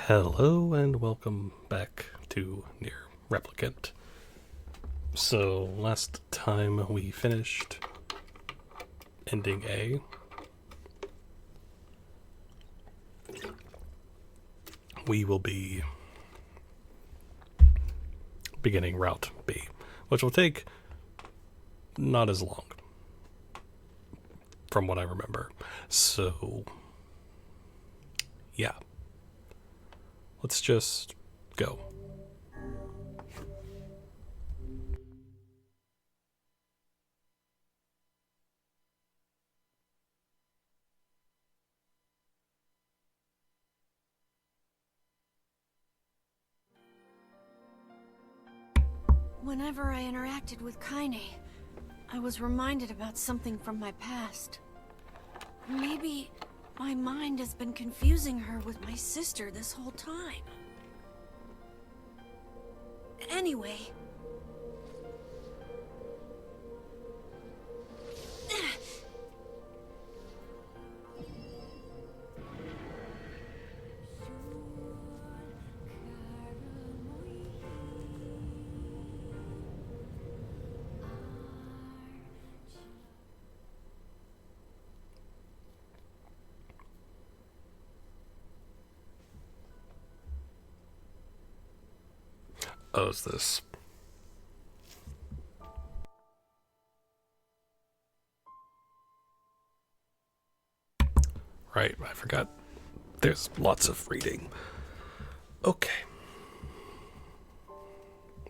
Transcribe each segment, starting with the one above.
Hello and welcome back to Nier Replicant. So last time we finished ending A. We will be beginning route B, which will take not as long from what I remember. So yeah. Let's just go. Whenever I interacted with Kaine, I was reminded about something from my past. Maybe my mind has been confusing her with my sister this whole time. Anyway... Oh, is this? Right, I forgot. There's lots of reading. Okay.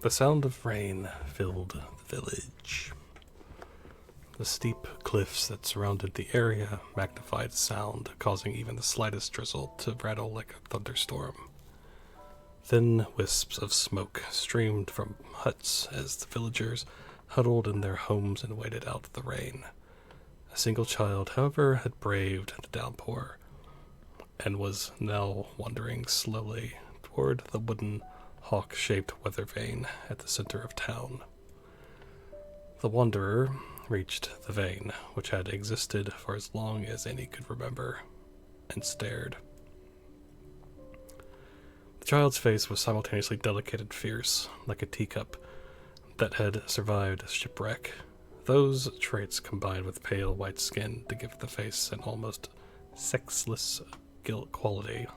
The sound of rain filled the village. The steep cliffs that surrounded the area magnified the sound, causing even the slightest drizzle to rattle like a thunderstorm. Thin wisps of smoke streamed from huts as the villagers huddled in their homes and waited out the rain. A single child, however, had braved the downpour and was now wandering slowly toward the wooden hawk-shaped weather vane at the center of town. The wanderer reached the vane, which had existed for as long as any could remember, and stared. The child's face was simultaneously delicate and fierce, like a teacup that had survived shipwreck. Those traits combined with pale white skin to give the face an almost sexless gilt quality.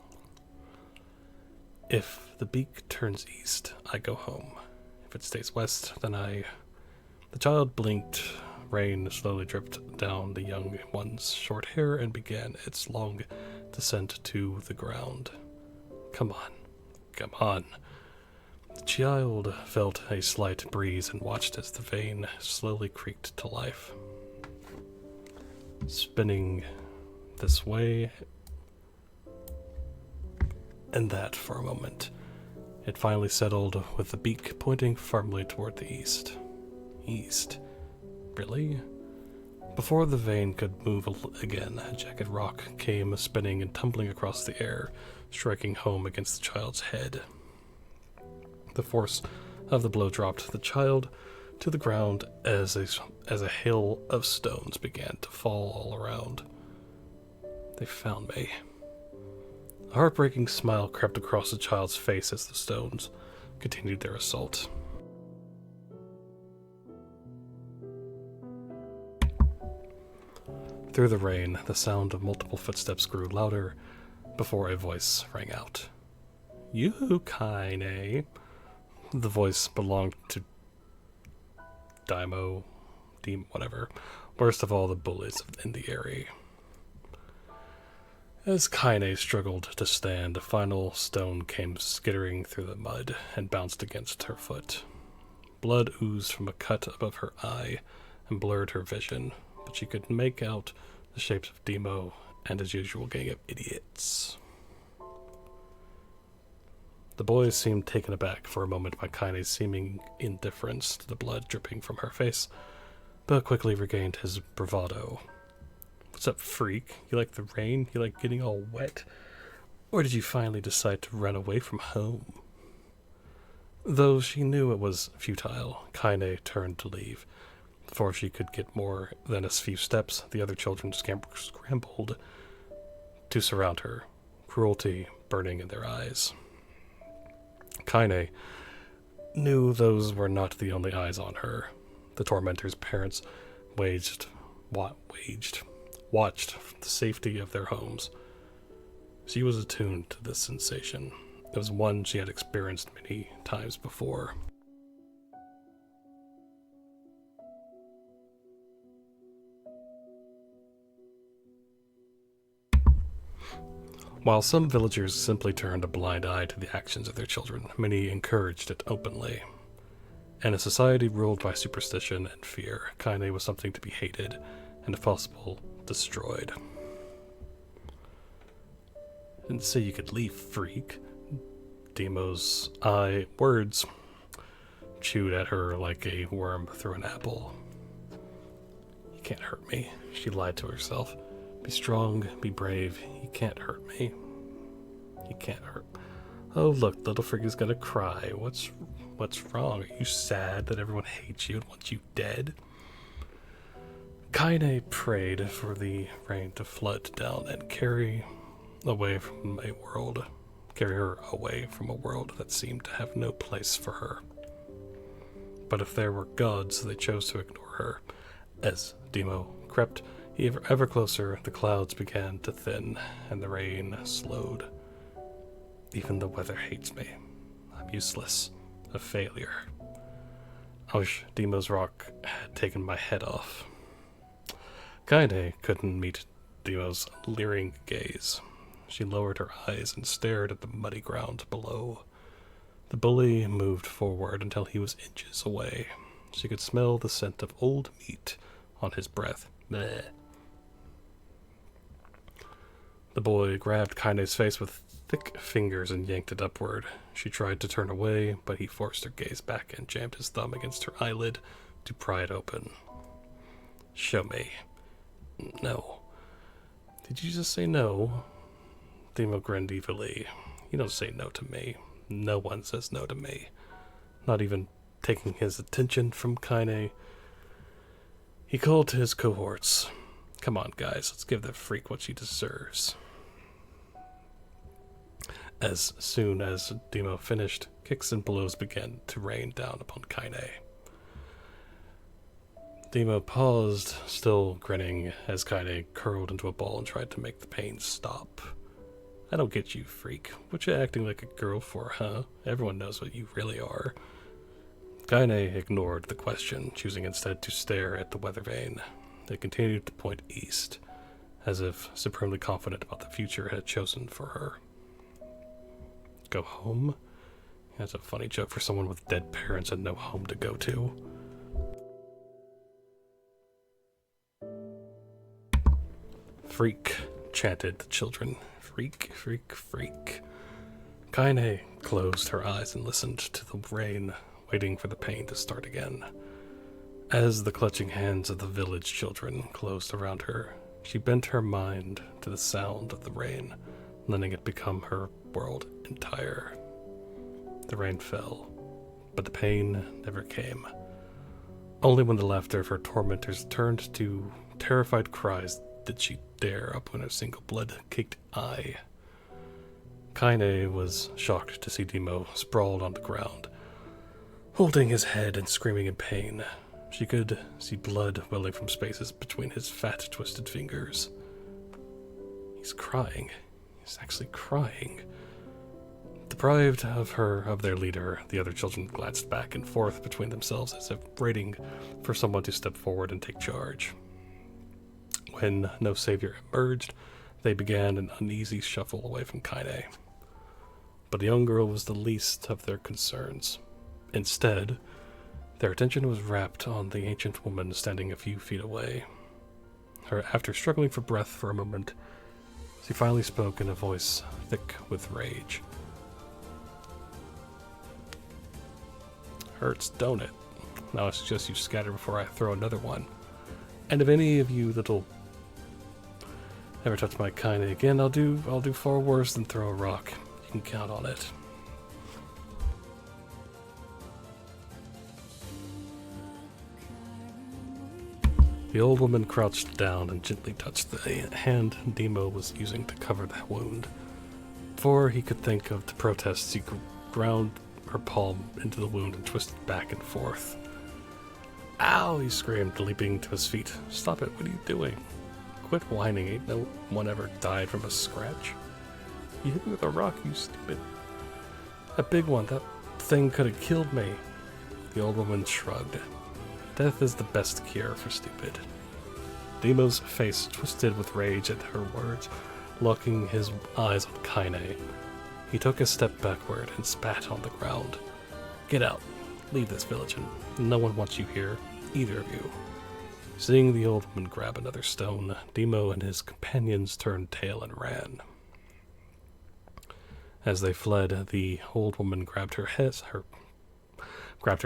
If the beak turns east, I go home. If it stays west, then I... The child blinked. Rain slowly dripped down the young one's short hair and began its long descent to the ground. Come on. Come on. The child felt a slight breeze and watched as the vane slowly creaked to life. Spinning this way and that for a moment. It finally settled with the beak pointing firmly toward the east. East? Really? Before the vane could move again, a jagged rock came spinning and tumbling across the air, striking home against the child's head. The force of the blow dropped the child to the ground as a hail of stones began to fall all around. They found me. A heartbreaking smile crept across the child's face as the stones continued their assault. Through the rain, the sound of multiple footsteps grew louder before a voice rang out. You, Kaine. The voice belonged to whatever, worst of all the bullies in the area. As Kaine struggled to stand, a final stone came skittering through the mud and bounced against her foot. Blood oozed from a cut above her eye and blurred her vision, but she could make out the shapes of Demo and his usual gang of idiots. The boy seemed taken aback for a moment by Kaine's seeming indifference to the blood dripping from her face, but quickly regained his bravado. What's up, freak? You like the rain? You like getting all wet? Or did you finally decide to run away from home? Though she knew it was futile, Kaine turned to leave. Before she could get more than a few steps, the other children scrambled to surround her. Cruelty burning in their eyes. Kaine knew those were not the only eyes on her. The tormentor's parents watched from the safety of their homes. She was attuned to this sensation. It was one she had experienced many times before. While some villagers simply turned a blind eye to the actions of their children, many encouraged it openly. In a society ruled by superstition and fear, Kaine was something to be hated, and if possible, destroyed. Didn't say you could leave, freak. Demo's words chewed at her like a worm through an apple. You can't hurt me, she lied to herself. Be strong, be brave. You can't hurt me. You can't hurt. Oh, look, little Friggy's gonna cry. What's wrong? Are you sad that everyone hates you and wants you dead? Kaine prayed for the rain to flood down and carry her away from a world that seemed to have no place for her. But if there were gods, they chose to ignore her. As Demo crept ever closer, the clouds began to thin, and the rain slowed. Even the weather hates me. I'm useless. A failure. I wish Demo's rock had taken my head off. Kaine couldn't meet Demo's leering gaze. She lowered her eyes and stared at the muddy ground below. The bully moved forward until he was inches away. She could smell the scent of old meat on his breath. Bleh. The boy grabbed Kaine's face with thick fingers and yanked it upward. She tried to turn away, but he forced her gaze back and jammed his thumb against her eyelid to pry it open. Show me. No. Did you just say no? Demo grinned evilly. You don't say no to me. No one says no to me. Not even taking his attention from Kaine. He called to his cohorts. Come on, guys, let's give the freak what she deserves. As soon as Demo finished, kicks and blows began to rain down upon Kaine. Demo paused, still grinning, as Kaine curled into a ball and tried to make the pain stop. I don't get you, freak. What you acting like a girl for, huh? Everyone knows what you really are. Kaine ignored the question, choosing instead to stare at the weather vane. It continued to point east, as if supremely confident about the future it had chosen for her. Go home? That's a funny joke for someone with dead parents and no home to go to. Freak, chanted the children. Freak, freak, freak. Kaine closed her eyes and listened to the rain, waiting for the pain to start again. As the clutching hands of the village children closed around her, she bent her mind to the sound of the rain, letting it become her world entire. The rain fell, but the pain never came. Only when the laughter of her tormentors turned to terrified cries did she dare open a single blood-caked eye. Kaine was shocked to see Demo sprawled on the ground, holding his head and screaming in pain. She could see blood welling from spaces between his fat, twisted fingers. He's crying. He's actually crying. Deprived of their leader, the other children glanced back and forth between themselves as if waiting for someone to step forward and take charge. When no savior emerged, they began an uneasy shuffle away from Kaine. But the young girl was the least of their concerns. Instead, their attention was wrapped on the ancient woman standing a few feet away. After struggling for breath for a moment, she finally spoke in a voice thick with rage. Hurts, don't it? Now I suggest you scatter before I throw another one. And if any of you that'll ever touch my Kaine again, I'll do far worse than throw a rock. You can count on it. The old woman crouched down and gently touched the hand Demo was using to cover the wound. Before he could think of the protests, he ground her palm into the wound and twisted back and forth. Ow! He screamed, leaping to his feet. Stop it, what are you doing? Quit whining, ain't no one ever died from a scratch. You hit me with a rock, you stupid. A big one, that thing could have killed me. The old woman shrugged. Death is the best cure for stupid. Demo's face twisted with rage at her words, locking his eyes on Kaine. He took a step backward and spat on the ground. Get out. Leave this village, and no one wants you here, either of you. Seeing the old woman grab another stone, Demo and his companions turned tail and ran. As they fled, the old woman grabbed her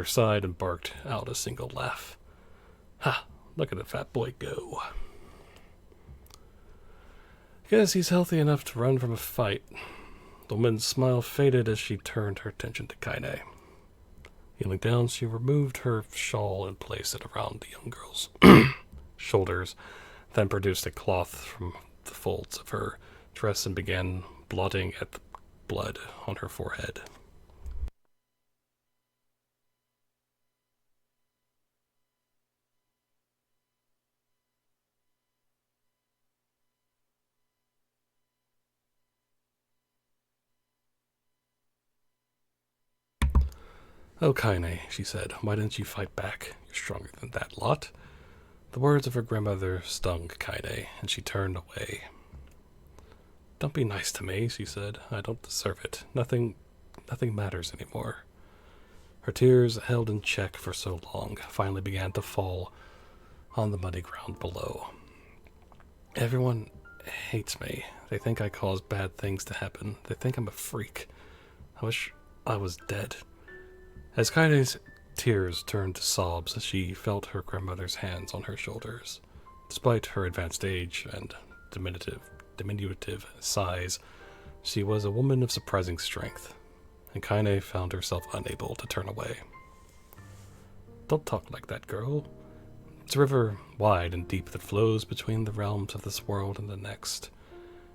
side and barked out a single laugh. Ha! Look at the fat boy go. Guess he's healthy enough to run from a fight. The woman's smile faded as she turned her attention to Kaine. Kneeling down, she removed her shawl and placed it around the young girl's shoulders, then produced a cloth from the folds of her dress and began blotting at the blood on her forehead. Oh, Kaine, she said, why didn't you fight back? You're stronger than that lot. The words of her grandmother stung Kaine, and she turned away. Don't be nice to me, she said. I don't deserve it. Nothing matters anymore. Her tears, held in check for so long, finally began to fall on the muddy ground below. Everyone hates me. They think I cause bad things to happen. They think I'm a freak. I wish I was dead. As Kaine's tears turned to sobs, she felt her grandmother's hands on her shoulders. Despite her advanced age and diminutive size, she was a woman of surprising strength, and Kaine found herself unable to turn away. Don't talk like that, girl. It's a river wide and deep that flows between the realms of this world and the next,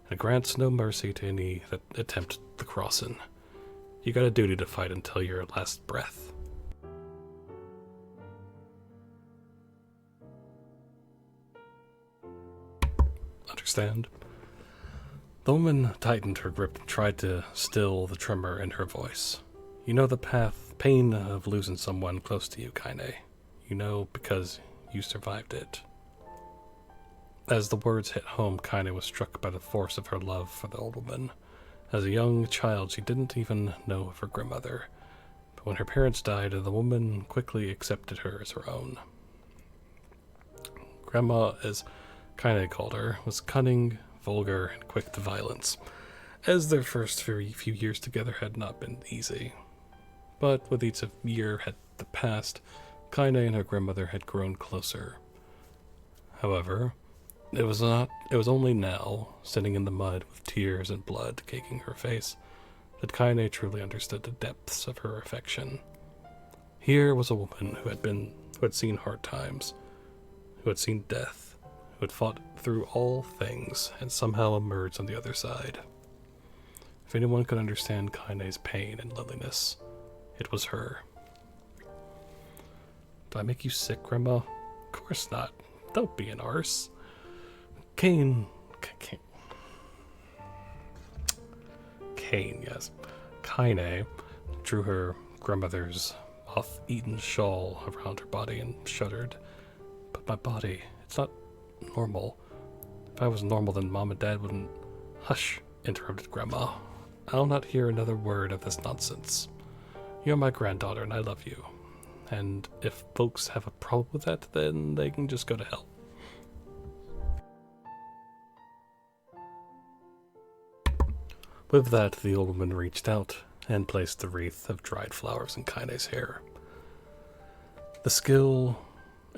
and it grants no mercy to any that attempt the crossing. You got a duty to fight until your last breath. Understand? The woman tightened her grip and tried to still the tremor in her voice. You know the pain of losing someone close to you, Kaine. You know because you survived it. As the words hit home, Kaine was struck by the force of her love for the old woman. As a young child, she didn't even know of her grandmother, but when her parents died, the woman quickly accepted her as her own. Grandma, as Kaine called her, was cunning, vulgar, and quick to violence, as their first few years together had not been easy. But with each year had passed, Kaine and her grandmother had grown closer. However, it was only now, sitting in the mud with tears and blood caking her face, that Kaine truly understood the depths of her affection. Here was a woman who had seen hard times, who had seen death, who had fought through all things and somehow emerged on the other side. If anyone could understand Kaine's pain and loneliness, it was her. Do I make you sick, Grandma? Of course not. Don't be an arse. Kaine, yes. Kaine drew her grandmother's moth-eaten shawl around her body and shuddered. But my body, it's not normal. If I was normal, then Mom and Dad wouldn't... Hush, interrupted Grandma. I'll not hear another word of this nonsense. You're my granddaughter and I love you. And if folks have a problem with that, then they can just go to hell. With that, the old woman reached out and placed the wreath of dried flowers in Kaine's hair. The skill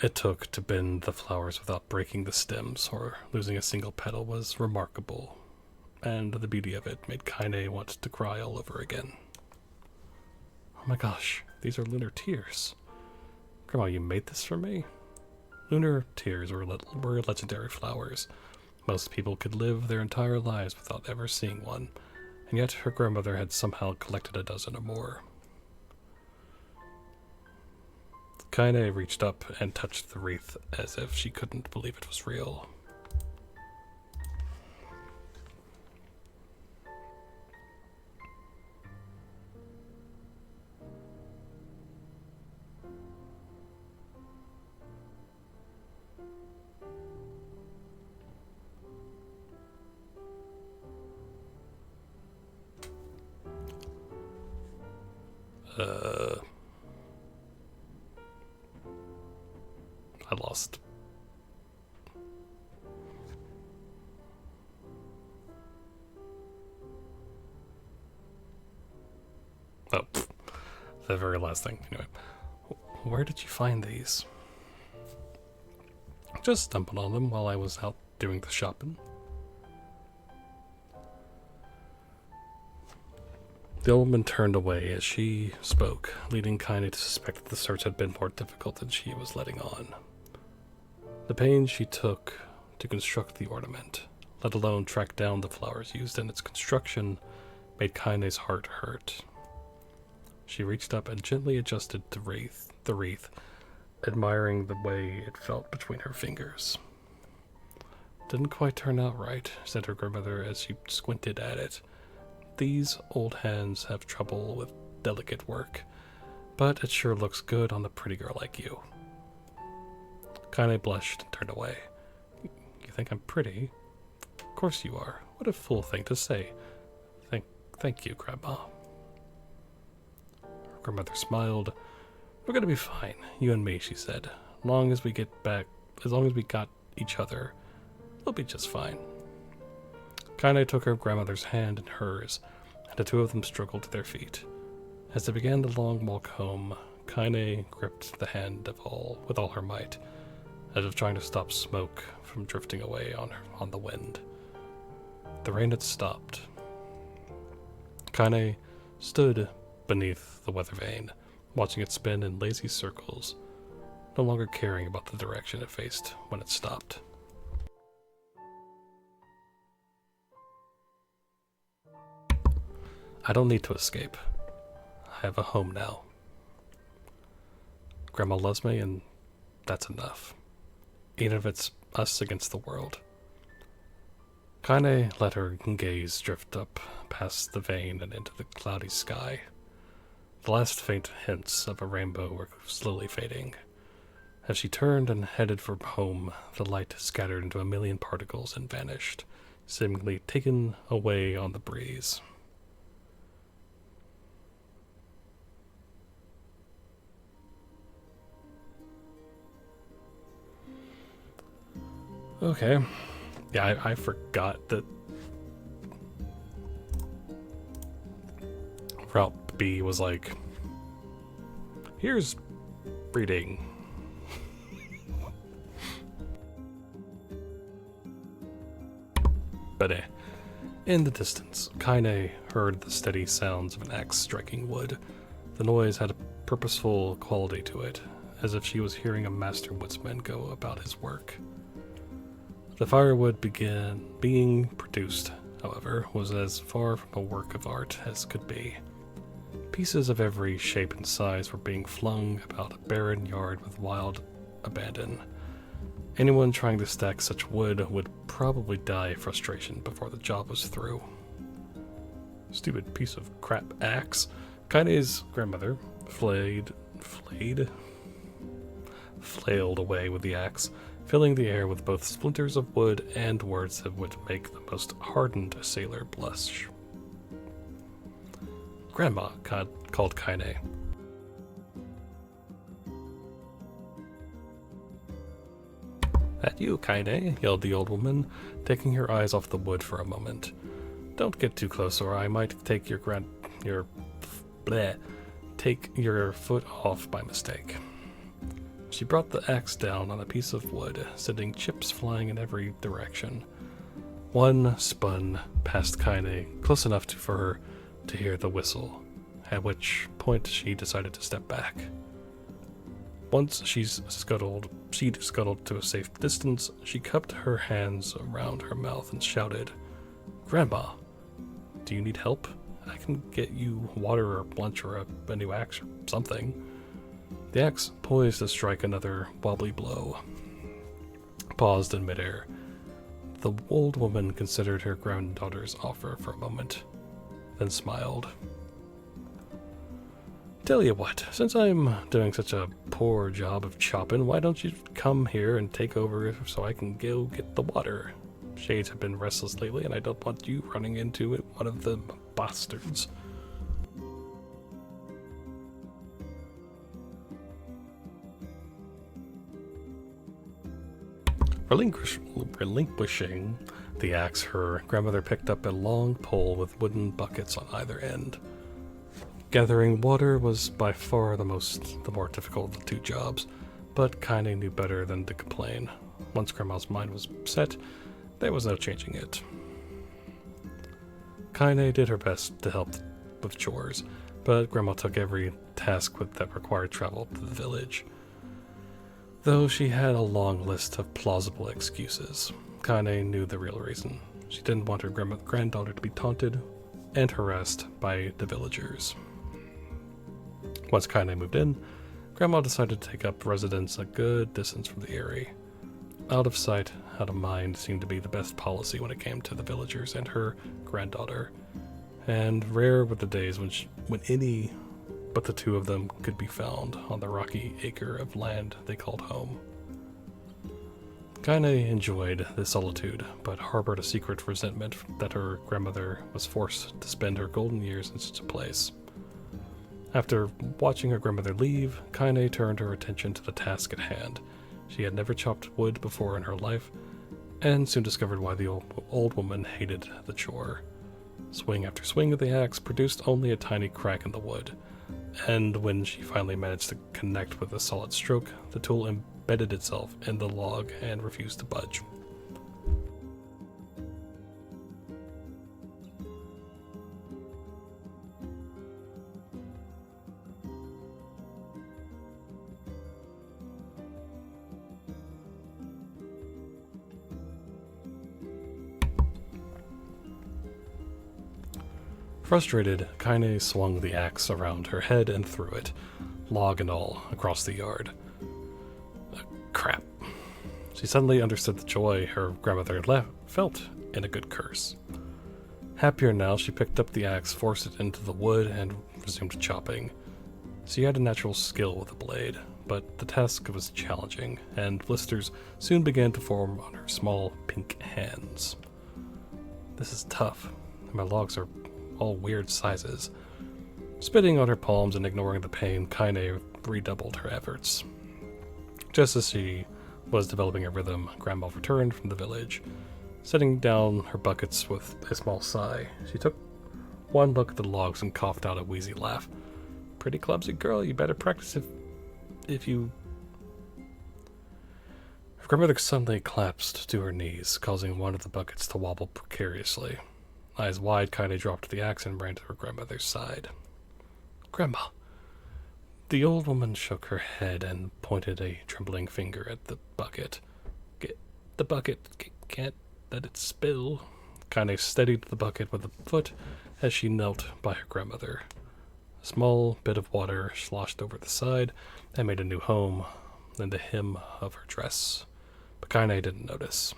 it took to bend the flowers without breaking the stems or losing a single petal was remarkable, and the beauty of it made Kaine want to cry all over again. Oh my gosh, these are lunar tears. Grandma, you made this for me? Lunar tears were legendary flowers. Most people could live their entire lives without ever seeing one, and yet her grandmother had somehow collected a dozen or more. Kaine reached up and touched the wreath as if she couldn't believe it was real. I lost. Oh, the very last thing. Anyway, where did you find these? Just stumbled on them while I was out doing the shopping. The old woman turned away as she spoke, leading Kaine to suspect that the search had been more difficult than she was letting on. The pains she took to construct the ornament, let alone track down the flowers used in its construction, made Kaine's heart hurt. She reached up and gently adjusted the wreath, admiring the way it felt between her fingers. "Didn't quite turn out right," said her grandmother as she squinted at it. "These old hands have trouble with delicate work, but it sure looks good on a pretty girl like you." Kaine blushed and turned away. "You think I'm pretty? Of course you are. What a fool thing to say. Thank you, Grandma." Her grandmother smiled. "We're gonna be fine, you and me," she said. As long as we got each other, we'll be just fine." Kaine took her grandmother's hand in hers, and the two of them struggled to their feet. As they began the long walk home, Kaine gripped the hand with all her might, as if trying to stop smoke from drifting away on the wind. The rain had stopped. Kaine stood beneath the weather vane, watching it spin in lazy circles, no longer caring about the direction it faced when it stopped. "I don't need to escape. I have a home now. Grandma loves me, and that's enough, even if it's us against the world." Kaine let her gaze drift up past the vane and into the cloudy sky. The last faint hints of a rainbow were slowly fading. As she turned and headed for home, the light scattered into a million particles and vanished, seemingly taken away on the breeze. Okay. Yeah, I forgot that Route B was like, here's breeding. But in the distance, Kaine heard the steady sounds of an axe striking wood. The noise had a purposeful quality to it, as if she was hearing a master woodsman go about his work. The firewood being produced, however, was as far from a work of art as could be. Pieces of every shape and size were being flung about a barren yard with wild abandon. Anyone trying to stack such wood would probably die of frustration before the job was through. Stupid piece of crap axe. Kaine's grandmother flailed away with the axe, filling the air with both splinters of wood and words that would make the most hardened sailor blush. "Grandma," called Kaine. "At you, Kaine," yelled the old woman, taking her eyes off the wood for a moment. "Don't get too close, or I might take your foot off by mistake." She brought the axe down on a piece of wood, sending chips flying in every direction. One spun past Kaine, close enough for her to hear the whistle, at which point she decided to step back. Once she'd scuttled to a safe distance, she cupped her hands around her mouth and shouted, "Grandma, Do you need help? I can get you water or lunch or a new axe or something. The axe, poised to strike another wobbly blow, paused in midair. The old woman considered her granddaughter's offer for a moment, then smiled. Tell you what, since I'm doing such a poor job of chopping, why don't you come here and take over so I can go get the water? Shades have been restless lately, and I don't want you running into one of the bastards. Relinquishing the axe, her grandmother picked up a long pole with wooden buckets on either end. Gathering water was by far the more difficult of the two jobs, but Kaine knew better than to complain. Once Grandma's mind was set, there was no changing it. Kaine did her best to help with chores, but Grandma took every task that required travel to the village. Though she had a long list of plausible excuses, Kaine knew the real reason. She didn't want her granddaughter to be taunted and harassed by the villagers. Once Kaine moved in, Grandma decided to take up residence a good distance from the area. Out of sight, out of mind seemed to be the best policy when it came to the villagers and her granddaughter, and rare were the days when any but the two of them could be found on the rocky acre of land they called home. Kaine enjoyed the solitude, but harbored a secret resentment that her grandmother was forced to spend her golden years in such a place. After watching her grandmother leave, Kaine turned her attention to the task at hand. She had never chopped wood before in her life, and soon discovered why the old woman hated the chore. Swing after swing of the axe produced only a tiny crack in the wood, and when she finally managed to connect with a solid stroke, the tool embedded itself in the log and refused to budge. Frustrated, Kaine swung the axe around her head and threw it, log and all, across the yard. Crap. She suddenly understood the joy her grandmother felt in a good curse. Happier now, she picked up the axe, forced it into the wood, and resumed chopping. She had a natural skill with the blade, but the task was challenging, and blisters soon began to form on her small pink hands. This is tough. My logs are all weird sizes. Spitting on her palms and ignoring the pain, Kaine redoubled her efforts. Just as she was developing a rhythm, Grandma returned from the village. Setting down her buckets with a small sigh, she took one look at the logs and coughed out a wheezy laugh. Pretty clumsy girl, you better practice if you... Her grandmother suddenly collapsed to her knees, causing one of the buckets to wobble precariously. Eyes wide, Kaine dropped the axe and ran to her grandmother's side. Grandma. The old woman shook her head and pointed a trembling finger at the bucket. Get the bucket. Can't let it spill. Kaine steadied the bucket with a foot as she knelt by her grandmother. A small bit of water sloshed over the side and made a new home in the hem of her dress. But Kaine didn't notice.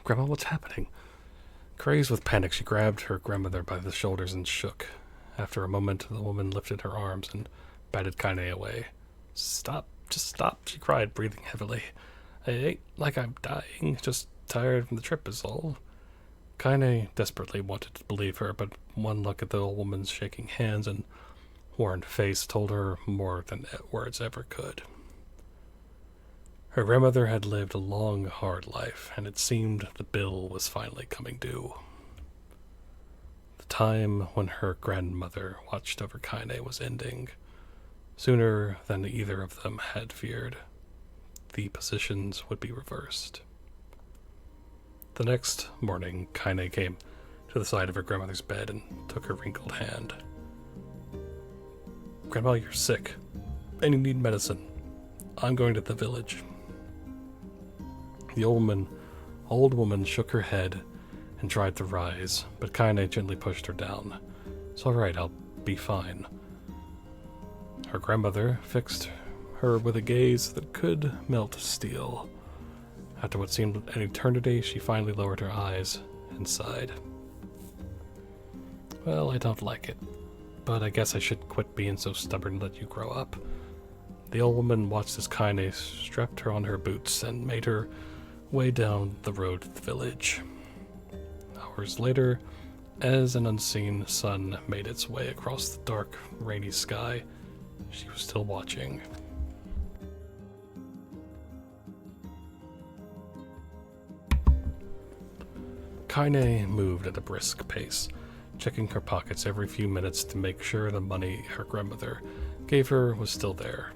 Grandma, what's happening? Crazed with panic, she grabbed her grandmother by the shoulders and shook. After a moment, the woman lifted her arms and batted Kaine away. Stop, just stop, she cried, breathing heavily. It ain't like I'm dying, just tired from the trip is all. Kaine desperately wanted to believe her, but one look at the old woman's shaking hands and worn face told her more than words ever could. Her grandmother had lived a long, hard life, and it seemed the bill was finally coming due. The time when her grandmother watched over Kaine was ending, sooner than either of them had feared. The positions would be reversed. The next morning, Kaine came to the side of her grandmother's bed and took her wrinkled hand. Grandma, you're sick, and you need medicine. I'm going to the village. The old woman shook her head and tried to rise, but Kaine gently pushed her down. It's all right, I'll be fine. Her grandmother fixed her with a gaze that could melt steel. After what seemed an eternity, she finally lowered her eyes and sighed. Well, I don't like it, but I guess I should quit being so stubborn and let you grow up. The old woman watched as Kaine strapped her on her boots and made her way down the road to the village. Hours later, as an unseen sun made its way across the dark, rainy sky, she was still watching. Kaine moved at a brisk pace, checking her pockets every few minutes to make sure the money her grandmother gave her was still there.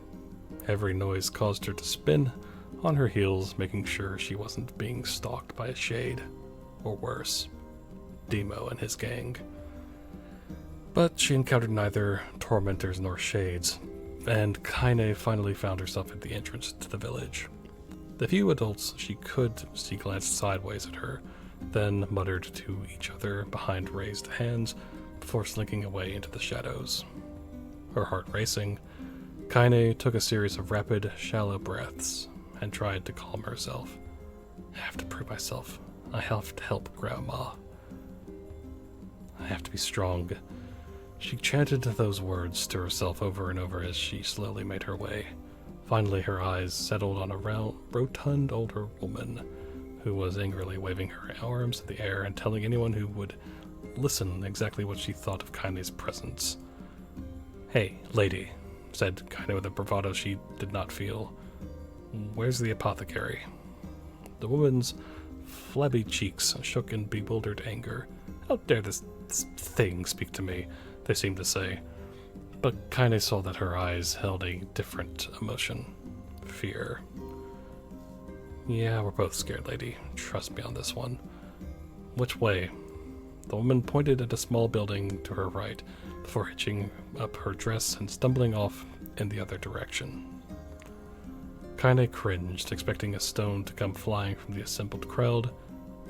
Every noise caused her to spin on her heels, making sure she wasn't being stalked by a shade, or worse, Demo and his gang. But she encountered neither tormentors nor shades, and Kaine finally found herself at the entrance to the village. The few adults she could see glanced sideways at her, then muttered to each other behind raised hands before slinking away into the shadows. Her heart racing, Kaine took a series of rapid, shallow breaths and tried to calm herself. I have to prove myself. I have to help Grandma. I have to be strong. She chanted those words to herself over and over as she slowly made her way. Finally, her eyes settled on a rotund older woman who was angrily waving her arms in the air and telling anyone who would listen exactly what she thought of Kaine's presence. Hey, lady, said Kaine with a bravado she did not feel. Where's the apothecary? The woman's flabby cheeks shook in bewildered anger. How dare this thing speak to me, they seemed to say. But Kaine saw that her eyes held a different emotion. Fear. Yeah, we're both scared, lady. Trust me on this one. Which way? The woman pointed at a small building to her right, before hitching up her dress and stumbling off in the other direction. Kaine cringed, expecting a stone to come flying from the assembled crowd,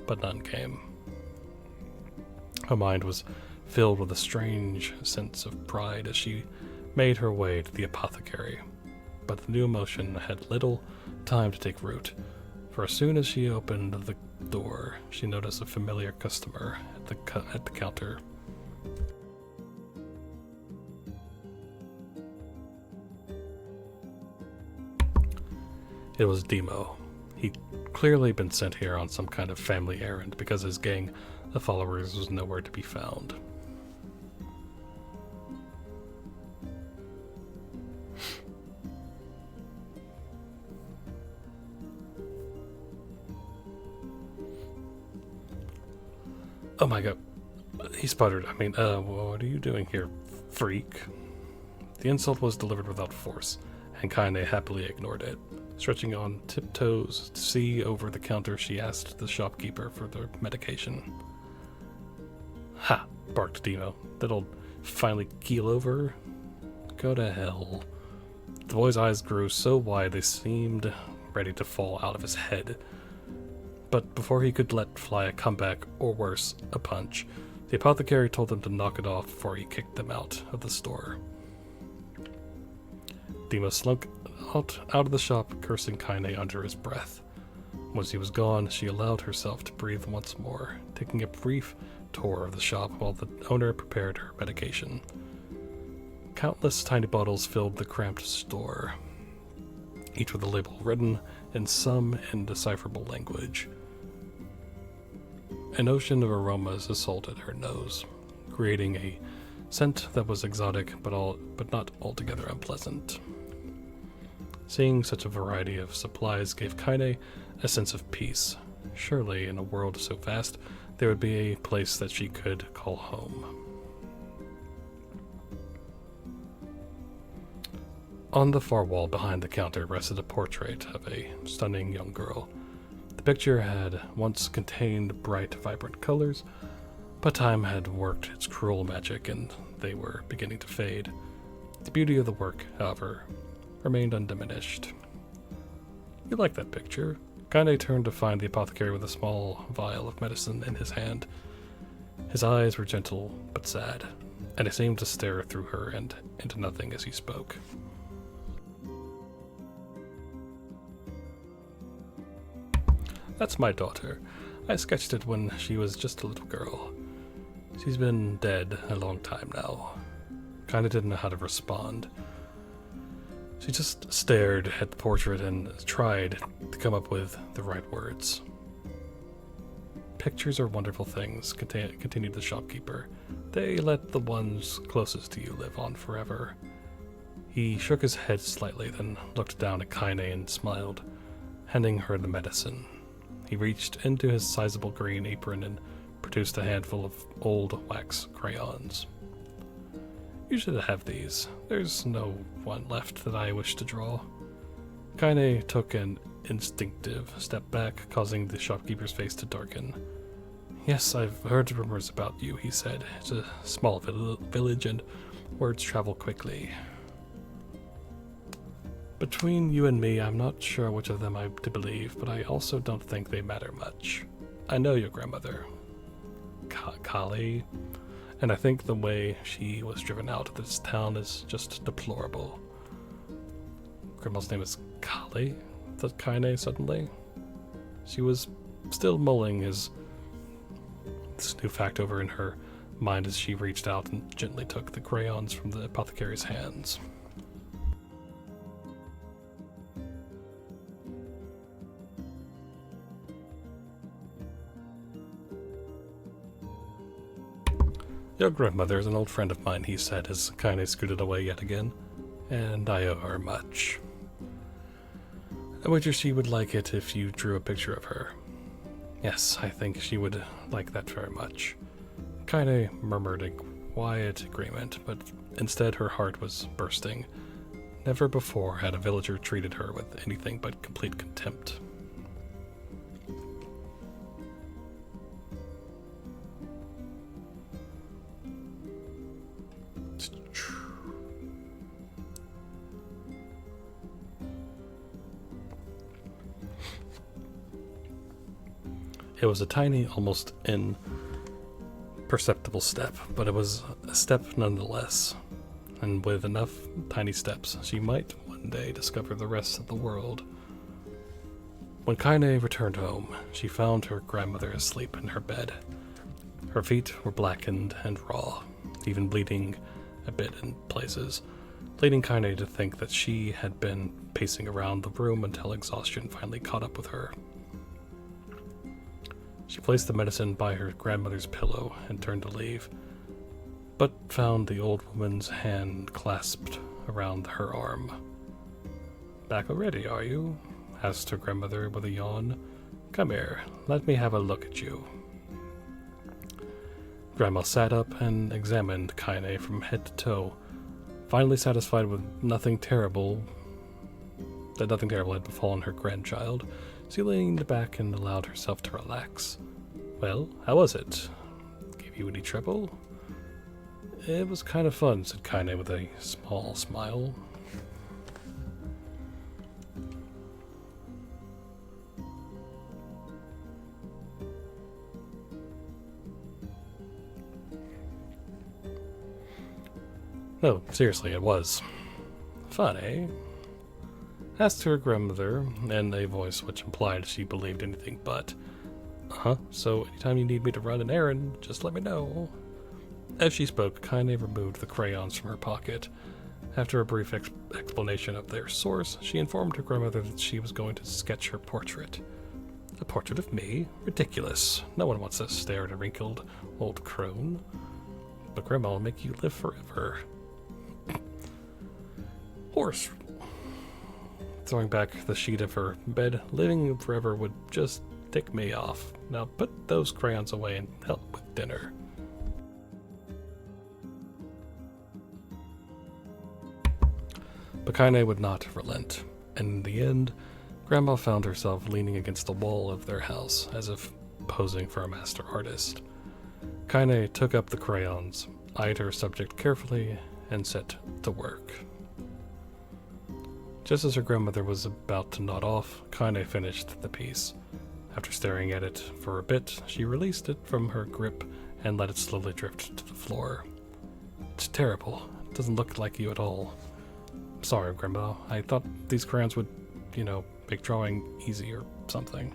but none came. Her mind was filled with a strange sense of pride as she made her way to the apothecary, but the new emotion had little time to take root, for as soon as she opened the door, she noticed a familiar customer at the counter. It was Demo. He'd clearly been sent here on some kind of family errand because his gang of followers was nowhere to be found. Oh my god. He sputtered. What are you doing here, freak? The insult was delivered without force, and Kaine happily ignored it. Stretching on tiptoes to see over the counter, she asked the shopkeeper for the medication. Ha! Barked Demo. That'll finally keel over. Go to hell. The boy's eyes grew so wide they seemed ready to fall out of his head. But before he could let fly a comeback, or worse, a punch, the apothecary told them to knock it off before he kicked them out of the store. Demo slunk out of the shop, cursing Kaine under his breath. Once he was gone, she allowed herself to breathe once more, taking a brief tour of the shop while the owner prepared her medication. Countless tiny bottles filled the cramped store, each with a label written in some indecipherable language. An ocean of aromas assaulted her nose, creating a scent that was exotic but not altogether unpleasant. Seeing such a variety of supplies gave Kaine a sense of peace. Surely, in a world so vast, there would be a place that she could call home. On the far wall behind the counter rested a portrait of a stunning young girl. The picture had once contained bright, vibrant colors, but time had worked its cruel magic and they were beginning to fade. The beauty of the work, however, remained undiminished. You like that picture? Kaine turned to find the apothecary with a small vial of medicine in his hand. His eyes were gentle but sad, and he seemed to stare through her and into nothing as he spoke. That's my daughter. I sketched it when she was just a little girl. She's been dead a long time now. Kaine didn't know how to respond. She just stared at the portrait and tried to come up with the right words. Pictures are wonderful things, continued the shopkeeper. They let the ones closest to you live on forever. He shook his head slightly, then looked down at Kaine and smiled, handing her the medicine. He reached into his sizable green apron and produced a handful of old wax crayons. You should have these. There's no one left that I wish to draw. Kaine took an instinctive step back, causing the shopkeeper's face to darken. Yes, I've heard rumors about you, he said. It's a small village and words travel quickly. Between you and me, I'm not sure which of them I'm to believe, but I also don't think they matter much. I know your grandmother, Kaine, and I think the way she was driven out of this town is just deplorable. Grandma's name is Kaine, thought Kaine suddenly. She was still mulling this new fact over in her mind as she reached out and gently took the crayons from the apothecary's hands. Your grandmother is an old friend of mine, he said as Kaine scooted away yet again, and I owe her much. I wager she would like it if you drew a picture of her. Yes, I think she would like that very much. Kaine murmured a quiet agreement, but instead her heart was bursting. Never before had a villager treated her with anything but complete contempt. It was a tiny, almost imperceptible step, but it was a step nonetheless. And with enough tiny steps, she might one day discover the rest of the world. When Kaine returned home, she found her grandmother asleep in her bed. Her feet were blackened and raw, even bleeding a bit in places, leading Kaine to think that she had been pacing around the room until exhaustion finally caught up with her. She placed the medicine by her grandmother's pillow and turned to leave, but found the old woman's hand clasped around her arm. Back already, are you? Asked her grandmother with a yawn. Come here, let me have a look at you. Grandma sat up and examined Kaine from head to toe, finally satisfied with that nothing terrible had befallen her grandchild. She leaned back and allowed herself to relax. Well, how was it? Gave you any trouble? It was kind of fun, said Kaine with a small smile. No, seriously, it was. Fun, eh? Asked her grandmother in a voice which implied she believed anything but. So anytime you need me to run an errand, just let me know. As she spoke, Kaine removed the crayons from her pocket. After a brief explanation of their source, she informed her grandmother that she was going to sketch her portrait. A portrait of me? Ridiculous. No one wants to stare at a wrinkled old crone. But Grandma will make you live forever. Horse. Throwing back the sheet of her bed, living forever would just tick me off. Now put those crayons away and help with dinner. But Kaine would not relent, and in the end, Grandma found herself leaning against the wall of their house, as if posing for a master artist. Kaine took up the crayons, eyed her subject carefully, and set to work. Just as her grandmother was about to nod off, Kaine finished the piece. After staring at it for a bit, she released it from her grip and let it slowly drift to the floor. It's terrible. It doesn't look like you at all. Sorry, Grandma. I thought these crayons would, make drawing easy or something.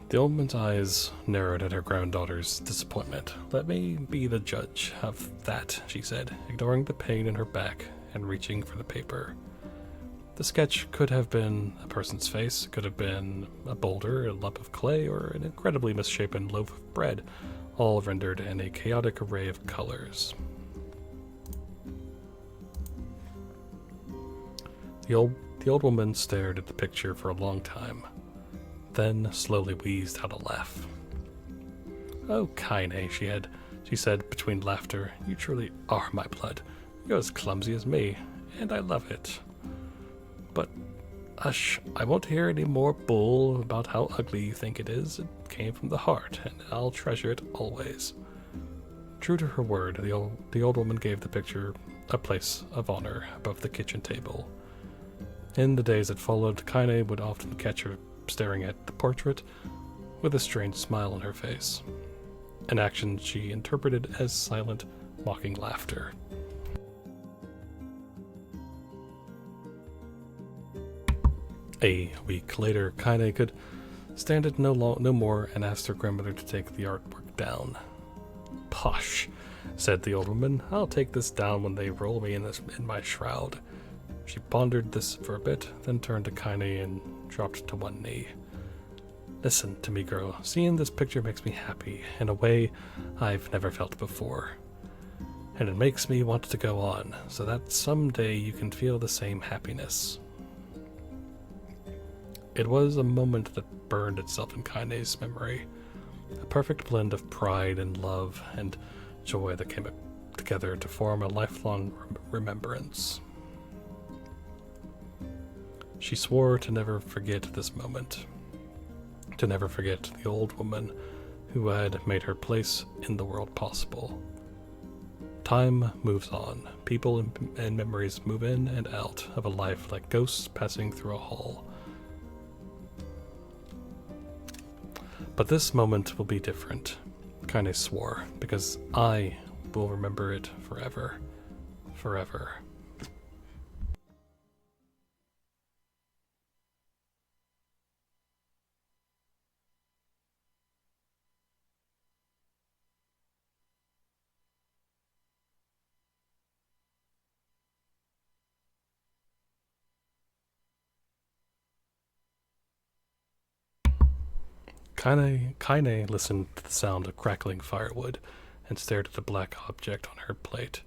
The old woman's eyes narrowed at her granddaughter's disappointment. Let me be the judge of that, she said, ignoring the pain in her back and reaching for the paper. The sketch could have been a person's face, could have been a boulder, a lump of clay, or an incredibly misshapen loaf of bread, all rendered in a chaotic array of colors. The old woman stared at the picture for a long time, then slowly wheezed out a laugh. "Oh, Kaine," she said between laughter, "you truly are my blood. You're as clumsy as me, and I love it. But, hush, I won't hear any more bull about how ugly you think it is. It came from the heart, and I'll treasure it always." True to her word, the old woman gave the picture a place of honor above the kitchen table. In the days that followed, Kaine would often catch her staring at the portrait with a strange smile on her face, an action she interpreted as silent, mocking laughter. A week later, Kaine could stand it no more and asked her grandmother to take the artwork down. "Posh," said the old woman. "I'll take this down when they roll me in my shroud." She pondered this for a bit, then turned to Kaine and dropped to one knee. "Listen to me, girl. Seeing this picture makes me happy in a way I've never felt before. And it makes me want to go on, so that someday you can feel the same happiness." It was a moment that burned itself in Kaine's memory, a perfect blend of pride and love and joy that came together to form a lifelong remembrance. She swore to never forget this moment, to never forget the old woman who had made her place in the world possible. Time moves on. People and memories move in and out of a life like ghosts passing through a hall. But this moment will be different, Kaine swore, because I will remember it forever. Forever. Kaine listened to the sound of crackling firewood and stared at the black object on her plate.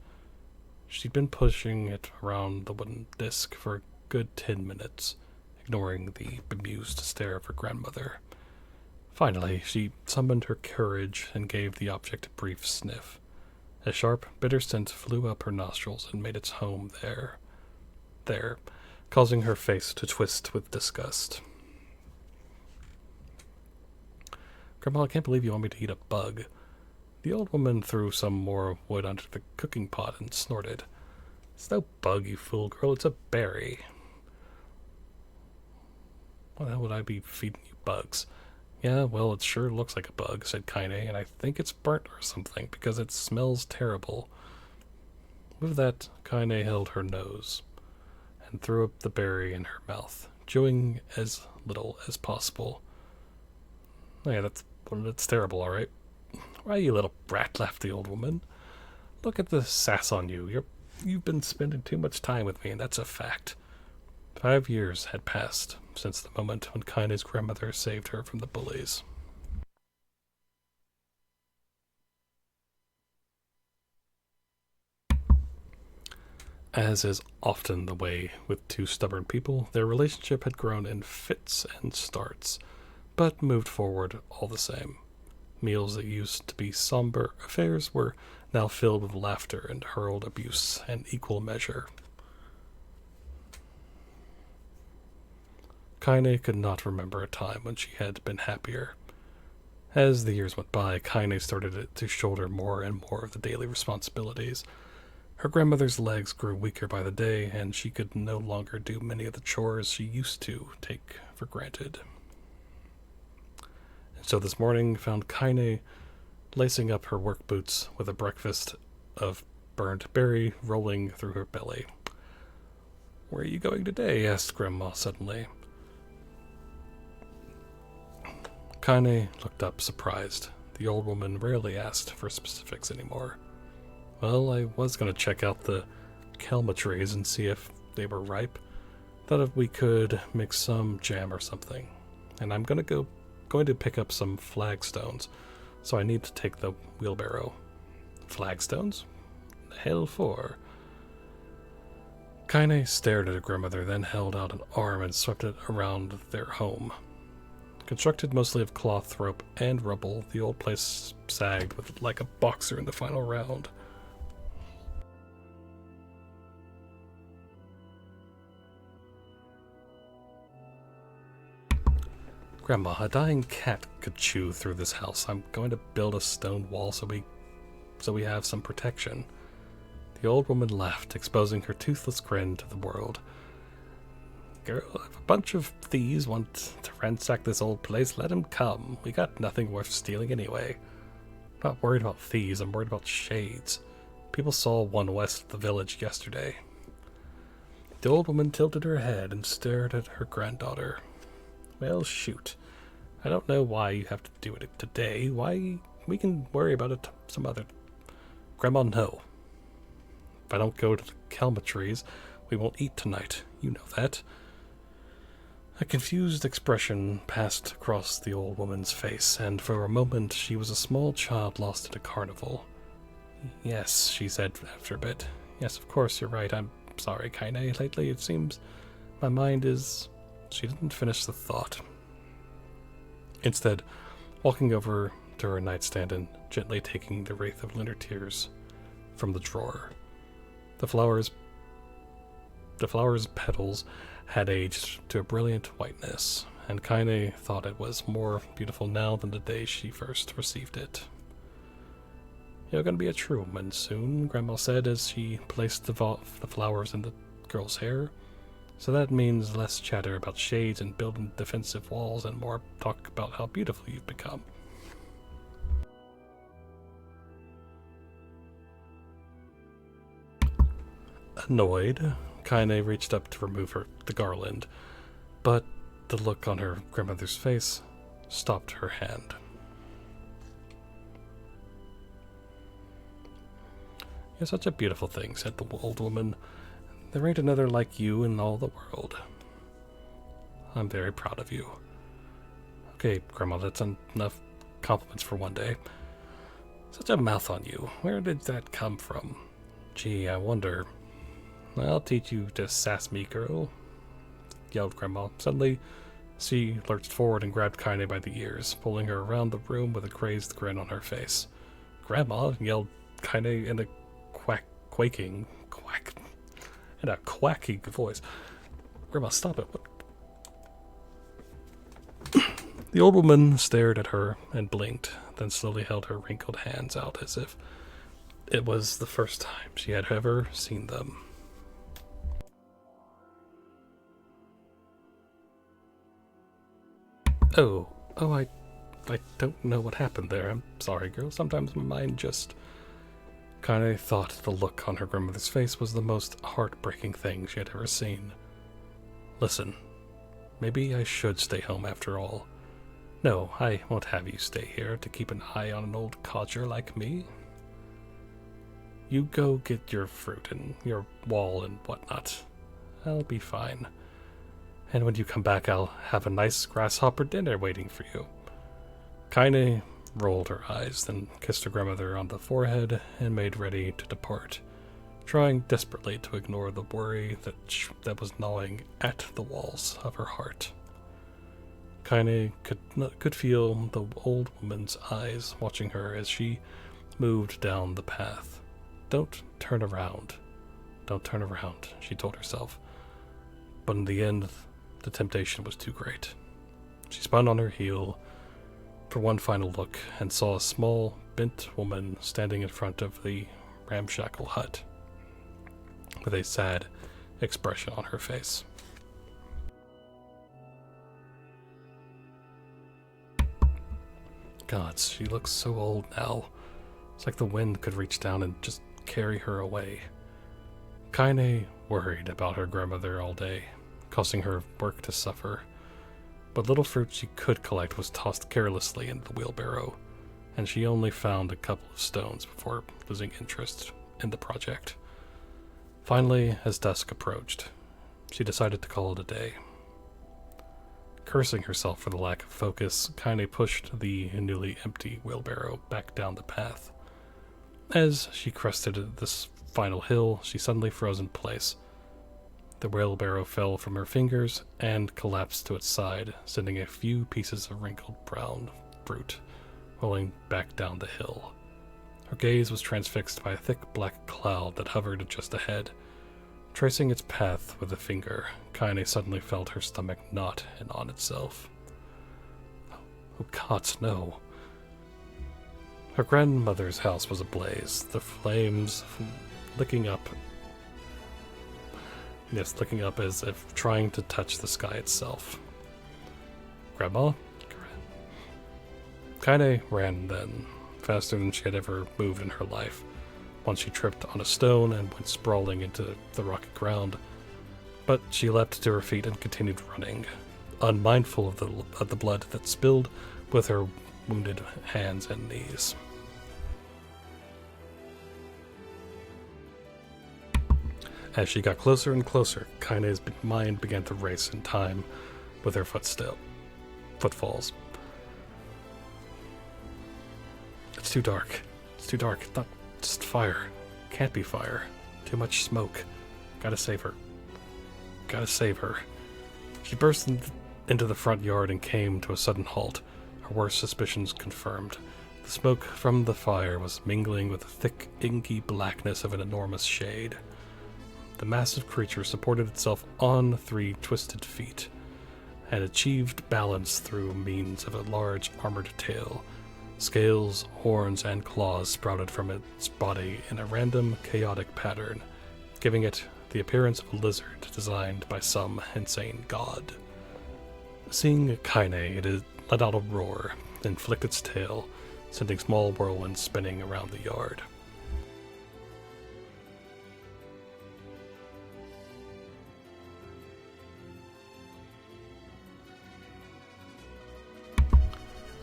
She'd been pushing it around the wooden disc for a good 10 minutes, ignoring the bemused stare of her grandmother. Finally, she summoned her courage and gave the object a brief sniff. A sharp, bitter scent flew up her nostrils and made its home there, causing her face to twist with disgust. "Grandma, I can't believe you want me to eat a bug." The old woman threw some more wood under the cooking pot and snorted. "It's no bug, you fool girl, it's a berry." "Why the hell would I be feeding you bugs?" "Yeah, well, it sure looks like a bug," said Kaine, "and I think it's burnt or something, because it smells terrible." With that, Kaine held her nose and threw up the berry in her mouth, chewing as little as possible. "Yeah, that's terrible, all right." "Why, you little brat," laughed the old woman. "Look at the sass on you. You've been spending too much time with me, and that's a fact." 5 years had passed since the moment when Kaine's grandmother saved her from the bullies. As is often the way with two stubborn people, their relationship had grown in fits and starts, but moved forward all the same. Meals that used to be somber affairs were now filled with laughter and hurled abuse in equal measure. Kaine could not remember a time when she had been happier. As the years went by, Kaine started to shoulder more and more of the daily responsibilities. Her grandmother's legs grew weaker by the day, and she could no longer do many of the chores she used to take for granted. And so this morning found Kaine lacing up her work boots with a breakfast of burnt berry rolling through her belly. "Where are you going today?" asked Grandma suddenly. Kaine looked up, surprised. The old woman rarely asked for specifics anymore. "Well, I was going to check out the kelma trees and see if they were ripe. Thought if we could make some jam or something. And I'm going to pick up some flagstones, so I need to take the wheelbarrow." "Flagstones? The hell for?" Kaine stared at her grandmother, then held out an arm and swept it around their home. Constructed mostly of cloth, rope, and rubble, the old place sagged like a boxer in the final round. "Grandma, a dying cat could chew through this house. I'm going to build a stone wall so we have some protection." The old woman laughed, exposing her toothless grin to the world. "Girl, if a bunch of thieves want to ransack this old place, let 'em come. We got nothing worth stealing anyway. I'm not worried about thieves, I'm worried about shades. People saw one west of the village yesterday." The old woman tilted her head and stared at her granddaughter. "Well, shoot. I don't know why you have to do it today. Why, we can worry about it some other... Grandma, no. If I don't go to the kelma trees, we won't eat tonight. You know that." A confused expression passed across the old woman's face, and for a moment she was a small child lost in a carnival. "Yes," she said after a bit. "Yes, of course, you're right. I'm sorry, Kaine. Lately it seems my mind is..." She didn't finish the thought. Instead, walking over to her nightstand and gently taking the Wraith of Lunar Tears from the drawer. The flower's petals had aged to a brilliant whiteness, and Kaine thought it was more beautiful now than the day she first received it. "You're going to be a true woman soon," Grandma said as she placed the flowers in the girl's hair. "So that means less chatter about shades and building defensive walls and more talk about how beautiful you've become." Annoyed, Kaine reached up to remove the garland, but the look on her grandmother's face stopped her hand. "You're such a beautiful thing," said the old woman. "There ain't another like you in all the world. I'm very proud of you." "Okay, Grandma, that's enough compliments for one day. Such a mouth on you. Where did that come from? Gee, I wonder." "I'll teach you to sass me, girl," yelled Grandma. Suddenly, she lurched forward and grabbed Kaine by the ears, pulling her around the room with a crazed grin on her face. "Grandma," yelled Kaine in a quaking voice. "Grandma, stop it." What? The old woman stared at her and blinked, then slowly held her wrinkled hands out as if it was the first time she had ever seen them. I don't know what happened there. I'm sorry, girl. Sometimes my mind just..." Kaine thought the look on her grandmother's face was the most heartbreaking thing she had ever seen. "Listen, maybe I should stay home after all. No, I won't have you stay here to keep an eye on an old codger like me. You go get your fruit and your wall and whatnot. I'll be fine. And when you come back, I'll have a nice grasshopper dinner waiting for you." Kaine rolled her eyes, then kissed her grandmother on the forehead and made ready to depart. trying desperately to ignore the worry that was gnawing at the walls of her heart. Kaine could feel the old woman's eyes watching her as she moved down the path. Don't turn around. Don't turn around, she told herself. But in the end, the temptation was too great. She spun on her heel for one final look and saw a small, bent woman standing in front of the ramshackle hut with a sad expression on her face. God, she looks so old now. It's like the wind could reach down and just carry her away. Kaine worried about her grandmother all day, causing her work to suffer. But little fruit she could collect was tossed carelessly into the wheelbarrow, and she only found a couple of stones before losing interest in the project. Finally, as dusk approached, she decided to call it a day. Cursing herself for the lack of focus, Kaine pushed the newly empty wheelbarrow back down the path. As she crested this final hill, she suddenly froze in place. The wheelbarrow fell from her fingers and collapsed to its side, sending a few pieces of wrinkled brown fruit rolling back down the hill. Her gaze was transfixed by a thick black cloud that hovered just ahead. Tracing its path with a finger, Kaine suddenly felt her stomach knot in on itself. Oh gods, no. Her grandmother's house was ablaze, the flames licking up as if trying to touch the sky itself. Grandma? Kaine ran then, faster than she had ever moved in her life. Once she tripped on a stone and went sprawling into the rocky ground, but she leapt to her feet and continued running, unmindful of the blood that spilled with her wounded hands and knees. As she got closer and closer, Kaine's mind began to race in time with her footfalls. It's too dark. It's too dark. It's not just fire. Can't be fire. Too much smoke. Gotta save her. Gotta save her. She burst into the front yard and came to a sudden halt, her worst suspicions confirmed. The smoke from the fire was mingling with the thick, inky blackness of an enormous shade. The massive creature supported itself on 3 twisted feet and achieved balance through means of a large armored tail. Scales, horns, and claws sprouted from its body in a random, chaotic pattern, giving it the appearance of a lizard designed by some insane god. Seeing Kaine, it let out a roar and flicked its tail, sending small whirlwinds spinning around the yard.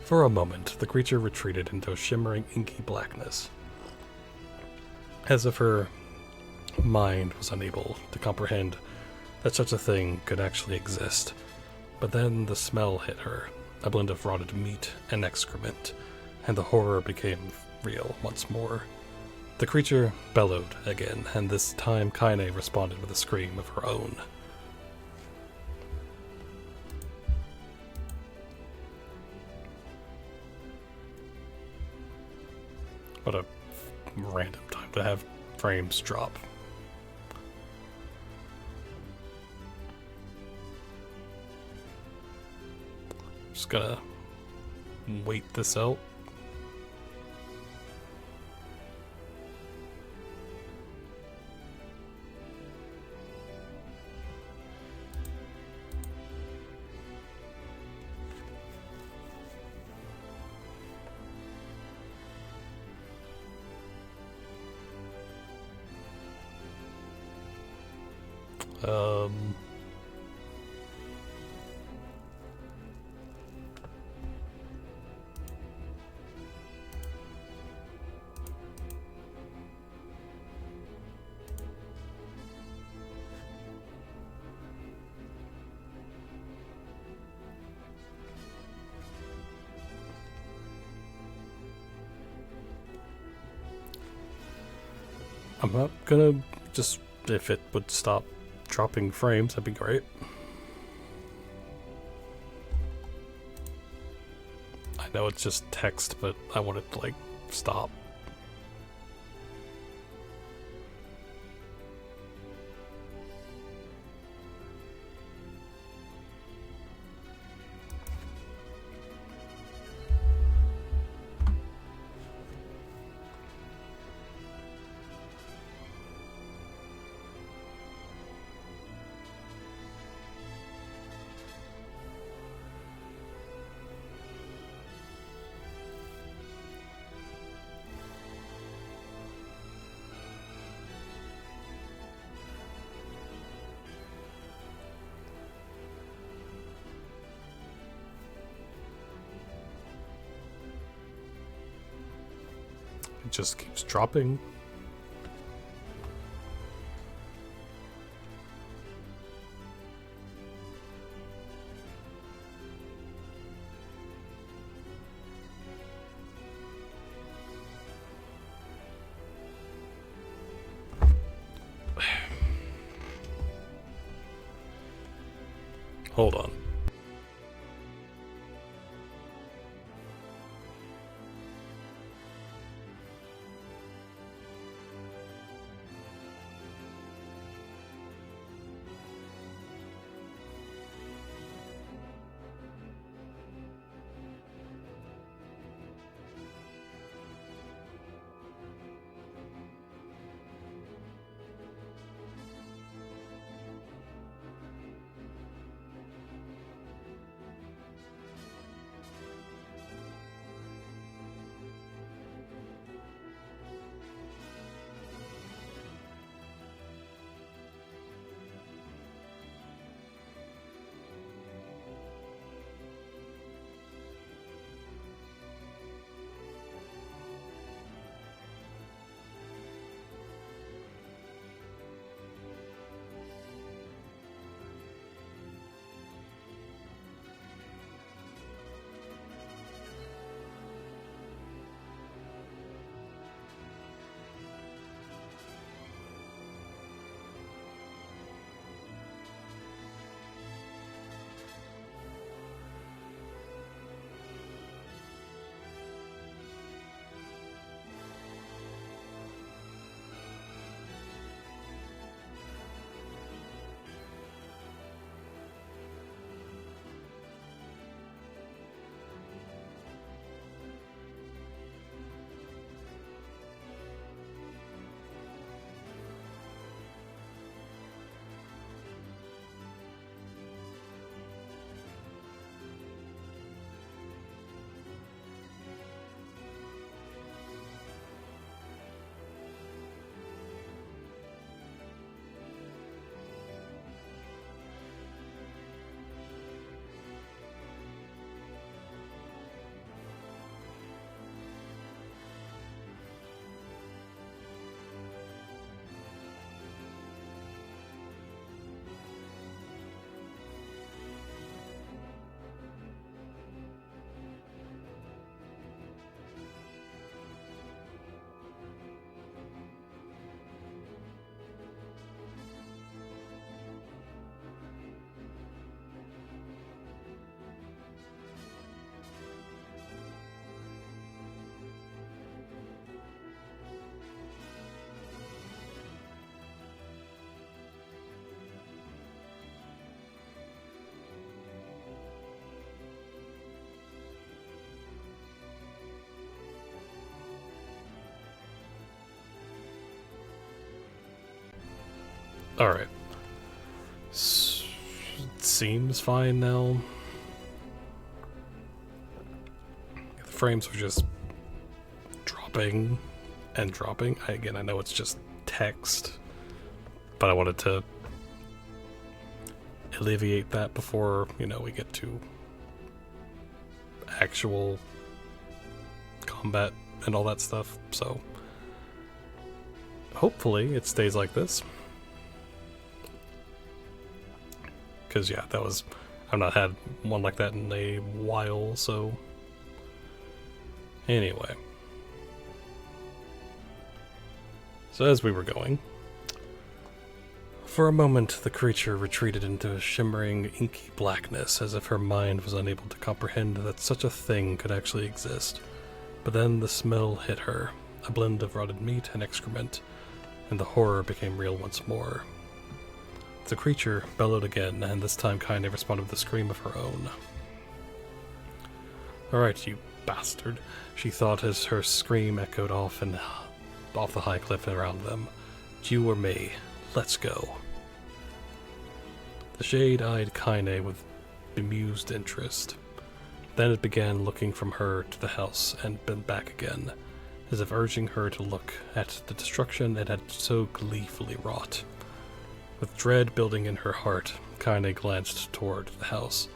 For a moment, the creature retreated into a shimmering, inky blackness, as if her mind was unable to comprehend that such a thing could actually exist. But then the smell hit her, a blend of rotted meat and excrement, and the horror became real once more. The creature bellowed again, and this time Kaine responded with a scream of her own. What a random time to have frames drop. Just gonna wait this out. I'm not gonna Just if it would stop dropping frames, that'd be great. I know it's just text, but I want it to, like, stop. It just keeps dropping. Hold on. Alright. It seems fine now. The frames were just dropping and dropping. Again, I know it's just text, but I wanted to alleviate that before, you know, we get to actual combat and all that stuff. So hopefully it stays like this. Because, yeah, that was... I've not had one like that in a while, so... Anyway. So as we were going, For a moment, the creature retreated into a shimmering, inky blackness, as if her mind was unable to comprehend that such a thing could actually exist. But then the smell hit her, a blend of rotted meat and excrement, and the horror became real once more. The creature bellowed again, and this time Kaine responded with a scream of her own. "Alright, you bastard," she thought as her scream echoed off the high cliff around them. "You or me. Let's go." The shade eyed Kaine with bemused interest. Then it began looking from her to the house and then back again, as if urging her to look at the destruction it had so gleefully wrought. With dread building in her heart, Kaine glanced toward the house.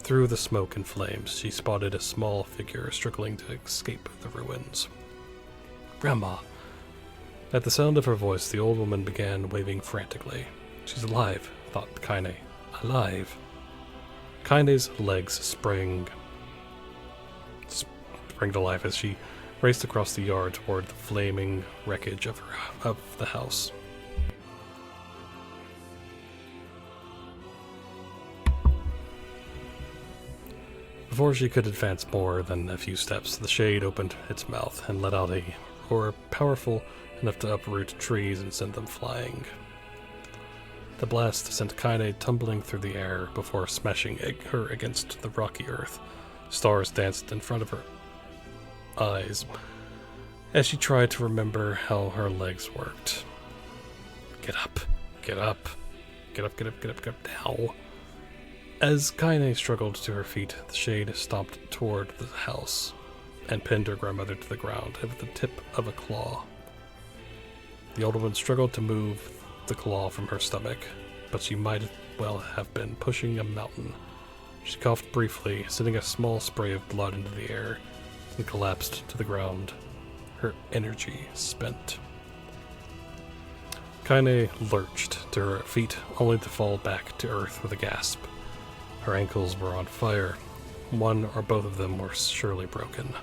Through the smoke and flames, she spotted a small figure struggling to escape the ruins. "Grandma!" At the sound of her voice, the old woman began waving frantically. "She's alive," thought Kaine. "Alive." Kaine's legs sprang to life as she raced across the yard toward the flaming wreckage of the house. Before she could advance more than a few steps, the shade opened its mouth and let out a roar powerful enough to uproot trees and send them flying. The blast sent Kaine tumbling through the air before smashing her against the rocky earth. Stars danced in front of her eyes as she tried to remember how her legs worked. Get up, get up, get up, get up, get up, get up now. As Kaine struggled to her feet, the shade stomped toward the house and pinned her grandmother to the ground with the tip of a claw. The old woman struggled to move the claw from her stomach, but she might well have been pushing a mountain. She coughed briefly, sending a small spray of blood into the air, and collapsed to the ground, her energy spent. Kaine lurched to her feet, only to fall back to earth with a gasp. Her ankles were on fire. One or both of them were surely broken.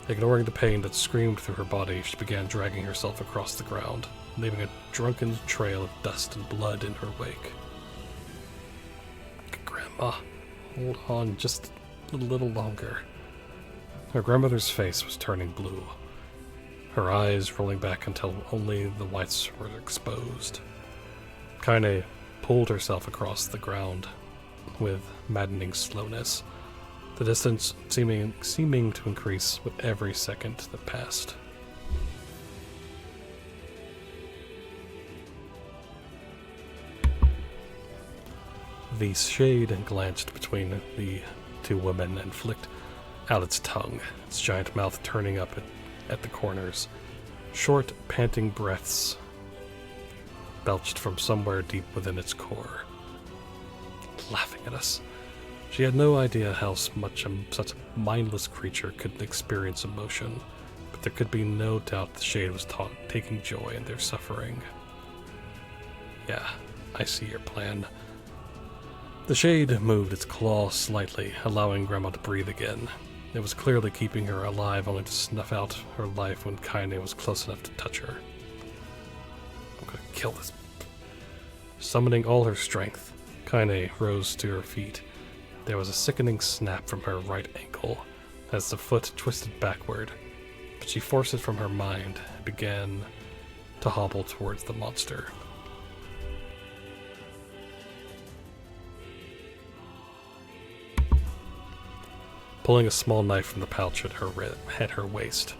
Ignoring the pain that screamed through her body, she began dragging herself across the ground, leaving a drunken trail of dust and blood in her wake. "Grandma, hold on just a little longer." Her grandmother's face was turning blue, her eyes rolling back until only the whites were exposed. Kaine pulled herself across the ground with maddening slowness, the distance seeming to increase with every second that passed. The shade glanced between the two women and flicked out its tongue, its giant mouth turning up at the corners. Short, panting breaths belched from somewhere deep within its core. Laughing at us. She had no idea how much such a mindless creature could experience emotion, but there could be no doubt the shade was taking joy in their suffering. "Yeah, I see your plan." The shade moved its claw slightly, allowing Grandma to breathe again. It was clearly keeping her alive, only to snuff out her life when Kaine was close enough to touch her. "I'm gonna kill this." Summoning all her strength, Kaine rose to her feet. There was a sickening snap from her right ankle as the foot twisted backward, but she forced it from her mind and began to hobble towards the monster. Pulling a small knife from the pouch at her waist,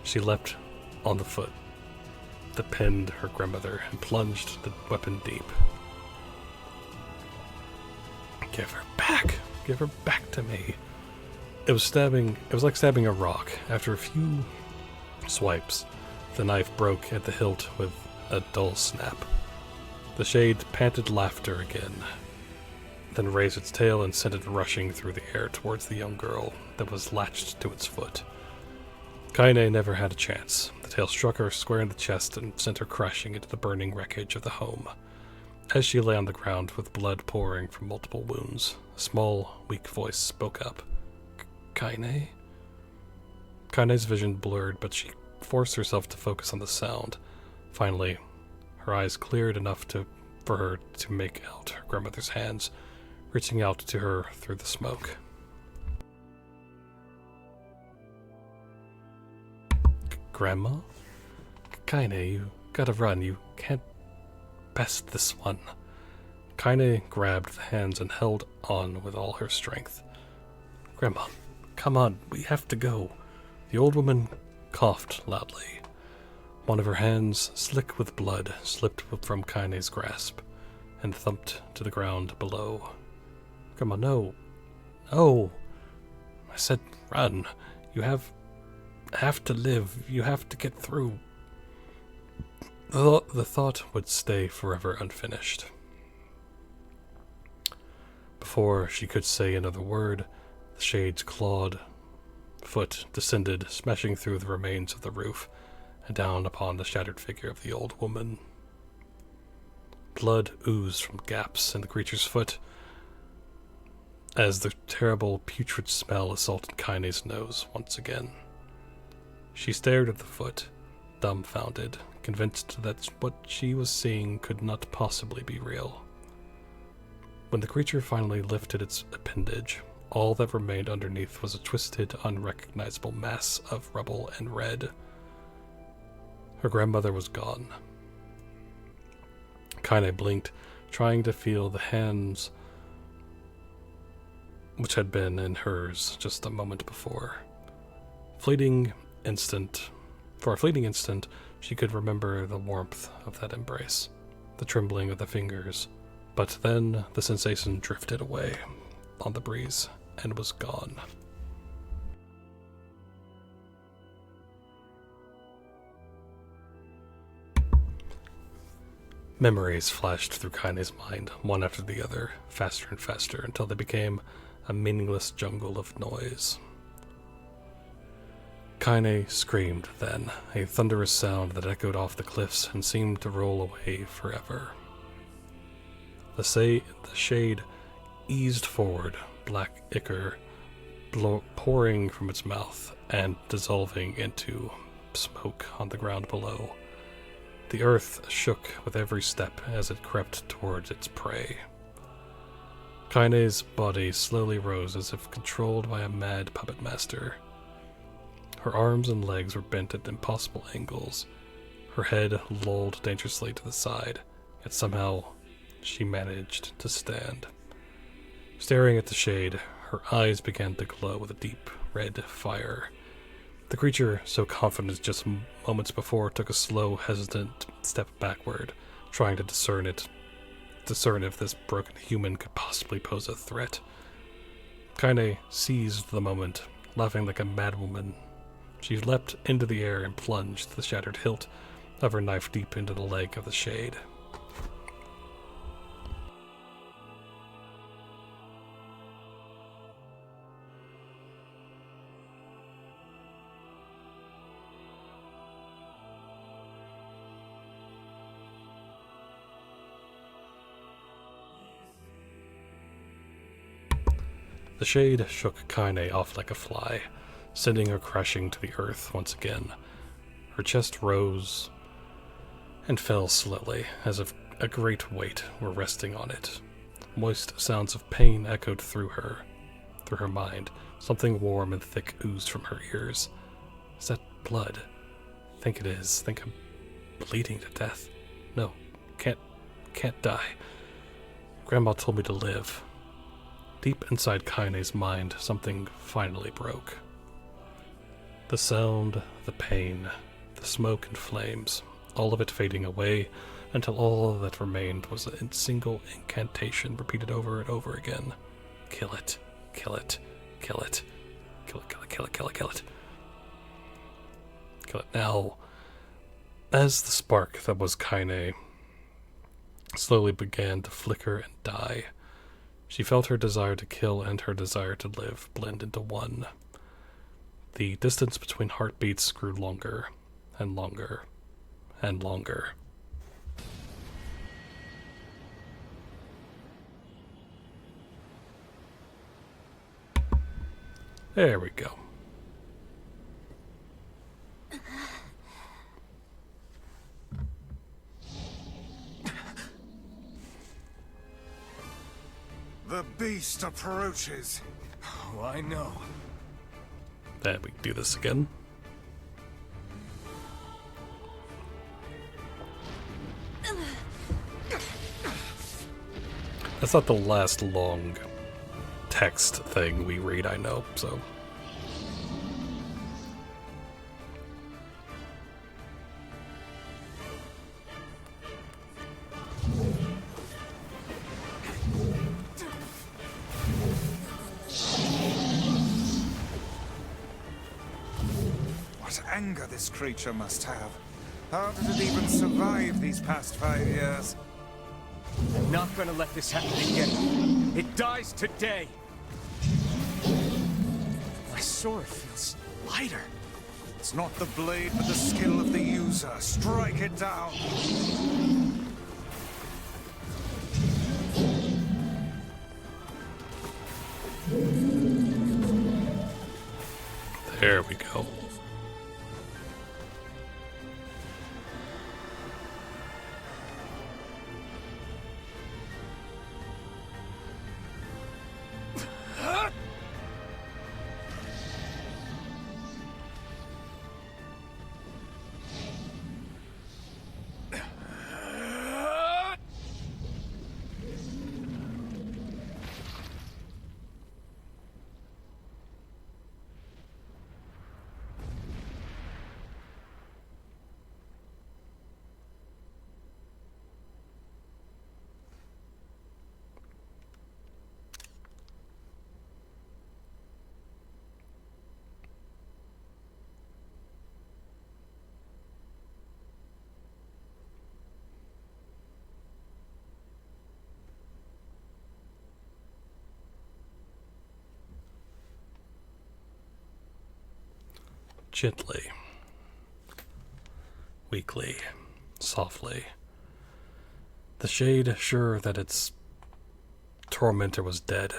she leapt on the foot that pinned her grandmother and plunged the weapon deep. "Give her back! Give her back to me!" It was like stabbing a rock. After a few swipes, the knife broke at the hilt with a dull snap. The shade panted laughter again, then raised its tail and sent it rushing through the air towards the young girl that was latched to its foot. Kaine never had a chance. The tail struck her square in the chest and sent her crashing into the burning wreckage of the home. As she lay on the ground with blood pouring from multiple wounds, a small, weak voice spoke up. "Kaine?" Kaine's vision blurred, but she forced herself to focus on the sound. Finally, her eyes cleared enough for her to make out her grandmother's hands reaching out to her through the smoke. Grandma? Kaine, you gotta run. You can't best this one. Kaine grabbed the hands and held on with all her strength. Grandma, come on, we have to go. The old woman coughed loudly. One of her hands, slick with blood, slipped from Kaine's grasp and thumped to the ground below. Grandma, no. No. I said run. You have to live. You have to get through. The thought would stay forever unfinished. Before she could say another word, the shade's clawed foot descended, smashing through the remains of the roof and down upon the shattered figure of the old woman. Blood oozed from gaps in the creature's foot as the terrible putrid smell assaulted Kaine's nose once again. She stared at the foot, dumbfounded, convinced that what she was seeing could not possibly be real. When the creature finally lifted its appendage, all that remained underneath was a twisted, unrecognizable mass of rubble and red. Her grandmother was gone. Kaine blinked, trying to feel the hands which had been in hers just a moment before. For a fleeting instant, she could remember the warmth of that embrace, the trembling of the fingers, but then the sensation drifted away on the breeze and was gone. Memories flashed through Kaine's mind, one after the other, faster and faster, until they became a meaningless jungle of noise. Kaine screamed then, a thunderous sound that echoed off the cliffs and seemed to roll away forever. The shade eased forward, black ichor pouring from its mouth and dissolving into smoke on the ground below. The earth shook with every step as it crept towards its prey. Kaine's body slowly rose as if controlled by a mad puppet master. Her arms and legs were bent at impossible angles. Her head lolled dangerously to the side, yet somehow she managed to stand. Staring at the shade, her eyes began to glow with a deep red fire. The creature, so confident just moments before, took a slow, hesitant step backward, trying to discern if this broken human could possibly pose a threat. Kaine seized the moment, laughing like a madwoman. She leapt into the air and plunged the shattered hilt of her knife deep into the leg of the shade. The shade shook Kaine off like a fly, sending her crashing to the earth once again. Her chest rose and fell slowly, as if a great weight were resting on it. Moist sounds of pain echoed through her mind. Something warm and thick oozed from her ears. Is that blood? Think it is. Think I'm bleeding to death. No, can't die. Grandma told me to live. Deep inside Kaine's mind, something finally broke. The sound, the pain, the smoke and flames, all of it fading away until all that remained was a single incantation repeated over and over again. Kill it, kill it, kill it, kill it, kill it, kill it, kill it, kill it. Kill it now. As the spark that was Kaine slowly began to flicker and die, she felt her desire to kill and her desire to live blend into one. The distance between heartbeats grew longer and longer and longer. There we go. The beast approaches. Oh, I know. Then we can do this again. That's not the last long text thing we read, I know, so. What anger this creature must have. How did it even survive these past 5 years? I'm not gonna let this happen again. It dies today. My sword feels lighter. It's not the blade, but the skill of the user. Strike it down. There we go. Gently, weakly, softly. The shade, sure that its tormentor was dead,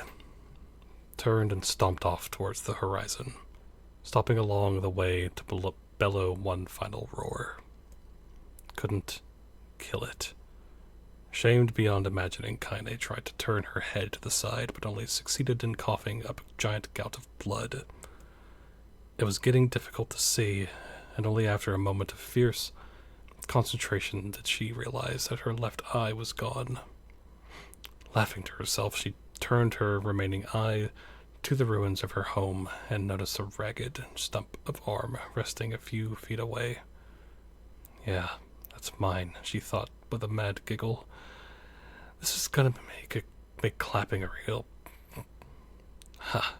turned and stomped off towards the horizon, stopping along the way to bellow one final roar. Couldn't kill it. Shamed beyond imagining, Kaine tried to turn her head to the side, but only succeeded in coughing up a giant gout of blood. It was getting difficult to see, and only after a moment of fierce concentration did she realize that her left eye was gone. Laughing to herself, she turned her remaining eye to the ruins of her home and noticed a ragged stump of arm resting a few feet away. Yeah, that's mine, she thought with a mad giggle. This is gonna make clapping a real... Ha!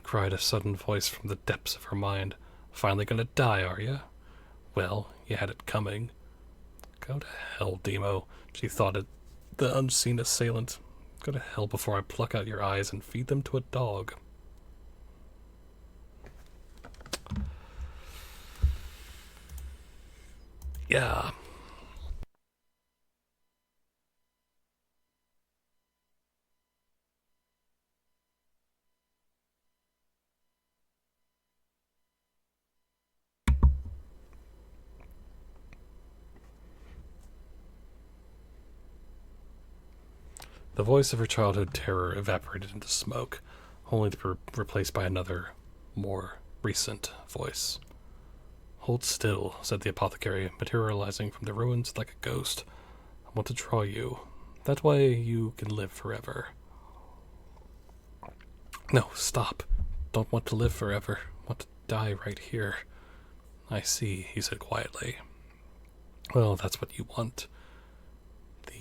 Cried a sudden voice from the depths of her mind. Finally gonna die, are ya? Well, you had it coming. Go to hell, Demo, she thought at the unseen assailant. Go to hell before I pluck out your eyes and feed them to a dog. Yeah. The voice of her childhood terror evaporated into smoke, only to be replaced by another, more recent voice. Hold still, said the apothecary, materializing from the ruins like a ghost. I want to draw you. That way you can live forever. No, stop. Don't want to live forever. Want to die right here. I see, he said quietly. Well, that's what you want.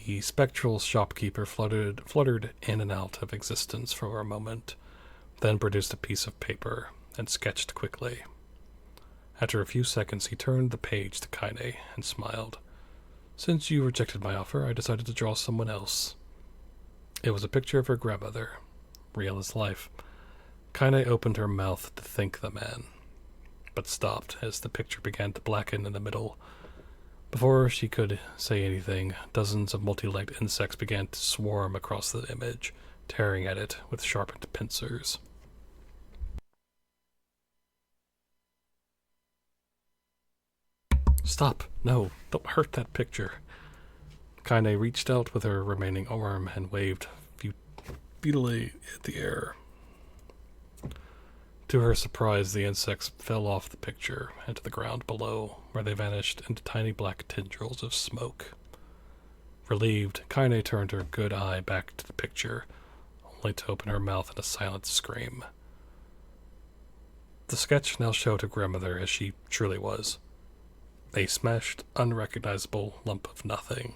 The spectral shopkeeper fluttered in and out of existence for a moment, then produced a piece of paper and sketched quickly. After a few seconds, he turned the page to Kaine and smiled. Since you rejected my offer, I decided to draw someone else. It was a picture of her grandmother, real as life. Kaine opened her mouth to thank the man, but stopped as the picture began to blacken in the middle. Before she could say anything, dozens of multi-legged insects began to swarm across the image, tearing at it with sharpened pincers. Stop! No, don't hurt that picture. Kaine reached out with her remaining arm and waved speedily hit the air. To her surprise, the insects fell off the picture and to the ground below, where they vanished into tiny black tendrils of smoke. Relieved, Kaine turned her good eye back to the picture, only to open her mouth in a silent scream. The sketch now showed her grandmother as she truly was. A smashed, unrecognizable lump of nothing.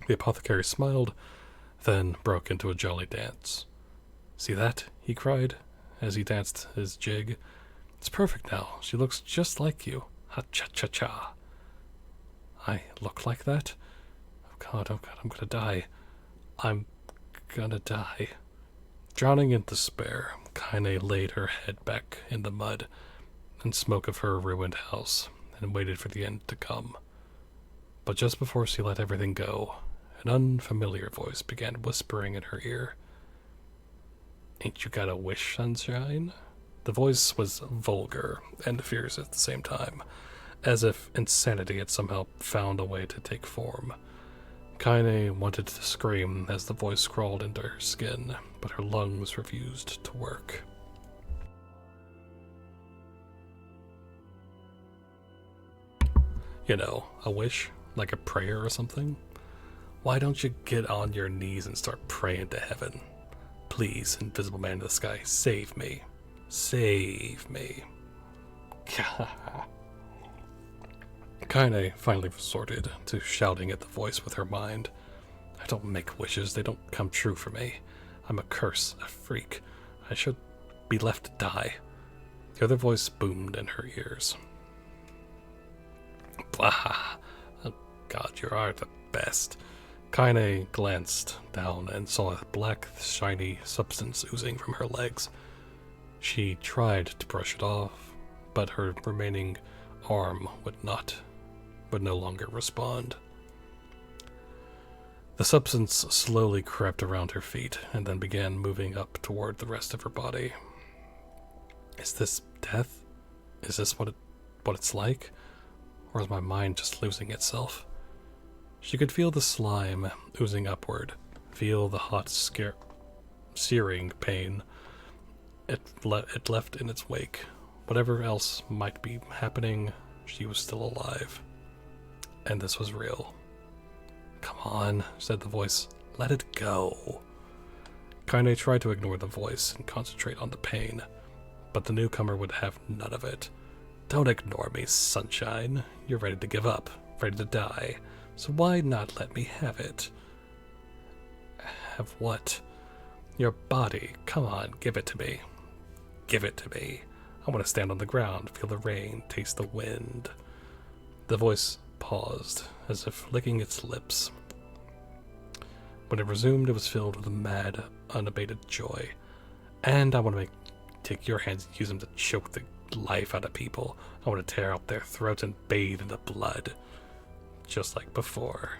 The apothecary smiled, then broke into a jolly dance. "See that?" he cried, as he danced his jig. "It's perfect now. She looks just like you. Ha-cha-cha-cha." "I look like that? Oh God, I'm gonna die. I'm gonna die." Drowning in despair, Kaine laid her head back in the mud and smoke of her ruined house and waited for the end to come. But just before she let everything go, an unfamiliar voice began whispering in her ear. "Ain't you got a wish, sunshine?" The voice was vulgar and fierce at the same time, as if insanity had somehow found a way to take form. Kaine wanted to scream as the voice crawled into her skin, but her lungs refused to work. You know, a wish, like a prayer or something? Why don't you get on your knees and start praying to heaven? Please, invisible man in the sky, save me. Save me. Kaine finally resorted to shouting at the voice with her mind. "I don't make wishes, they don't come true for me. I'm a curse, a freak. I should be left to die." The other voice boomed in her ears. "Blah! Oh God, you are the best." Kaine glanced down and saw a black, shiny substance oozing from her legs. She tried to brush it off, but her remaining arm would no longer respond. The substance slowly crept around her feet and then began moving up toward the rest of her body. Is this death? Is this what it's like? Or is my mind just losing itself? She could feel the slime oozing upward, feel the hot, searing pain it left in its wake. Whatever else might be happening, she was still alive. And this was real. "Come on," said the voice. "Let it go." Kaine tried to ignore the voice and concentrate on the pain, but the newcomer would have none of it. "Don't ignore me, sunshine. You're ready to give up, ready to die. So why not let me have it?" "Have what?" "Your body. Come on, give it to me. Give it to me. I want to stand on the ground, feel the rain, taste the wind." The voice paused, as if licking its lips. When it resumed, it was filled with a mad, unabated joy. "And I want to take your hands and use them to choke the life out of people. I want to tear out their throats and bathe in the blood. Just like before."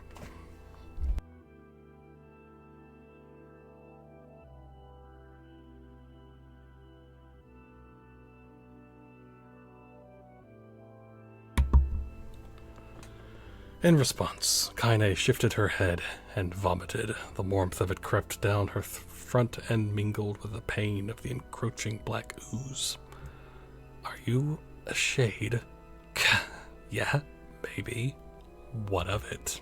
In response, Kaine shifted her head and vomited. The warmth of it crept down her front and mingled with the pain of the encroaching black ooze. "Are you a shade?" "Yeah, maybe. What of it?"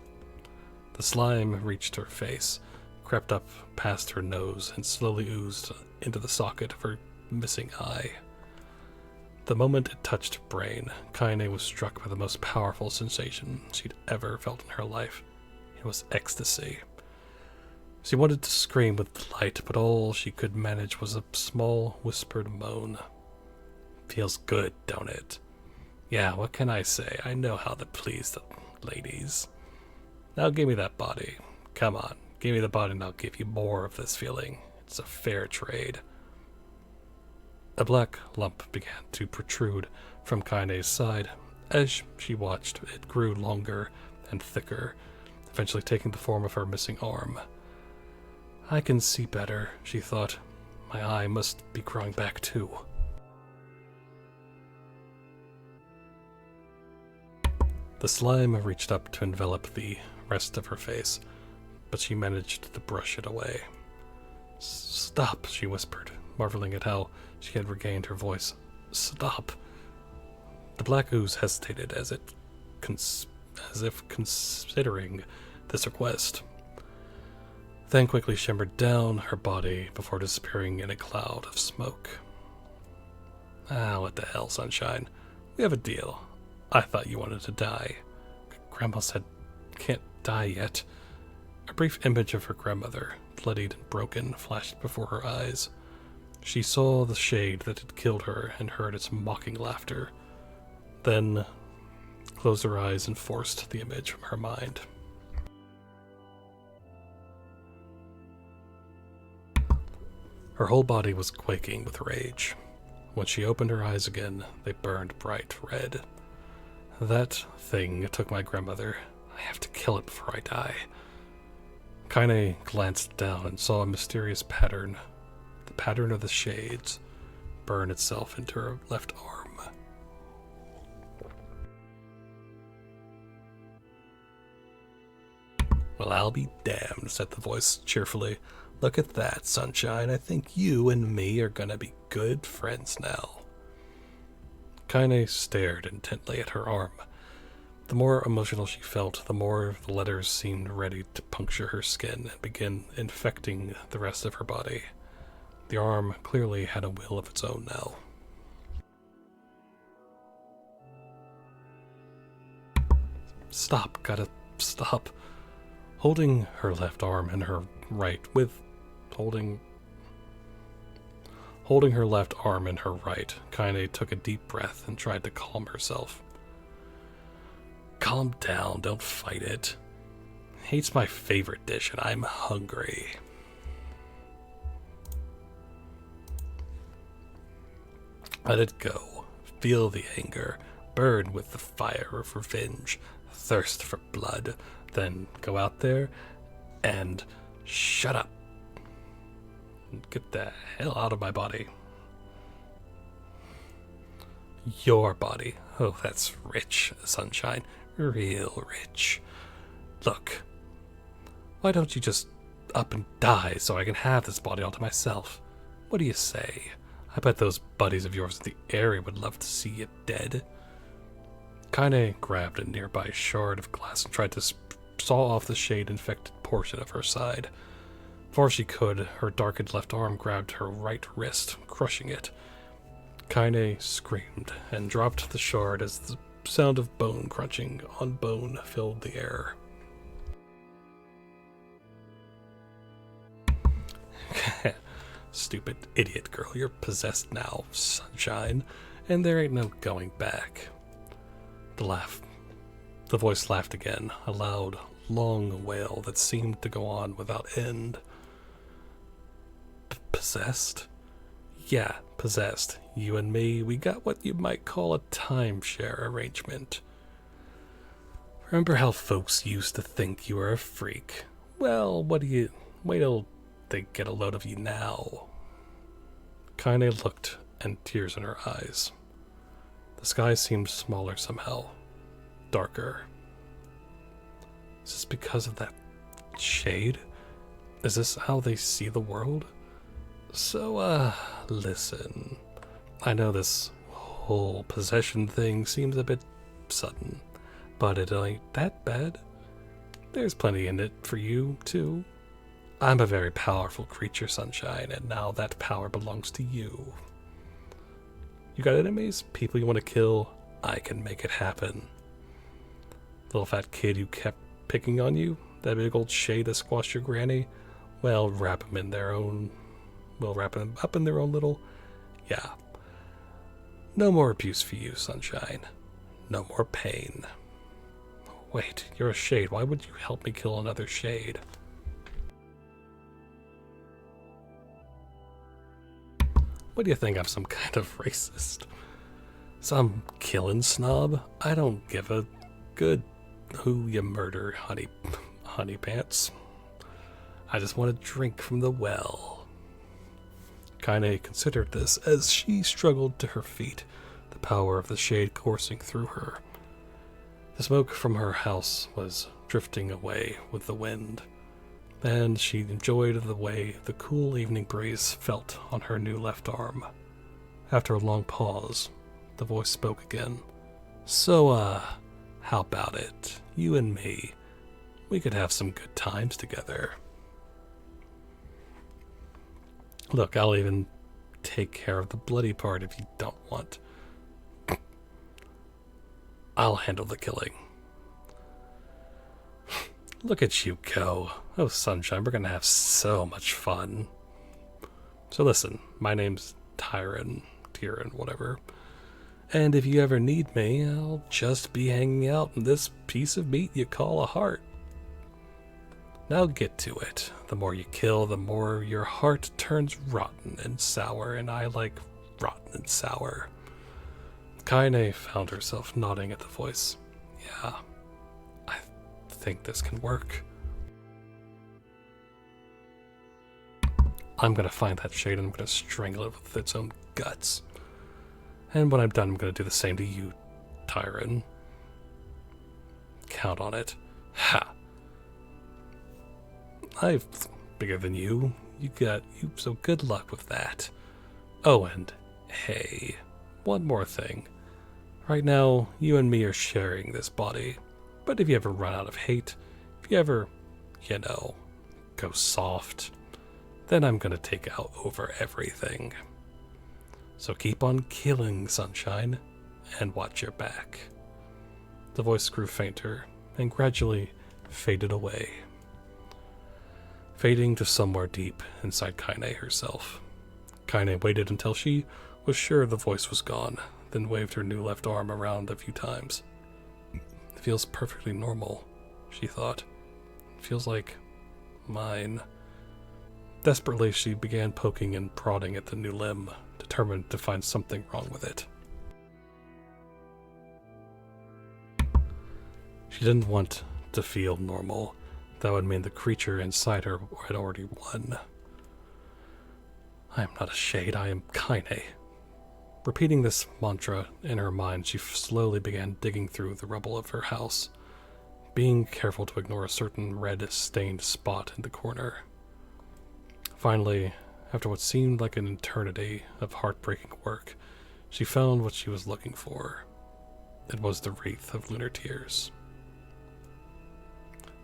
The slime reached her face, crept up past her nose, and slowly oozed into the socket of her missing eye. The moment it touched her brain, Kaine was struck by the most powerful sensation she'd ever felt in her life. It was ecstasy. She wanted to scream with delight, but all she could manage was a small, whispered moan. "Feels good, don't it?" "Yeah, what can I say? I know how to please the ladies." "Now give me that body. Come on, give me the body and I'll give you more of this feeling. It's a fair trade." A black lump began to protrude from Kaine's side. As she watched, it grew longer and thicker, eventually taking the form of her missing arm. "I can see better," she thought. "My eye must be growing back too." The slime reached up to envelop the rest of her face, but she managed to brush it away. "Stop," she whispered, marveling at how she had regained her voice. "Stop." The black ooze hesitated as if considering this request, then quickly shimmered down her body before disappearing in a cloud of smoke. "Ah, what the hell, Sunshine? We have a deal. I thought you wanted to die." Grandma said, "Can't die yet." A brief image of her grandmother, bloodied and broken, flashed before her eyes. She saw the shade that had killed her and heard its mocking laughter, then closed her eyes and forced the image from her mind. Her whole body was quaking with rage. When she opened her eyes again, they burned bright red. "That thing took my grandmother. I have to kill it before I die." Kaine glanced down and saw a mysterious pattern, the pattern of the shades, burn itself into her left arm. "Well, I'll be damned," said the voice cheerfully. "Look at that, Sunshine. I think you and me are gonna be good friends now." Kaine stared intently at her arm. The more emotional she felt, the more the letters seemed ready to puncture her skin and begin infecting the rest of her body. The arm clearly had a will of its own now. "Stop, gotta stop." Holding her left arm in her right Holding her left arm in her right, Kaine took a deep breath and tried to calm herself. "Calm down, don't fight it. Hate's my favorite dish and I'm hungry." Let it go. Feel the anger. Burn with the fire of revenge. Thirst for blood. Then go out there and shut up. Get the hell out of my body. Your body. Oh, that's rich, Sunshine. Real rich. Look, why don't you just up and die so I can have this body all to myself? What do you say? I bet those buddies of yours in the area would love to see you dead. Kaine grabbed a nearby shard of glass and tried to saw off the shade-infected portion of her side. Before she could, her darkened left arm grabbed her right wrist, crushing it. Kaine screamed and dropped the shard as the sound of bone crunching on bone filled the air. "Stupid idiot girl, you're possessed now, Sunshine, and there ain't no going back." The voice laughed again, a loud, long wail that seemed to go on without end. "Possessed? Yeah, possessed. You and me, we got what you might call a timeshare arrangement. Remember how folks used to think you were a freak? Well, wait till they get a load of you now." Kaine looked, and tears in her eyes. The sky seemed smaller somehow, darker. Is this because of that shade? Is this how they see the world? So, listen. I know this whole possession thing seems a bit sudden, but it ain't that bad. There's plenty in it for you, too. I'm a very powerful creature, Sunshine, and now that power belongs to you. You got enemies? People you want to kill? I can make it happen. Little fat kid who kept picking on you? That big old shade that squashed your granny? Well, wrap them up in their own little... Yeah. No more abuse for you, Sunshine. No more pain. Wait, you're a shade. Why would you help me kill another shade? What do you think? I'm some kind of racist? Some killing snob? I don't give a good who you murder, honey pants. I just want to drink from the well. Kaine considered this as she struggled to her feet, the power of the shade coursing through her. The smoke from her house was drifting away with the wind. and she enjoyed the way the cool evening breeze felt on her new left arm. After a long pause, the voice spoke again. So, how about it? You and me. We could have some good times together. Look, I'll even take care of the bloody part if you don't want. I'll handle the killing. Look at you go. Oh, sunshine, we're gonna have so much fun. So listen, my name's Tyron, whatever. And if you ever need me, I'll just be hanging out in this piece of meat you call a heart. Now get to it. The more you kill, the more your heart turns rotten and sour, and I like rotten and sour. Kaine found herself nodding at the voice. Yeah, I think this can work. I'm gonna find that shade and I'm gonna strangle it with its own guts. And when I'm done, I'm gonna do the same to you, Tyron. Count on it. Ha! I'm bigger than you. So good luck with that. Oh, and hey, one more thing. Right now, you and me are sharing this body. But if you ever run out of hate, if you ever, go soft, then I'm gonna take out over everything. So keep on killing, sunshine, and watch your back. The voice grew fainter and gradually faded away, fading to somewhere deep inside Kaine herself. Kaine waited until she was sure the voice was gone, then waved her new left arm around a few times. It feels perfectly normal, she thought. It feels like mine. Desperately, she began poking and prodding at the new limb, determined to find something wrong with it. She didn't want to feel normal. That would mean the creature inside her had already won. I am not a shade, I am Kaine. Repeating this mantra in her mind, she slowly began digging through the rubble of her house, being careful to ignore a certain red-stained spot in the corner. Finally, after what seemed like an eternity of heartbreaking work, she found what she was looking for. It was the wreath of lunar tears.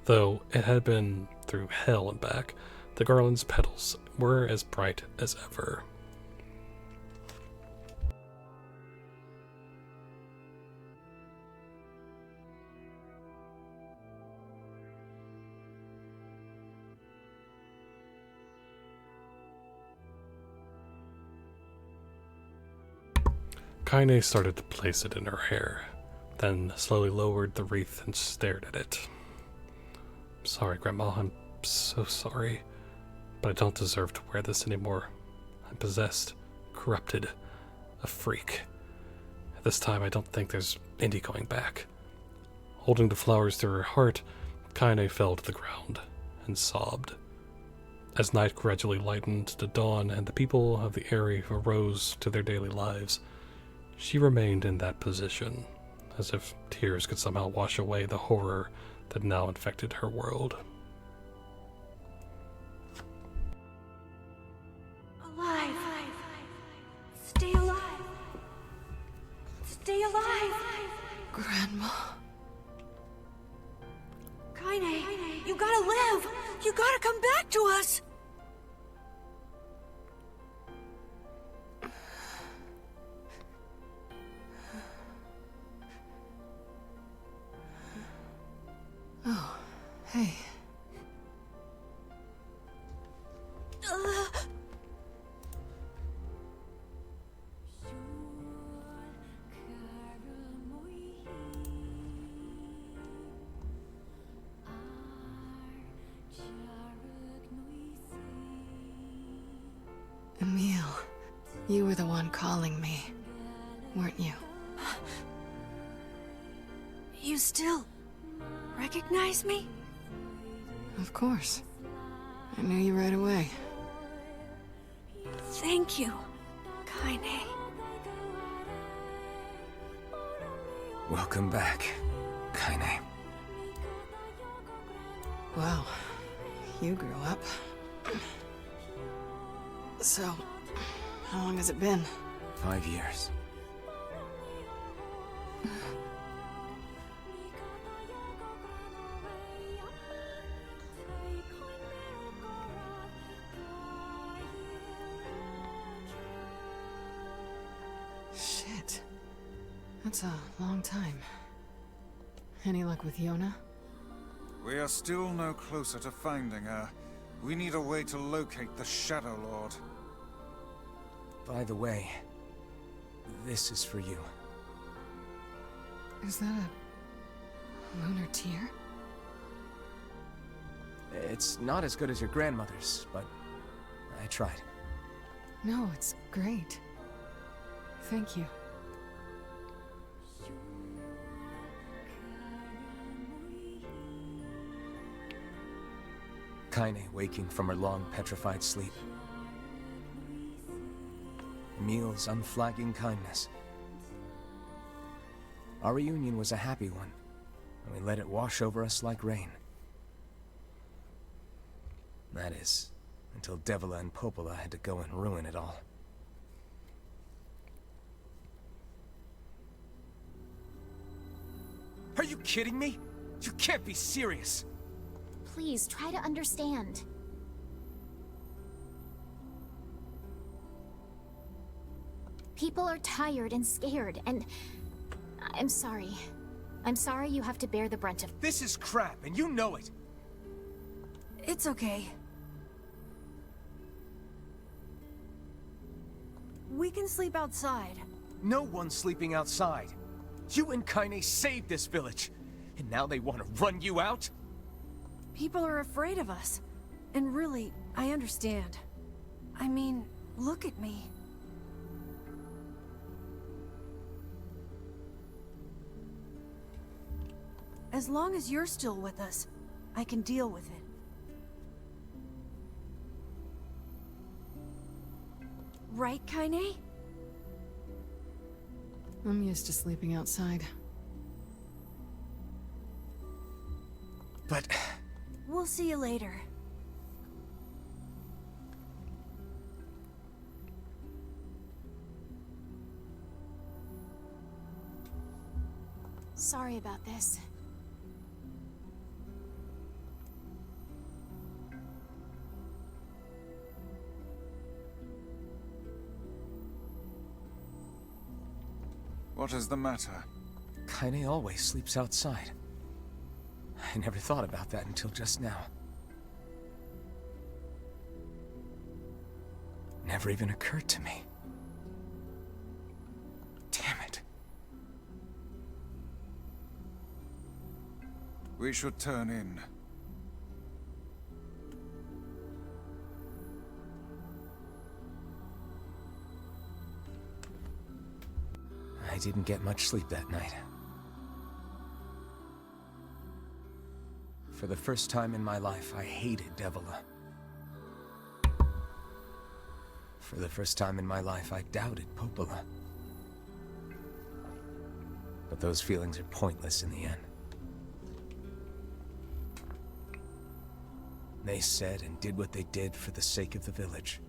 Though it had been through hell and back, the garland's petals were as bright as ever. Kaine started to place it in her hair, then slowly lowered the wreath and stared at it. Sorry, Grandma, I'm so sorry, but I don't deserve to wear this anymore. I'm possessed, corrupted, a freak. At this time, I don't think there's any going back. Holding the flowers to her heart, Kaine fell to the ground and sobbed. As night gradually lightened to dawn and the people of the area arose to their daily lives, she remained in that position, as if tears could somehow wash away the horror that now infected her world. Alive! Stay alive! Stay alive! Grandma. Kaine, you gotta live! You gotta come back to us! Oh, hey. Emil, you were the one calling me, weren't you? You still recognize me? Of course. I knew you right away. Thank you, Kaine. Welcome back, Kaine. Wow. you grew up. So, how long has it been? 5 years. Shit. That's a long time. Any luck with Yona? We are still no closer to finding her. We need a way to locate the Shadow Lord. By the way, this is for you. Is that a lunar tear? It's not as good as your grandmother's, but I tried. No, it's great. Thank you. Kaine waking from her long, petrified sleep. Emil's unflagging kindness. Our reunion was a happy one, and we let it wash over us like rain. That is, until Devila and Popola had to go and ruin it all. Are you kidding me? You can't be serious! Please, try to understand. People are tired and scared, and... I'm sorry. I'm sorry you have to bear the brunt of... This is crap, and you know it! It's okay. We can sleep outside. No one's sleeping outside. You and Kaine saved this village, and now they want to run you out? People are afraid of us. And really, I understand. I mean, look at me. As long as you're still with us, I can deal with it. Right, Kaine? I'm used to sleeping outside. But... We'll see you later. Sorry about this. What is the matter? Kaine always sleeps outside. I never thought about that until just now. Never even occurred to me. Damn it. We should turn in. I didn't get much sleep that night. For the first time in my life, I hated Devila. For the first time in my life, I doubted Popola. But those feelings are pointless in the end. They said and did what they did for the sake of the village.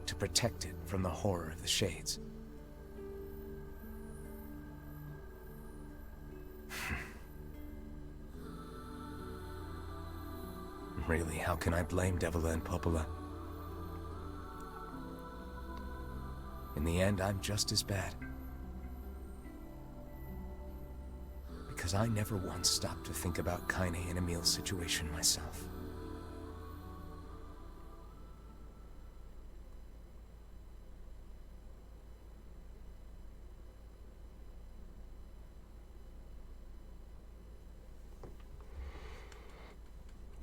To protect it from the horror of the Shades. Really, how can I blame Devila and Popola? In the end, I'm just as bad. Because I never once stopped to think about Kaine and Emil's situation myself.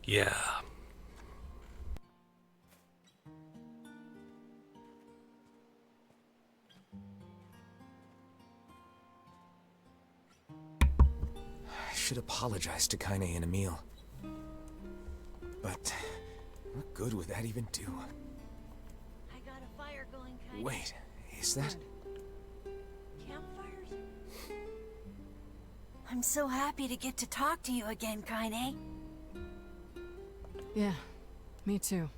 Yeah. I should apologize to Kaine and Emil. But what good would that even do? I got a fire going, Kaine. Wait, is that... Campfires? I'm so happy to get to talk to you again, Kaine. Yeah, me too.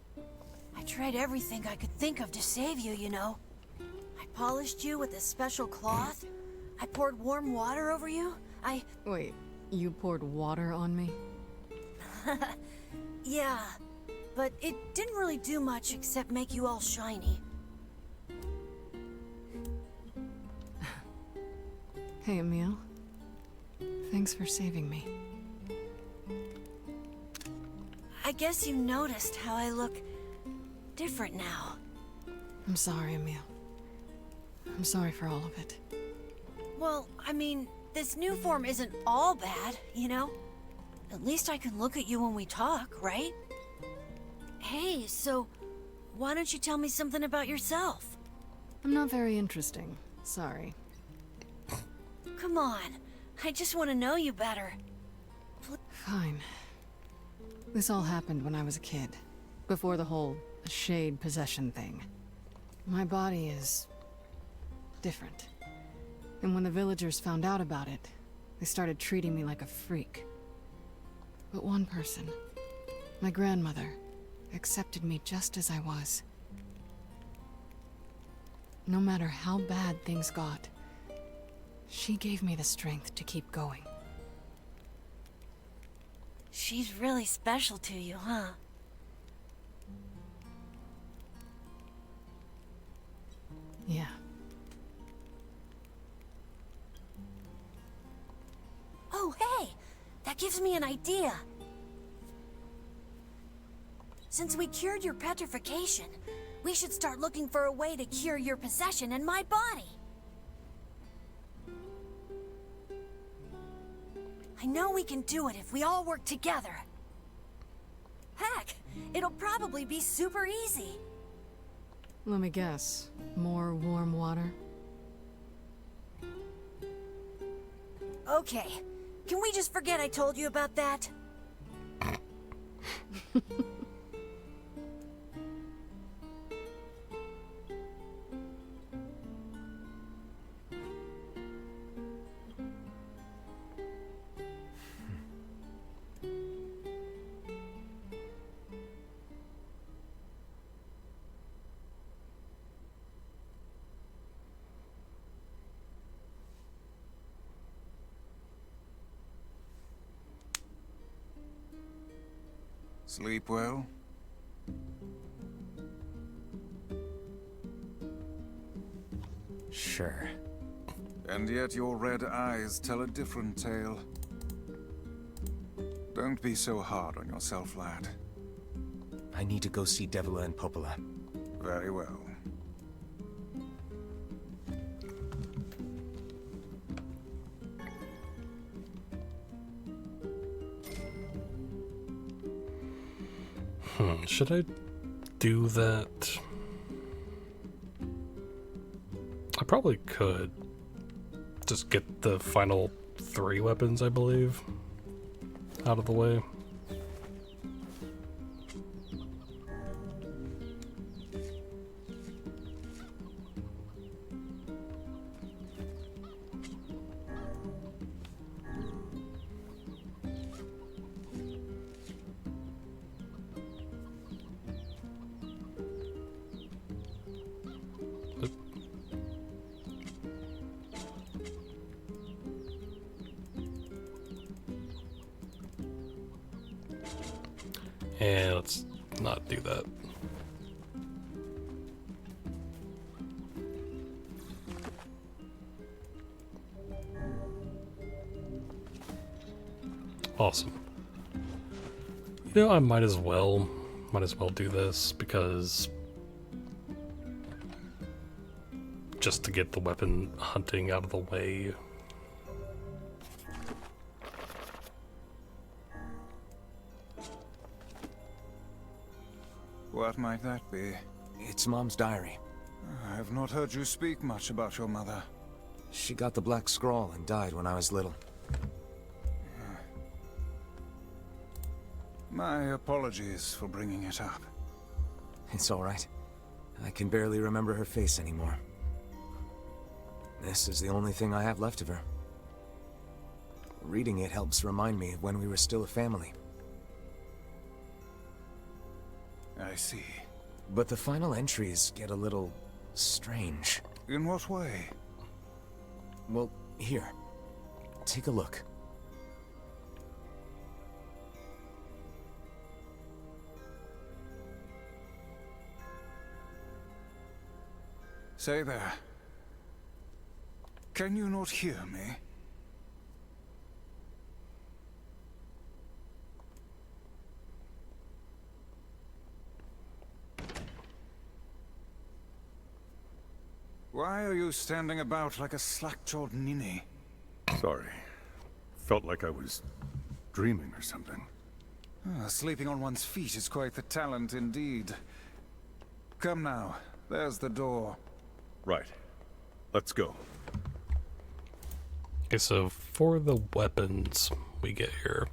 I tried everything I could think of to save you, you know. I polished you with a special cloth. I poured warm water over you. Wait, you poured water on me? Yeah, but it didn't really do much except make you all shiny. Hey, Emil. Thanks for saving me. I guess you noticed how I look different now. I'm sorry, Emil. I'm sorry for all of it. Well, I mean, this new form isn't all bad, you know? At least I can look at you when we talk, right? Hey, so why don't you tell me something about yourself? I'm not very interesting. Sorry. Come on, I just want to know you better. Fine. This all happened when I was a kid, before the whole shade possession thing. My body is different. And when the villagers found out about it, they started treating me like a freak. But one person, my grandmother, accepted me just as I was. No matter how bad things got, she gave me the strength to keep going. She's really special to you, huh? Yeah. Oh, hey! That gives me an idea. Since we cured your petrification, we should start looking for a way to cure your possession in my body. I know we can do it if we all work together. Heck, it'll probably be super easy. Let me guess. More warm water? Okay, can we just forget I told you about that? Sleep well? Sure. And yet your red eyes tell a different tale. Don't be so hard on yourself, lad. I need to go see Devila and Popola. Very well. Should I do that? I probably could. Just get the final 3 weapons, I believe, out of the way. And let's not do that. Awesome. You know, I might as well do this because just to get the weapon hunting out of the way. What might that be? It's Mom's diary. I have not heard you speak much about your mother. She got the Black Scrawl and died when I was little. My apologies for bringing it up. It's all right. I can barely remember her face anymore. This is the only thing I have left of her. Reading it helps remind me of when we were still a family. I see. But the final entries get a little strange. In what way? Well, here. Take a look. Say there. Can you not hear me? Why are you standing about like a slack-jawed ninny? Sorry. Felt like I was dreaming or something. Sleeping on one's feet is quite the talent indeed. Come now, there's the door. Right. Let's go. Okay, so for the weapons we get here,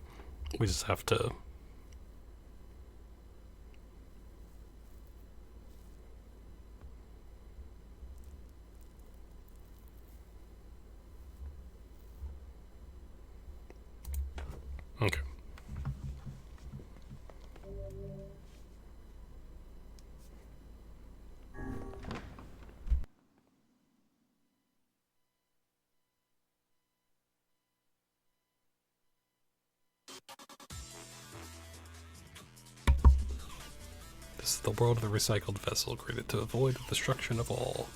we just have to... Okay. This is the world of the recycled vessel, created to avoid the destruction of all.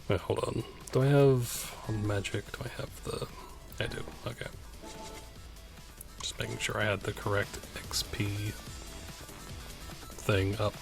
Wait, hold on. Do I have on magic? Do I have the... I do. Okay. Just making sure I had the correct XP thing up.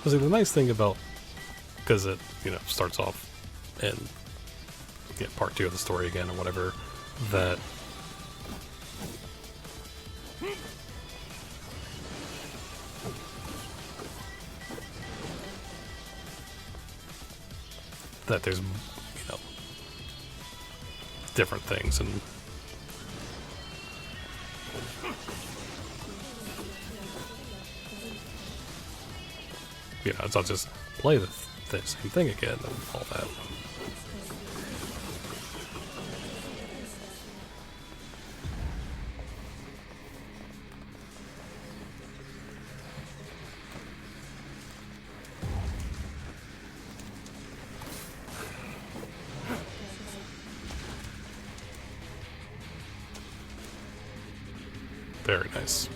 See, the nice thing about, because it, you know, starts off in part 2 of the story again or whatever, that there's, you know, different things and you know, it's not just play the same thing again and all that. Very nice.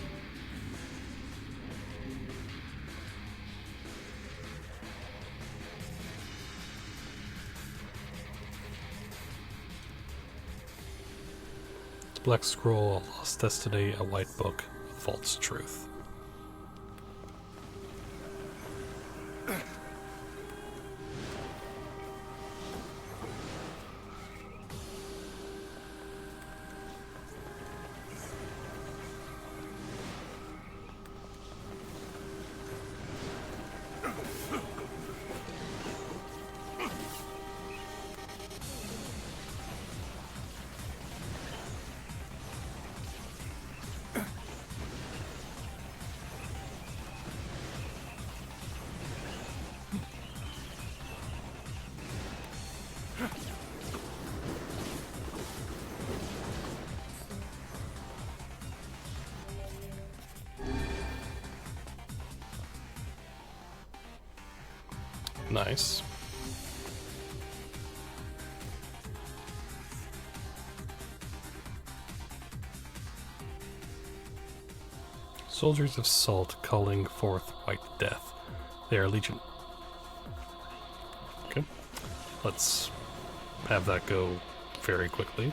Black Scroll, a Lost Destiny, a White Book, a False Truth. Nice. Soldiers of Salt calling forth white death. They are legion. Okay. Let's have that go very quickly.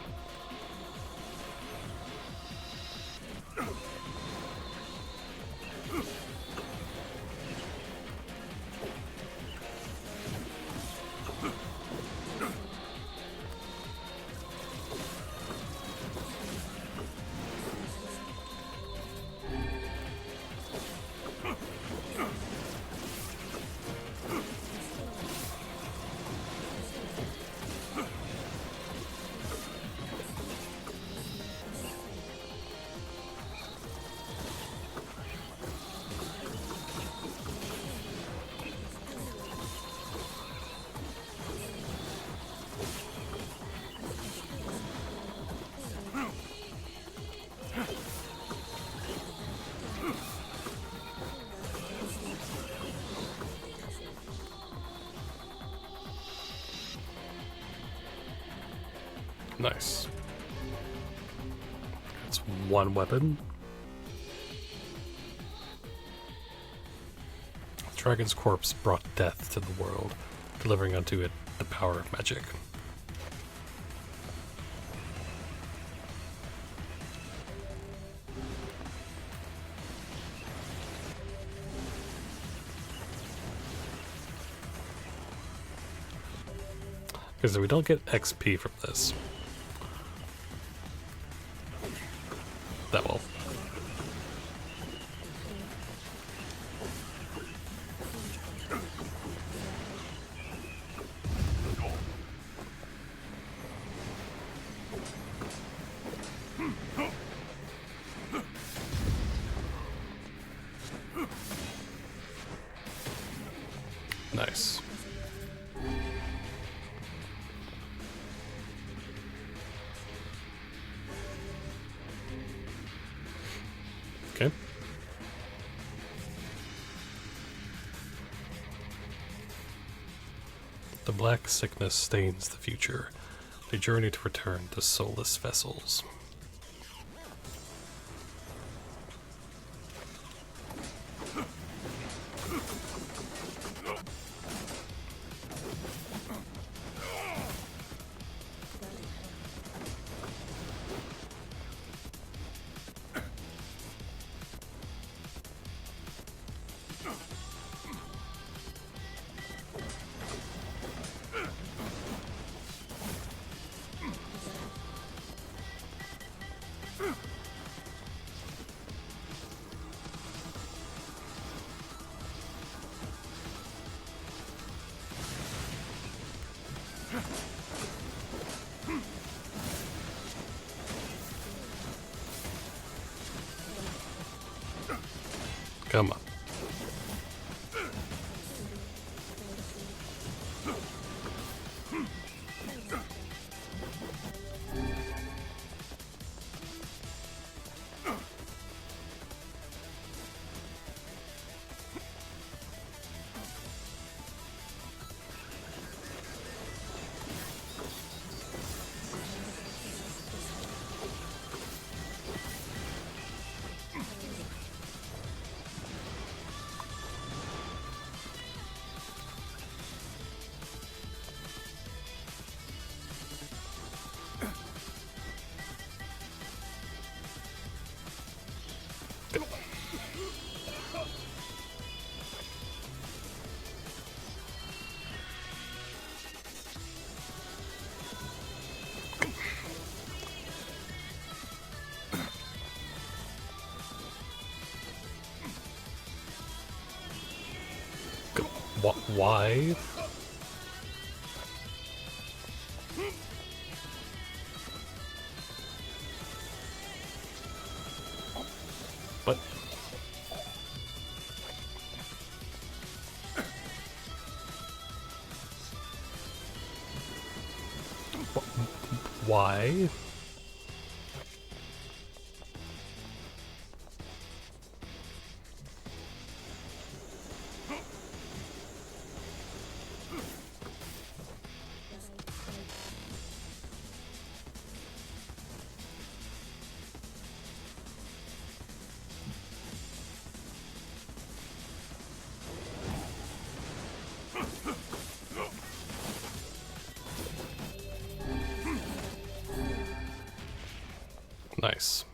Nice. That's one weapon. Dragon's corpse brought death to the world, delivering unto it the power of magic. Because we don't get XP from this. That will. Nice. Okay. The black sickness stains the future. They journey to return to soulless vessels. Come on. Why? But why? Nice.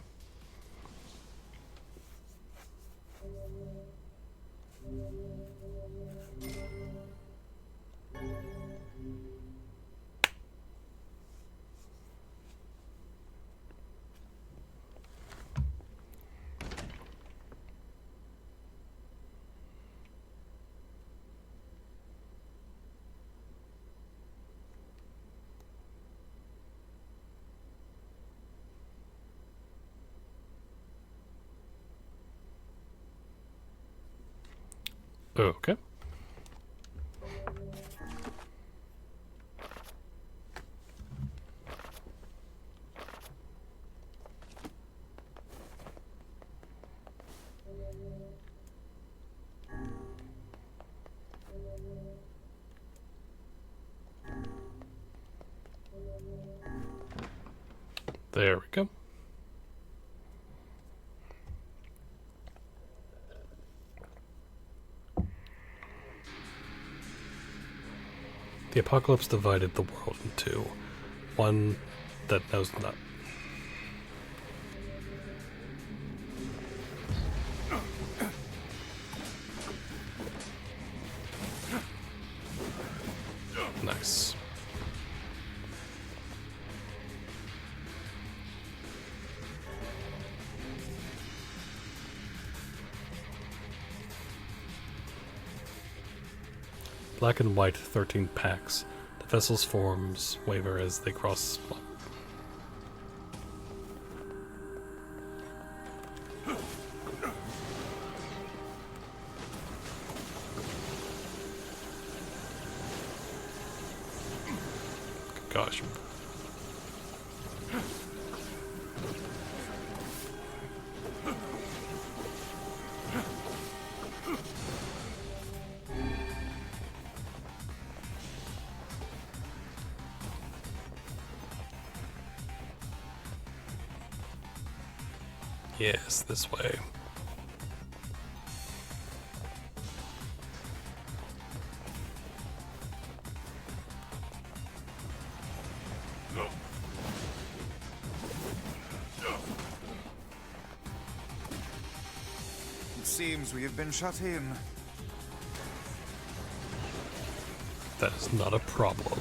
Okay. There we go. The apocalypse divided the world in two. One that knows not. Nice. Black and white 13 packs. The vessel's forms waver as they cross. Gosh. Yes, this way. It seems we have been shut in. That is not a problem.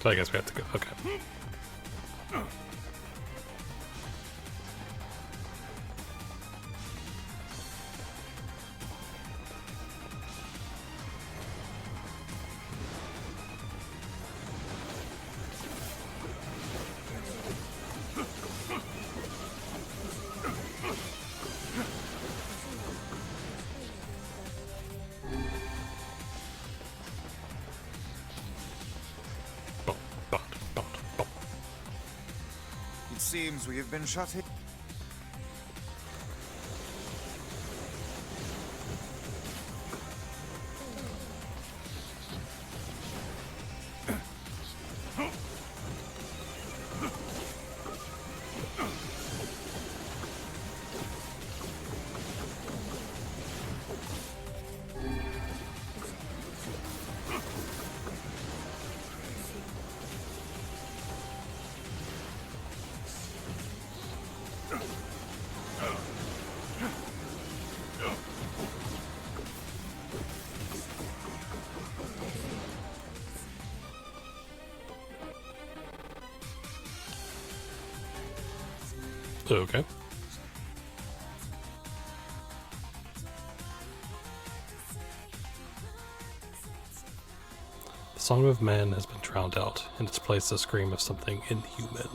So I guess we have to go. Okay. It seems we have been shut in. Okay. The song of man has been drowned out. In its place, the scream of something inhuman.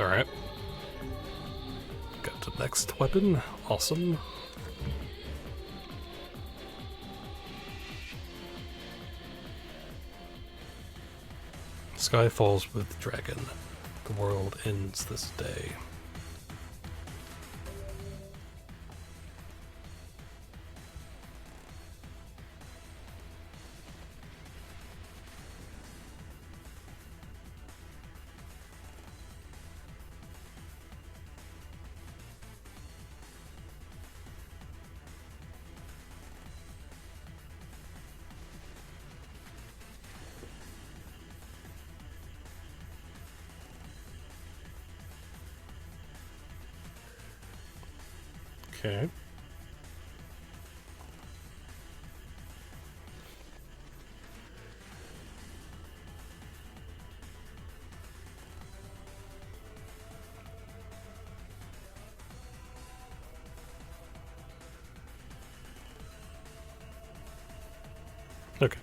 Alright. Got the next weapon. Awesome. Sky falls with dragon. The world ends this day. Okay. Okay.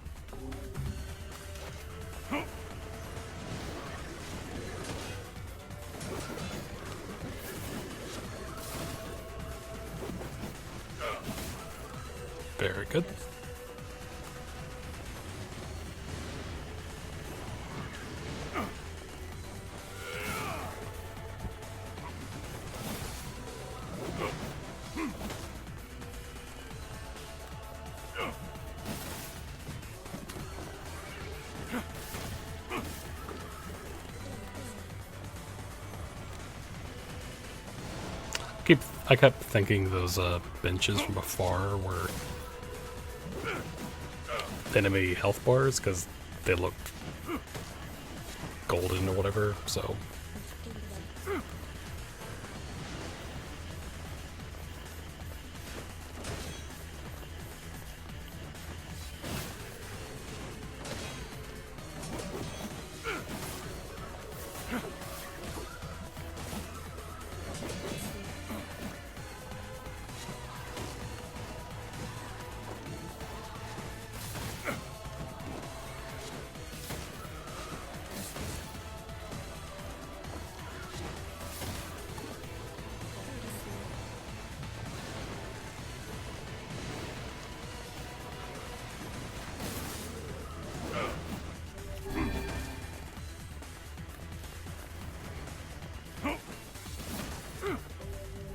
Very good. I kept thinking those benches from afar were enemy health bars because they looked golden or whatever, so.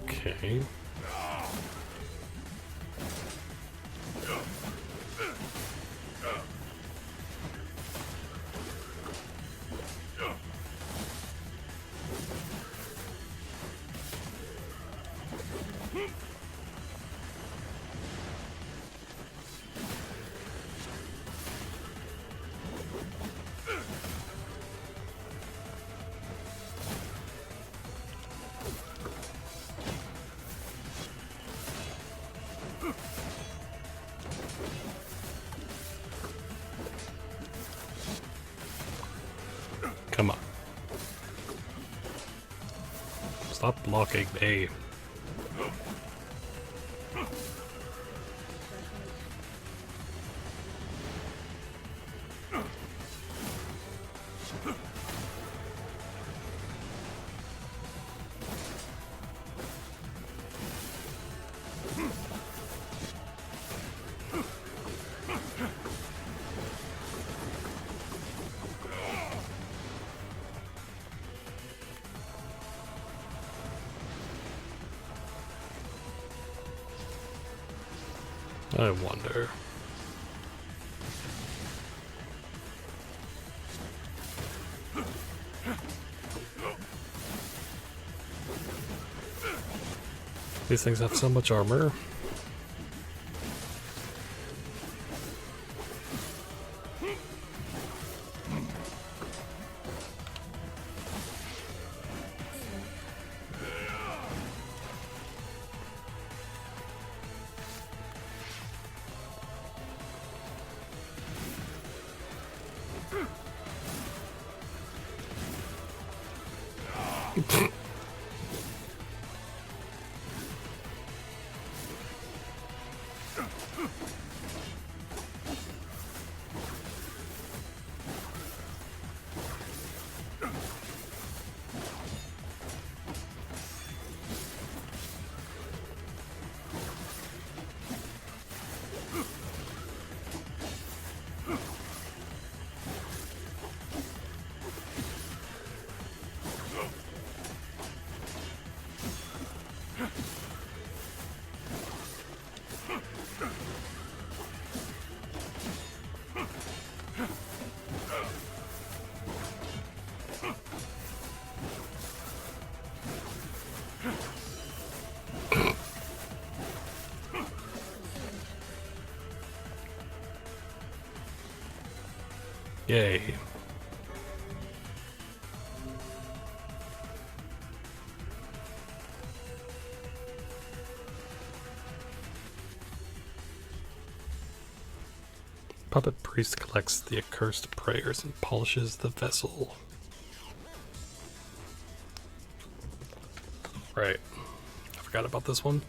Okay. Come on. Stop blocking me. I wonder. These things have so much armor. Yay. Puppet Priest collects the accursed prayers and polishes the vessel. Right. I forgot about this one.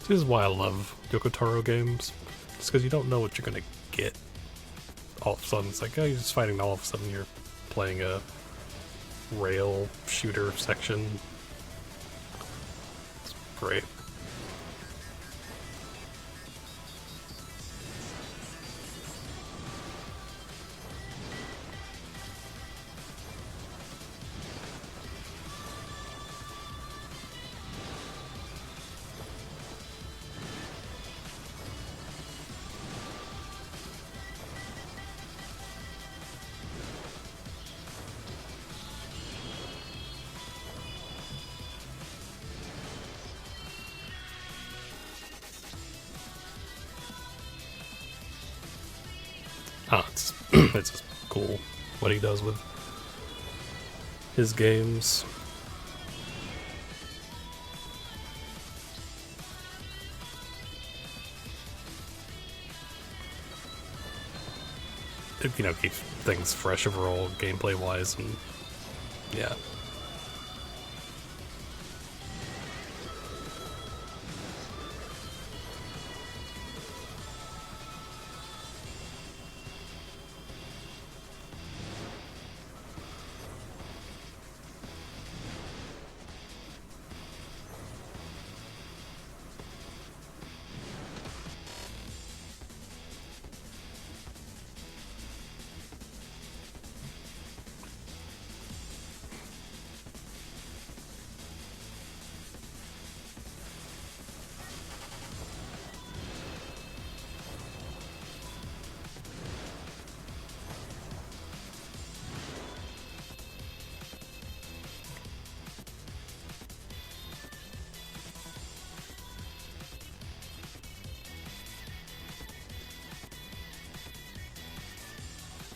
This is why I love Yoko Taro games. It's because you don't know what you're gonna get. All of a sudden, it's like, oh, you're just fighting, and all of a sudden you're playing a rail shooter section. It's great. It's just cool what he does with his games. It, you know, keeps things fresh overall, gameplay wise, and yeah.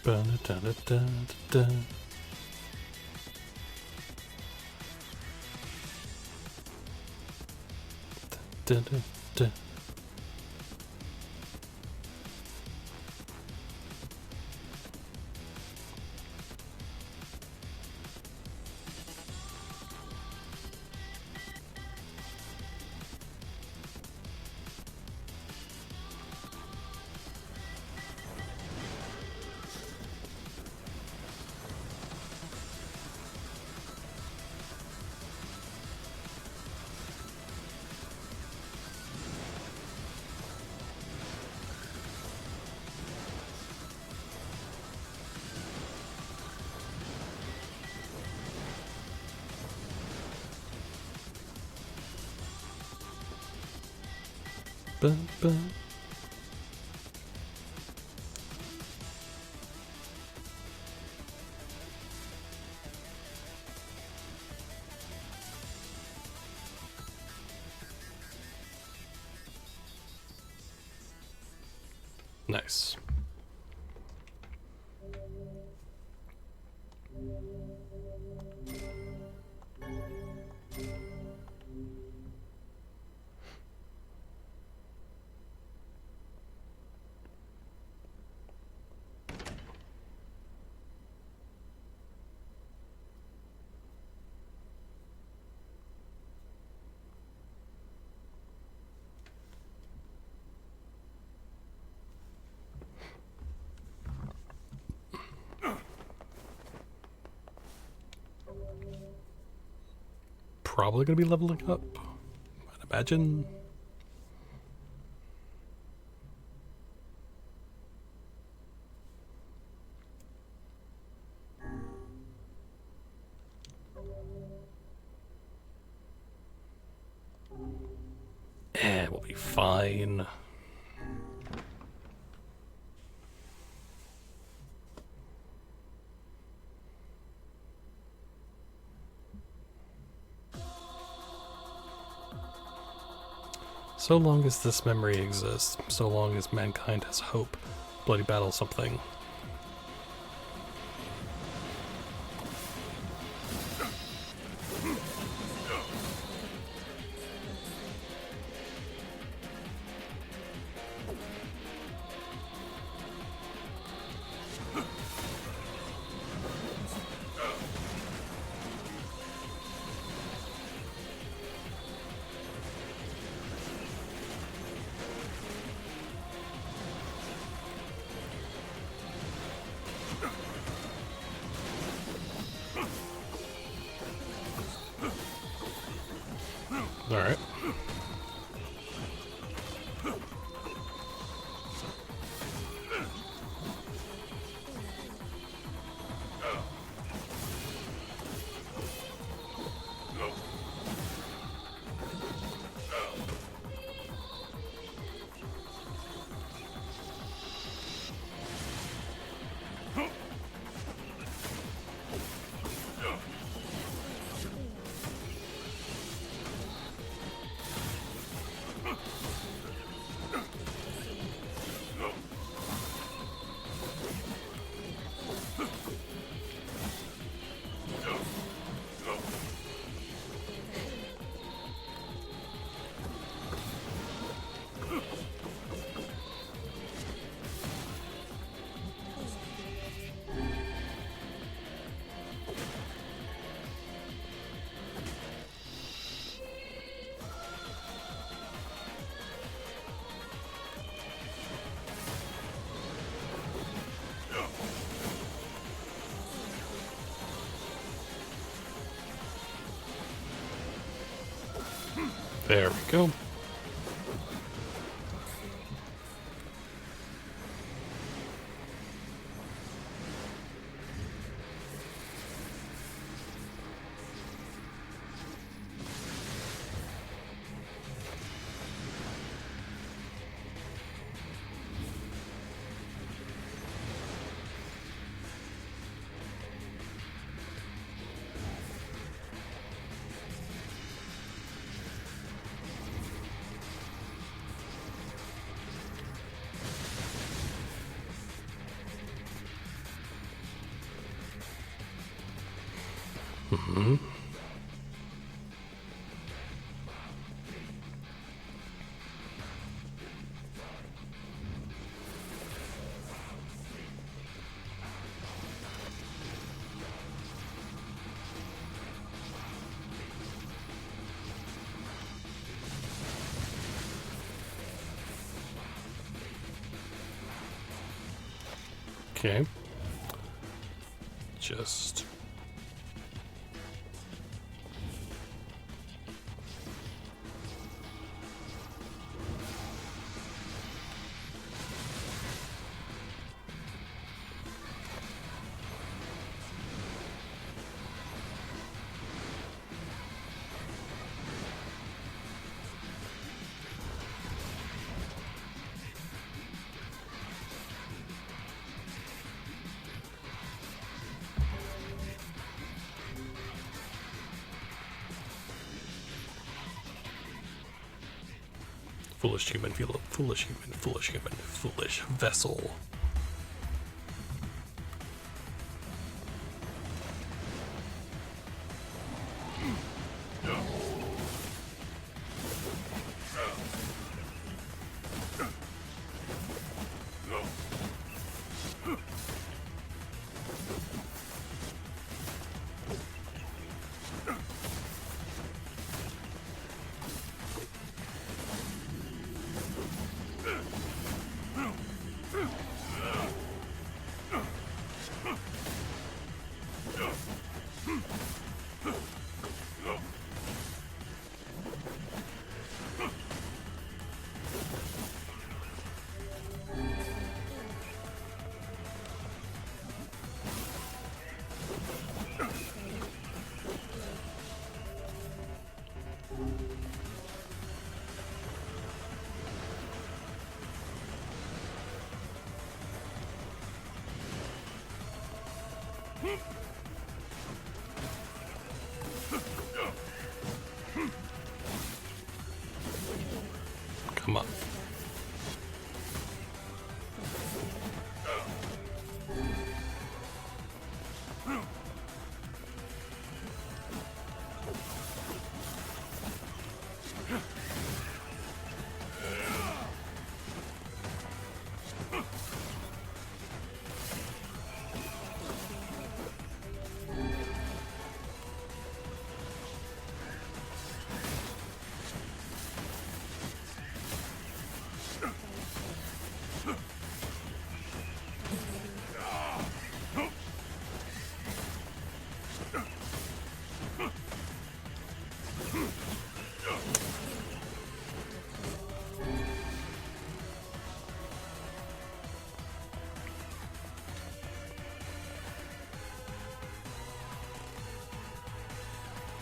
Ba-da-da-da-da-da. Da-da-da. Ba-ba. Nice. probably going to be leveling up, I'd imagine. We'll be fine. So long as this memory exists, so long as mankind has hope, bloody battle something. Alright. There we go. Mm-hmm. Okay. Just... Foolish human, foolish human, foolish human, foolish vessel. Come on.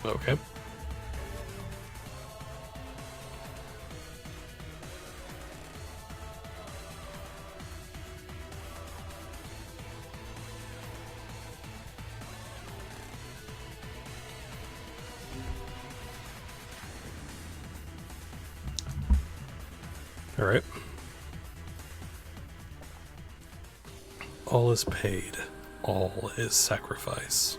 Okay. All right. All is paid. All is sacrifice.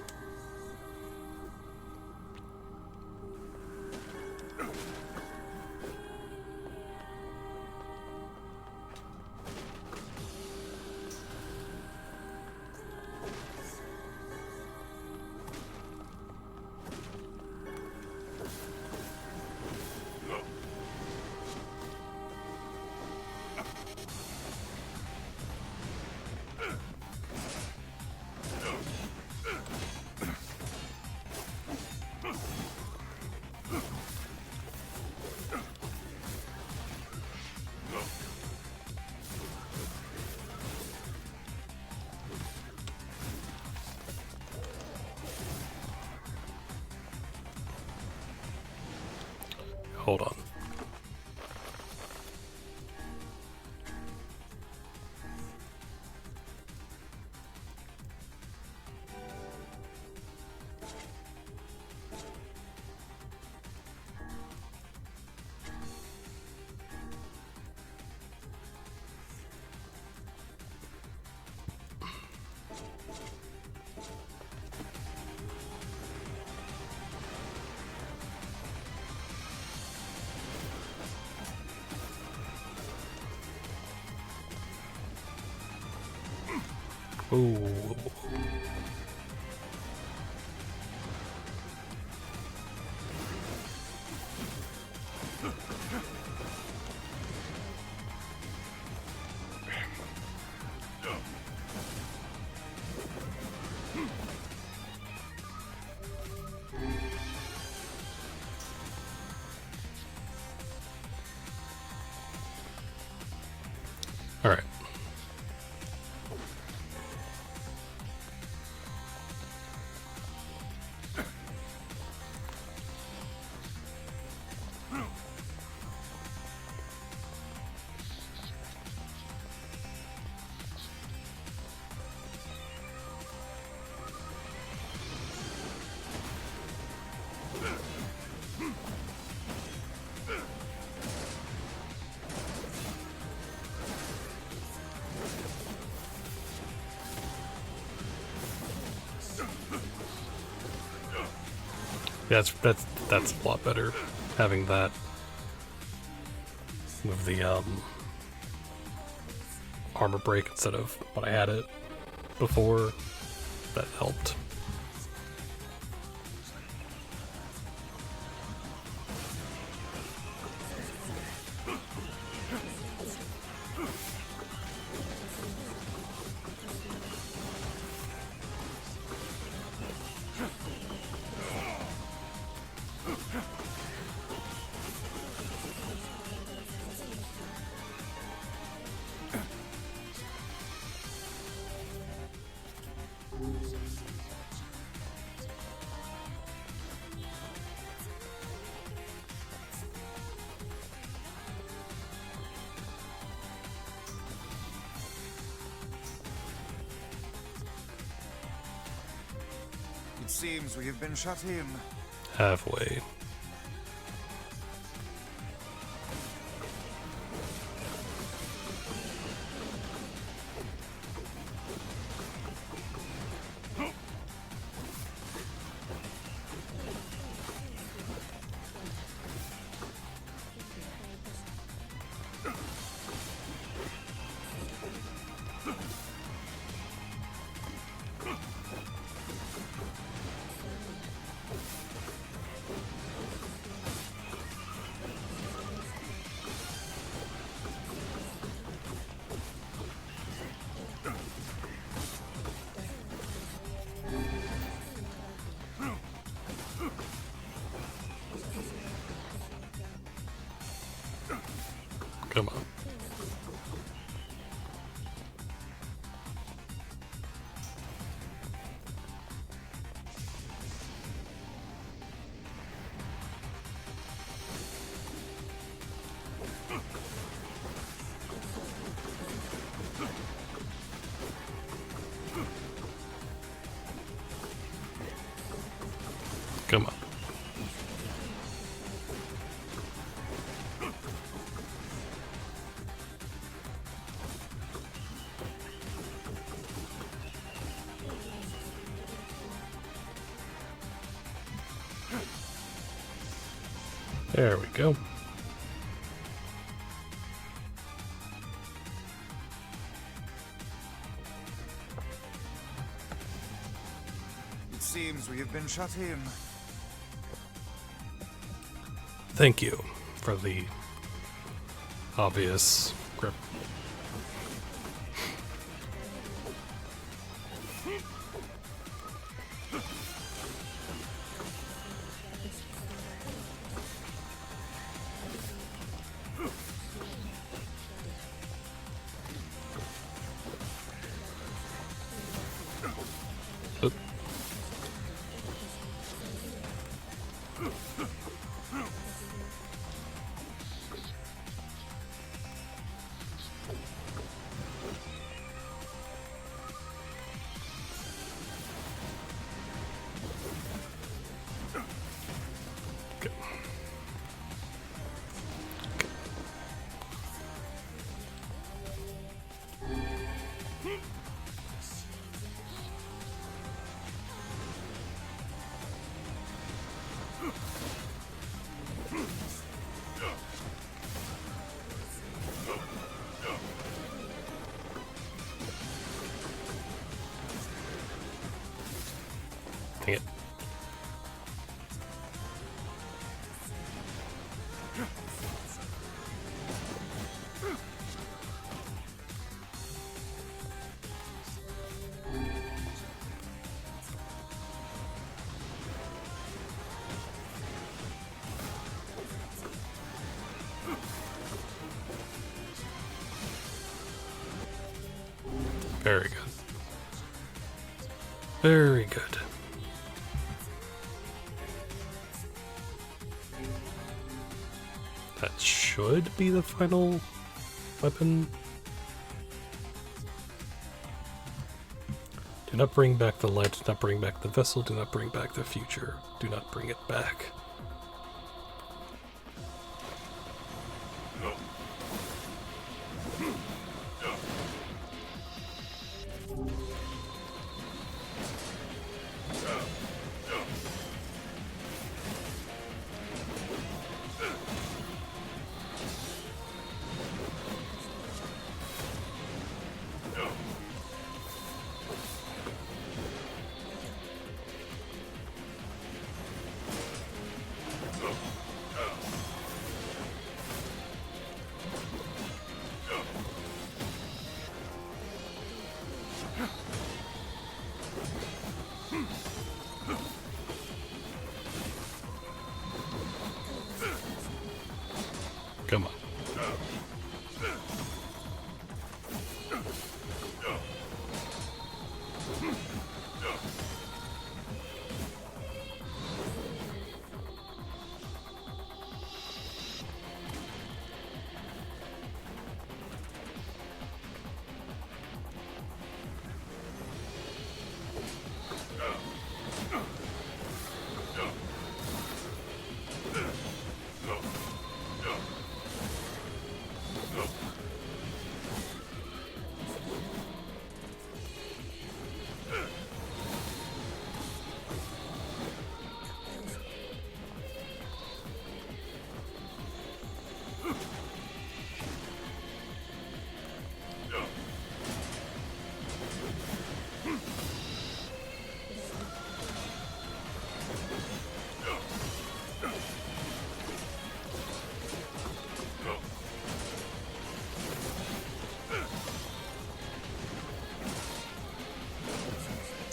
Hold on. Ooh. All right. That's a lot better, having that with the armor break instead of when I had it before. That helped. It seems we have been shut in. Halfway. Come on. Come on. There we go. It seems we have been shut in. Thank you for the obvious grip. Oop. Dang it. Very good. Very good. That should be the final weapon. Do not bring back the light, do not bring back the vessel, do not bring back the future. Do not bring it back. Come on.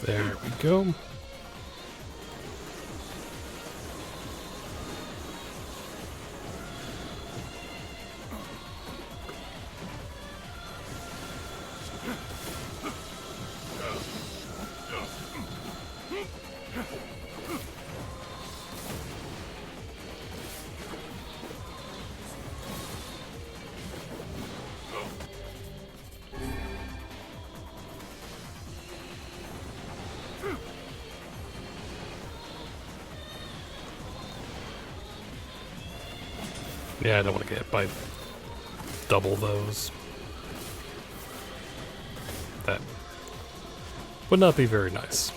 There we go. Yeah, I don't want to get hit by double those. That would not be very nice.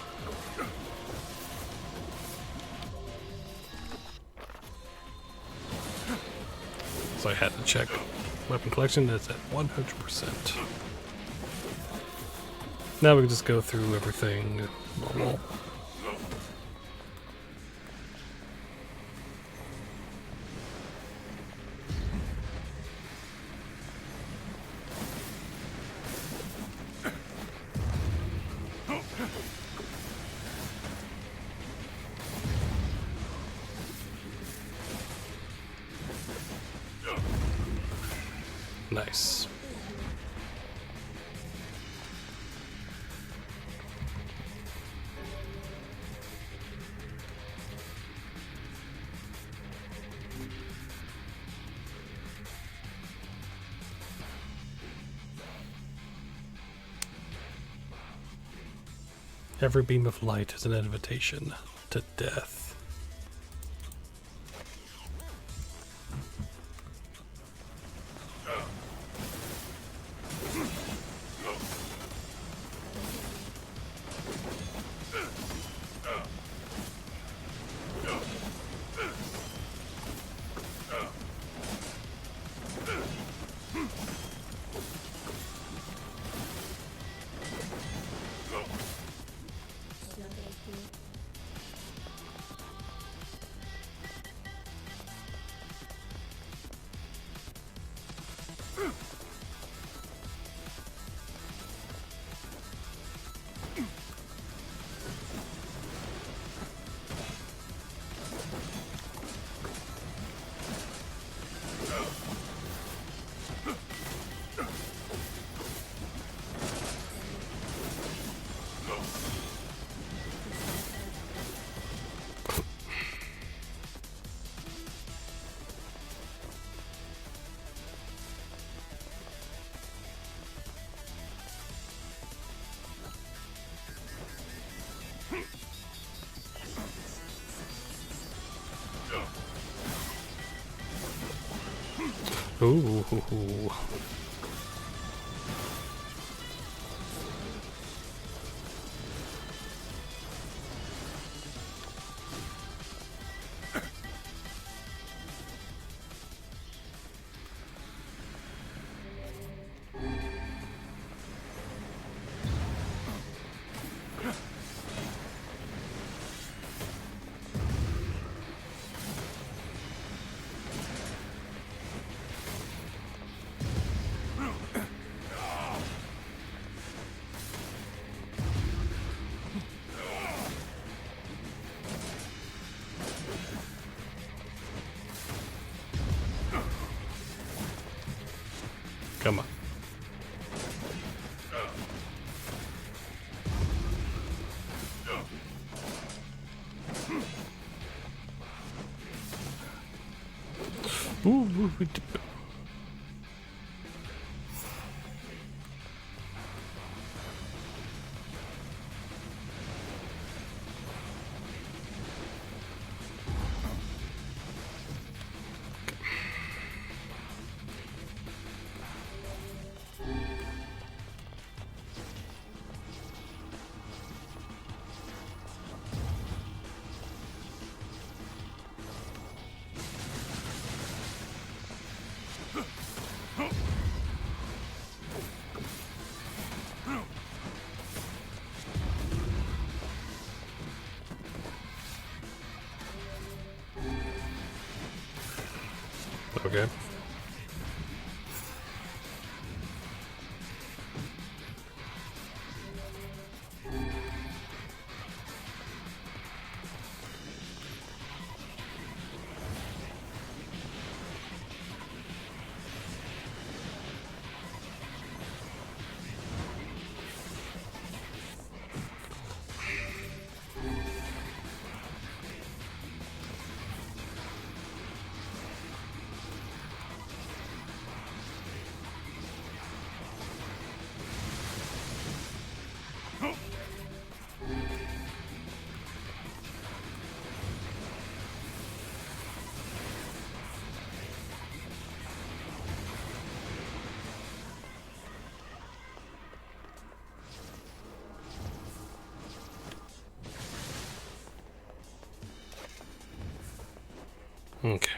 So I had to check. Weapon collection is at 100%. Now we can just go through everything normal. Nice. Every beam of light is an invitation to death. Ooh. Come on. Ooh. Okay. Okay.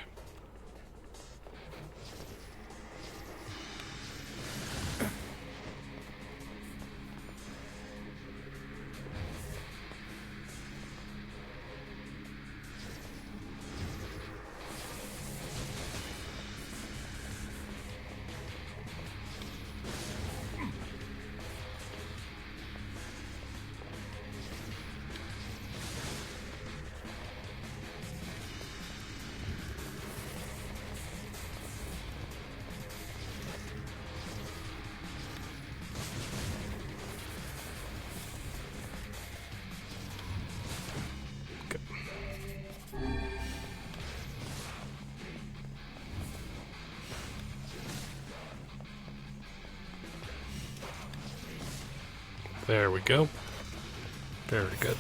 There we go. Very good.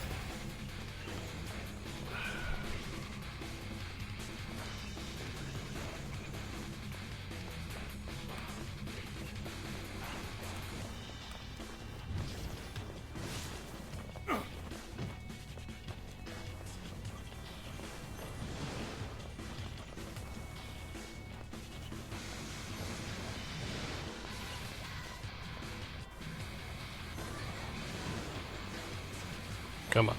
Come on.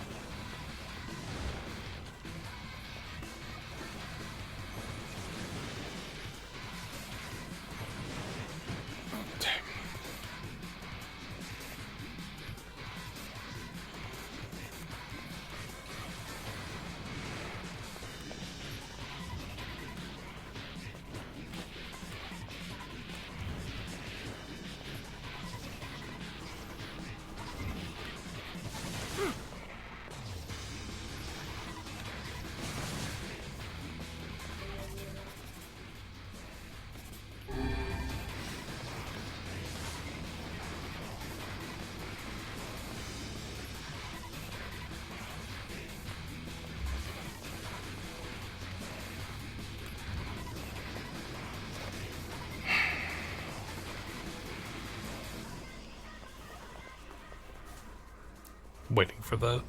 Waiting for the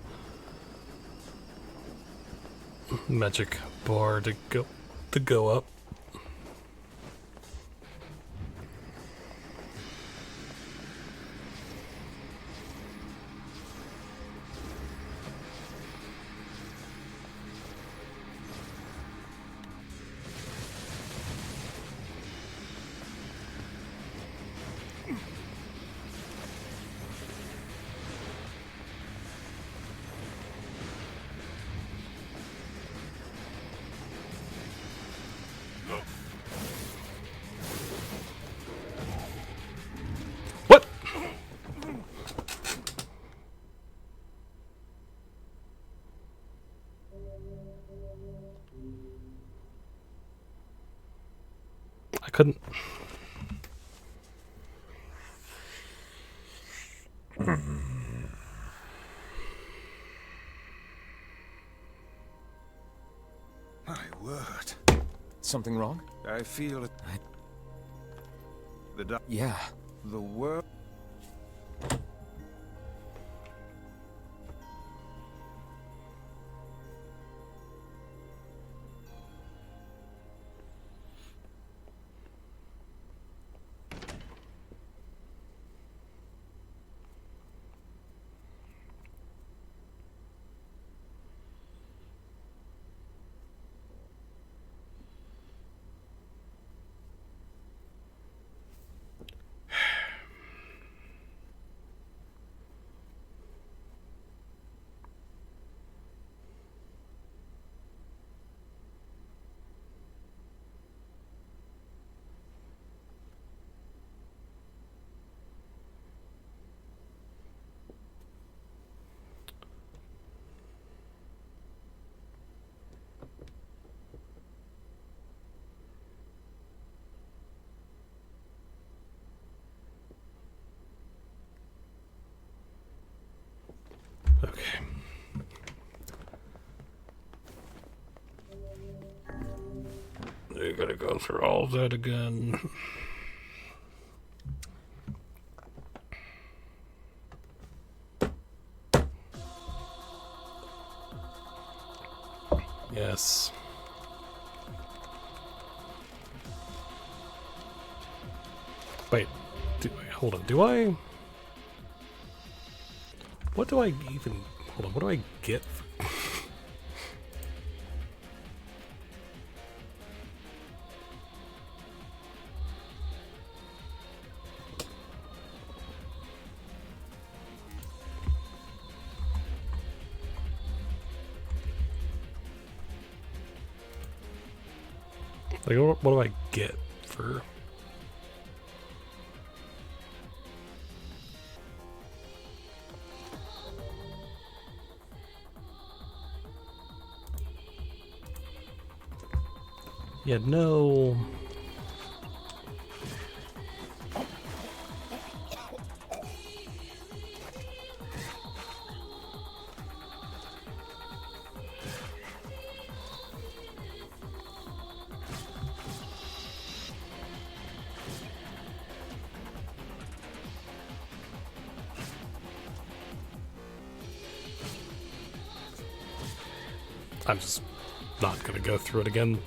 magic bar to go up. What? I couldn't. My word. Something wrong? I feel it. Yeah. The world. Okay. You gotta go through all of that again. Yes. Wait, hold on. Do I? What do I even? Hold on. What do I get? Like, what do I get for? Yeah, no. I'm just not gonna go through it again.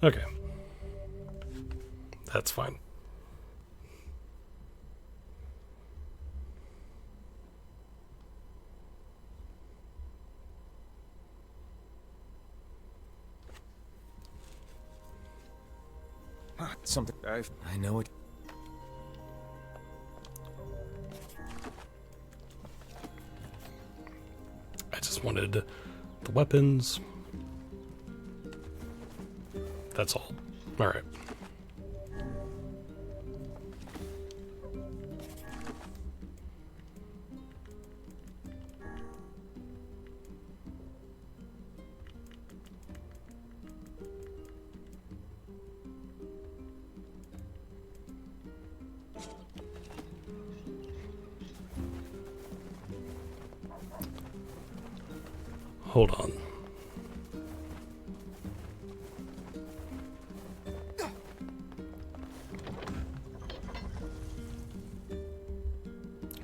Okay. That's fine. Something I know it. I just wanted the weapons. That's all. All right. Hold on.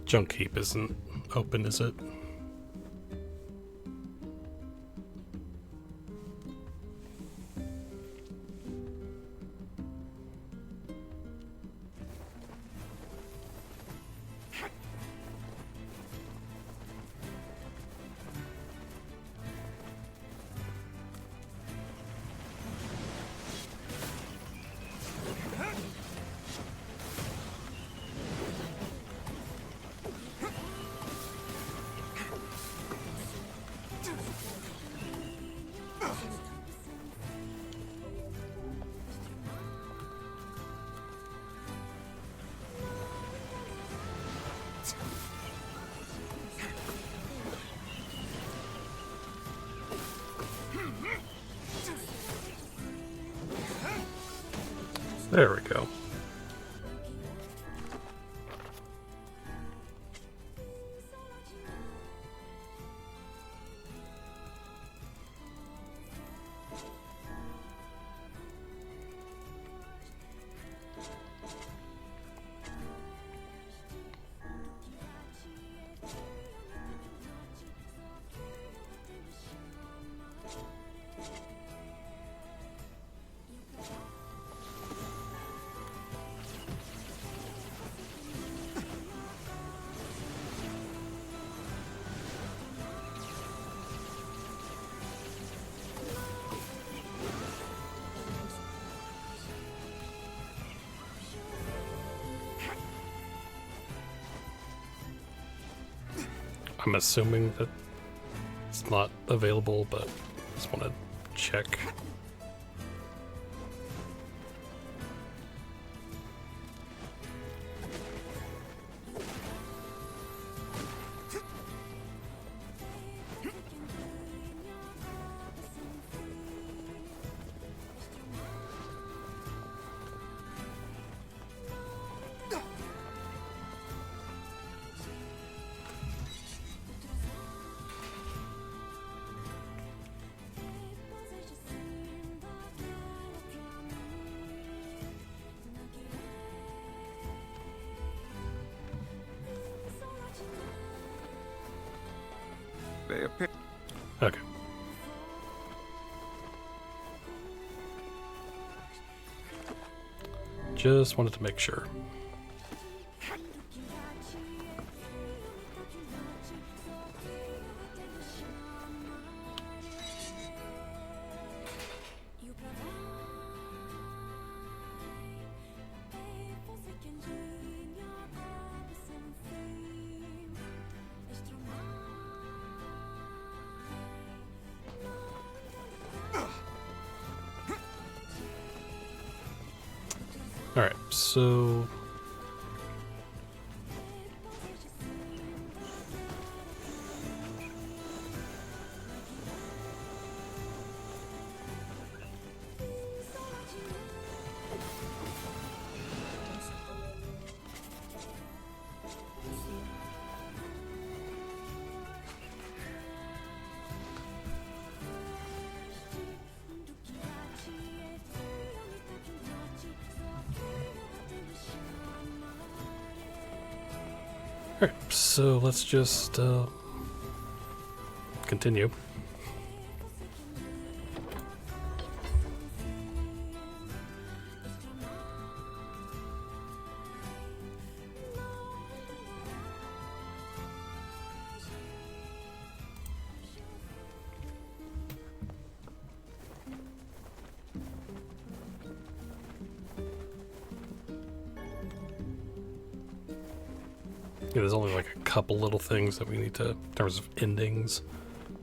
Junk heap isn't open, is it? There we go. I'm assuming that it's not available, but just want to check. They appear. Okay. Just wanted to make sure. Alright, so... Alright, so let's just continue. Yeah, there's only like a couple little things that we need to, in terms of endings,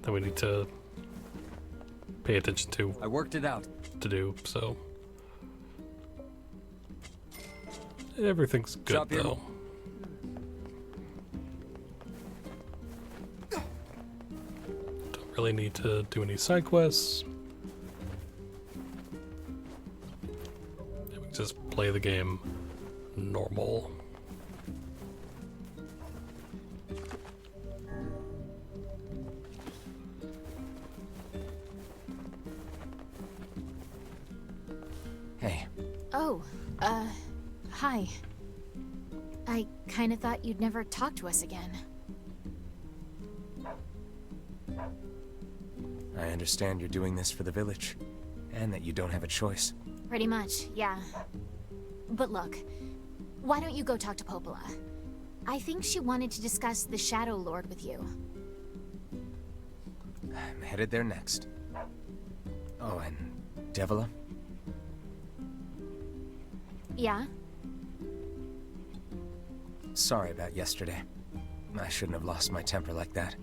that we need to pay attention to. I worked it out. To do, so everything's good Stop here. though. Don't really need to do any side quests. Yeah, we can just play the game normal. Hey, Oh, hi. I kinda thought you'd never talk to us again. I understand you're doing this for the village, and that you don't have a choice. Pretty much, yeah. But look, why don't you go talk to Popola? I think she wanted to discuss the Shadow Lord with you. I'm headed there next. Oh, and Devila? Yeah? Sorry about yesterday. I shouldn't have lost my temper like that.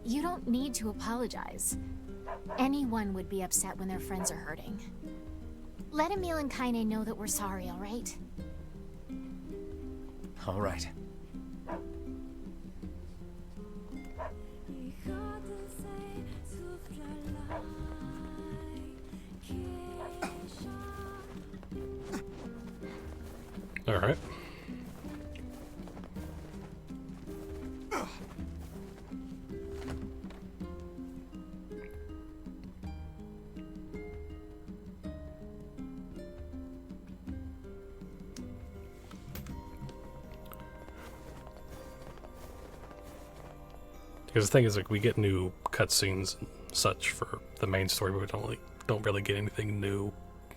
You don't need to apologize. Anyone would be upset when their friends are hurting. Let Emil and Kaine know that we're sorry, alright? All right. All right. Because the thing is, like, we get new cutscenes and such for the main story, but we don't really get anything new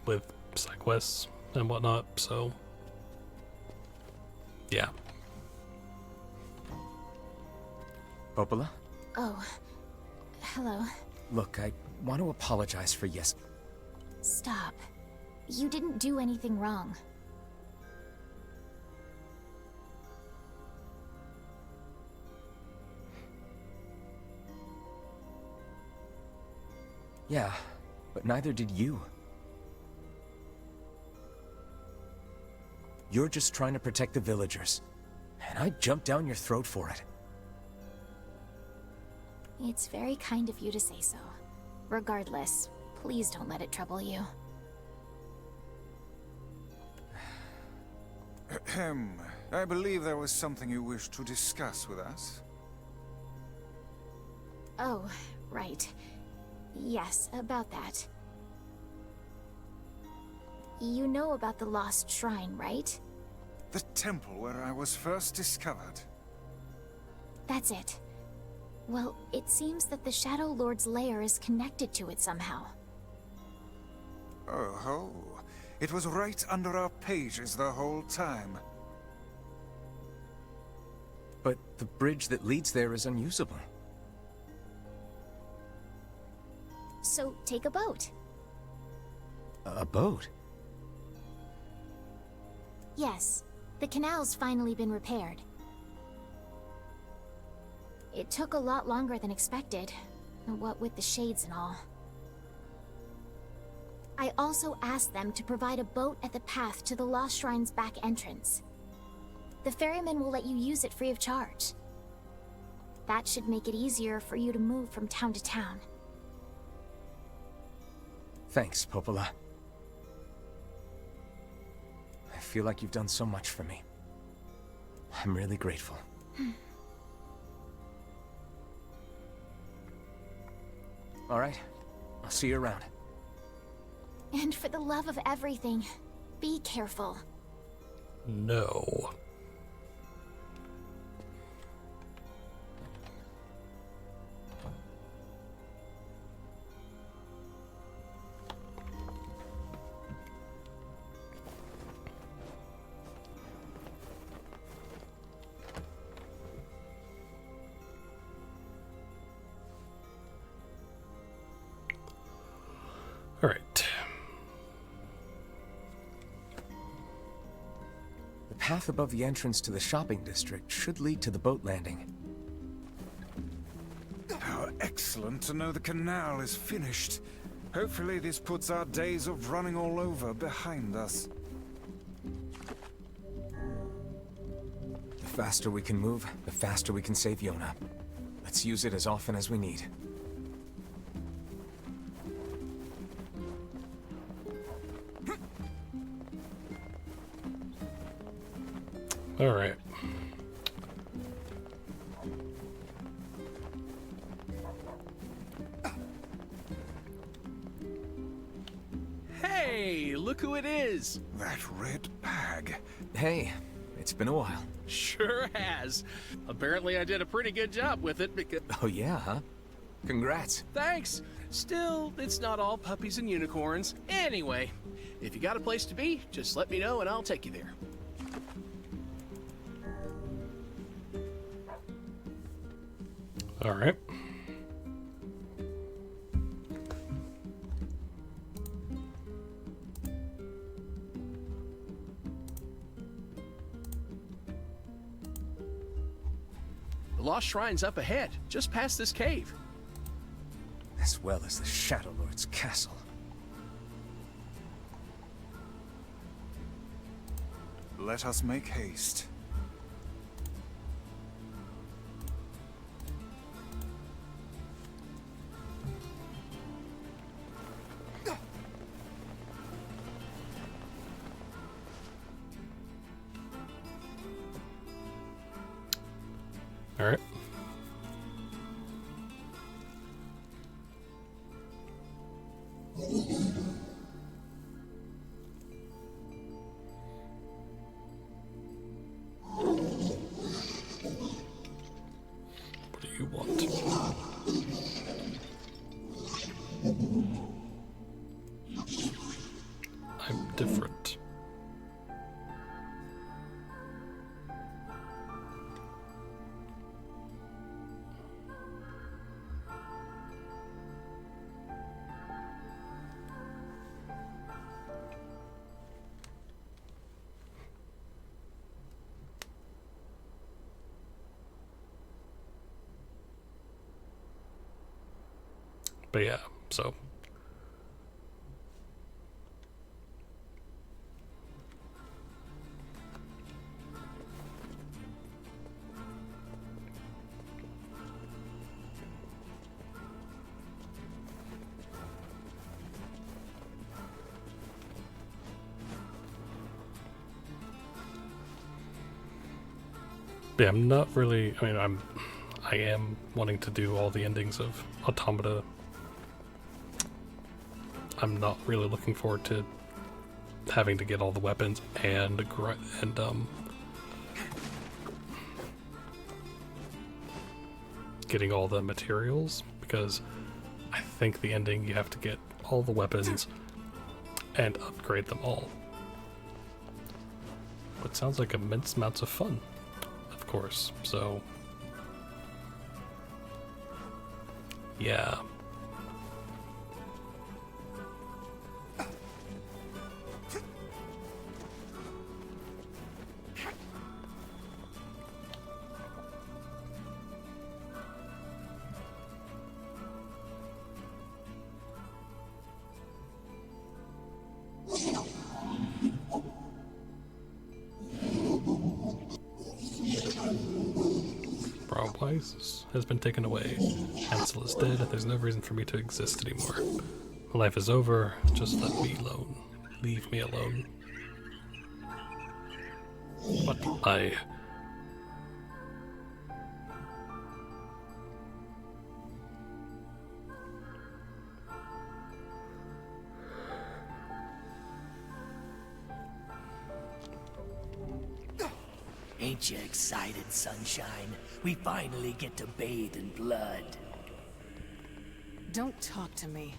with side quests and whatnot. So, yeah. Popola? Oh, hello. Look, I want to apologize for Stop. You didn't do anything wrong. Yeah, but neither did you. You're just trying to protect the villagers, and I jumped down your throat for it. It's very kind of you to say so. Regardless, please don't let it trouble you. Ahem. I believe there was something you wished to discuss with us. Oh, right. Yes, about that. You know about the lost shrine, right? The temple where I was first discovered. That's it. Well, it seems that the Shadow Lord's lair is connected to it somehow. Oh ho. It was right under our pages the whole time. But the bridge that leads there is unusable. So take a boat. A boat? Yes, the canal's finally been repaired. It took a lot longer than expected, what with the shades and all. I also asked them to provide a boat at the path to the Lost Shrine's back entrance. The ferryman will let you use it free of charge. That should make it easier for you to move from town to town. Thanks, Popola. I feel like you've done so much for me. I'm really grateful. All right, I'll see you around. And for the love of everything, be careful. No. All right. The path above the entrance to the shopping district should lead to the boat landing. How excellent to know the canal is finished. Hopefully this puts our days of running all over behind us. The faster we can move, the faster we can save Yona. Let's use it as often as we need. All right. Hey, look who it is! That red bag. Hey, it's been a while. Sure has. Apparently I did a pretty good job with it because... Oh yeah, huh? Congrats. Thanks! Still, it's not all puppies and unicorns. Anyway, if you got a place to be, just let me know and I'll take you there. All right. The Lost Shrine's up ahead, just past this cave. As well as the Shadow Lord's castle. Let us make haste. All right. What do you want? I'm different. But yeah, so yeah, I'm not really, I mean, I am wanting to do all the endings of Automata. I'm not really looking forward to having to get all the weapons and getting all the materials, because I think the ending you have to get all the weapons and upgrade them all. But sounds like immense amounts of fun, of course, so yeah. Prize has been taken away. Hansel is dead. There's no reason for me to exist anymore. My life is over. Just let me alone. Leave me alone. But Ain't you excited, sunshine? We finally get to bathe in blood. Don't talk to me.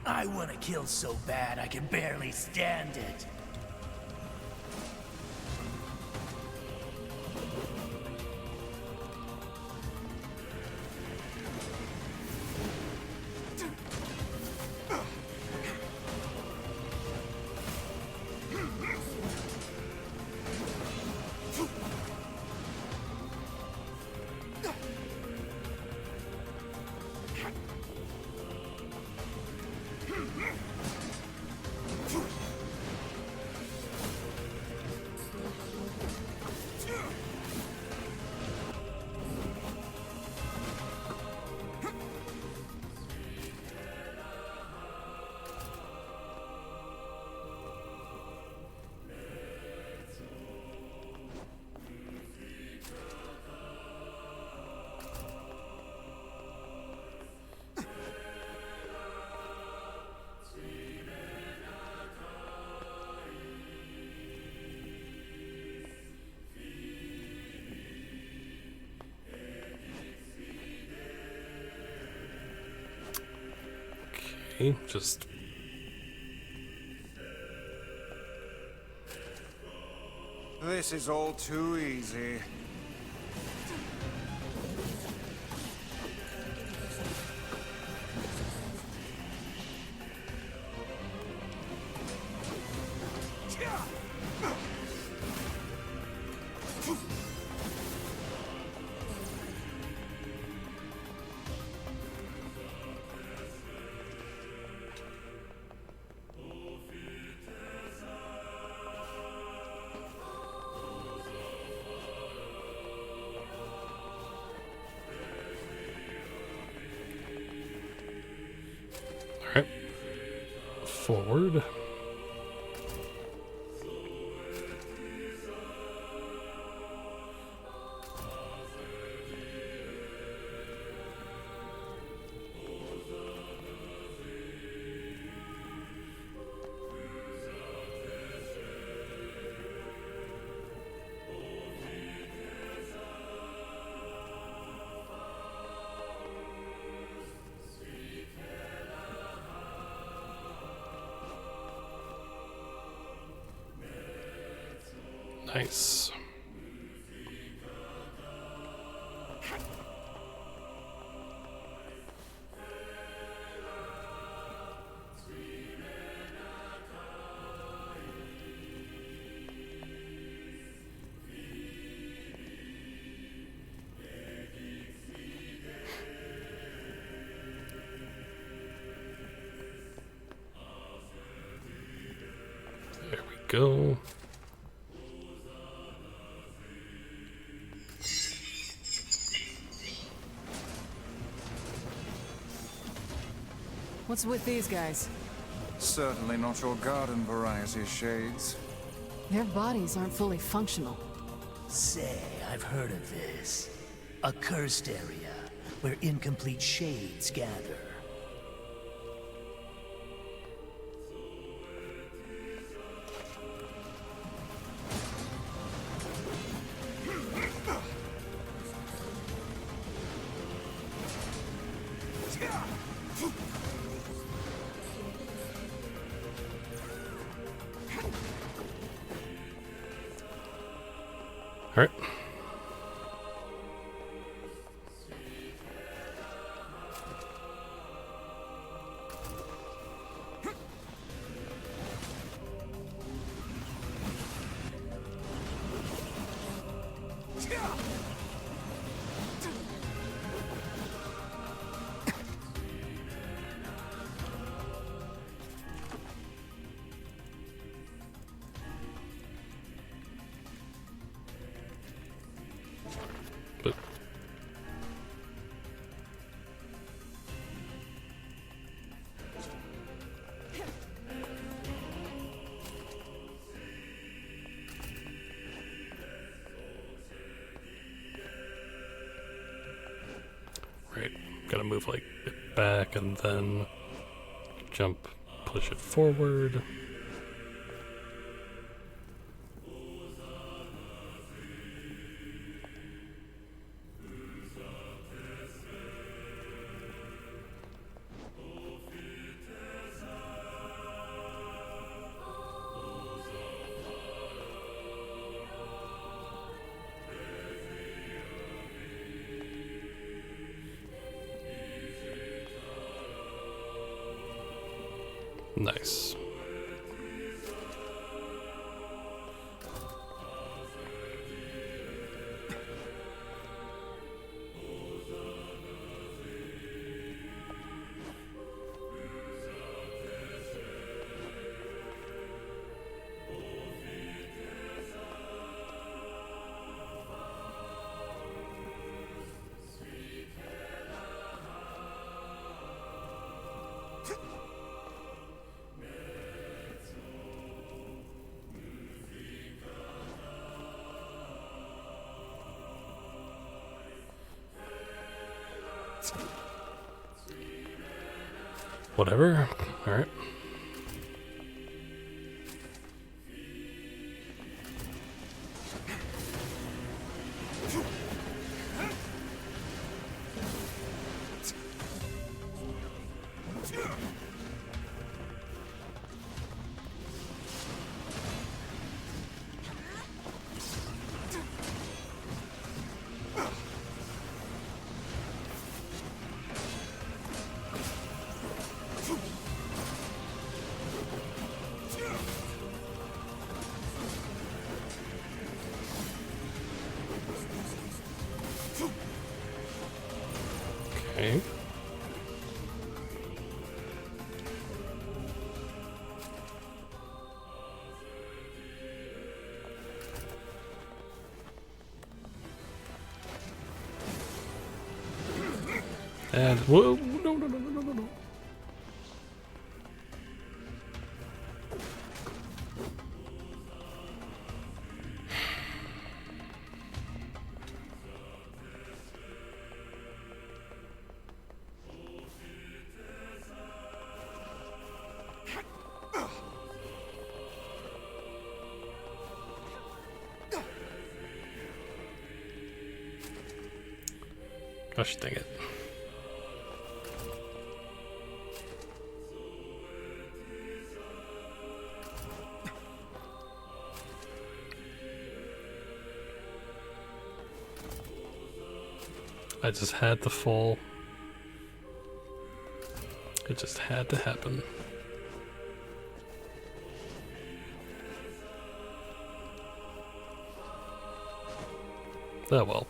I want to kill so bad I can barely stand it. okay, just This is all too easy. alright. Forward. Nice. There we go. What's with these guys? Certainly not your garden variety shades. Their bodies aren't fully functional. Say, I've heard of this. A cursed area where incomplete shades gather. Alright. But right, gotta move like it back and then jump, push it forward. Nice. Whatever. Alright. Okay. And whoa, no, no, no, no, no, no, no. Gosh dang it. I just had to fall. It just had to happen. Oh well.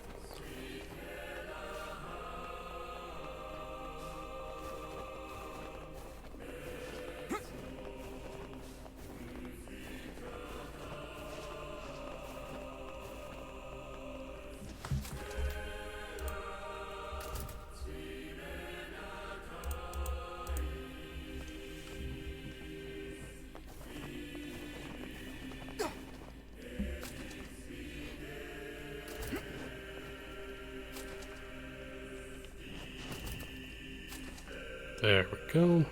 There we go.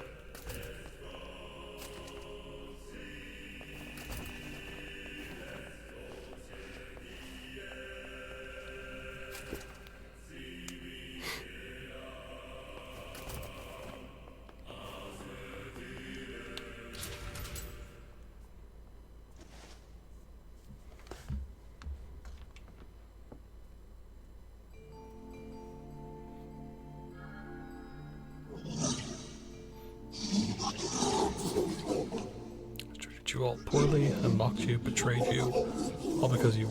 all poorly and mocked you, betrayed you, all because you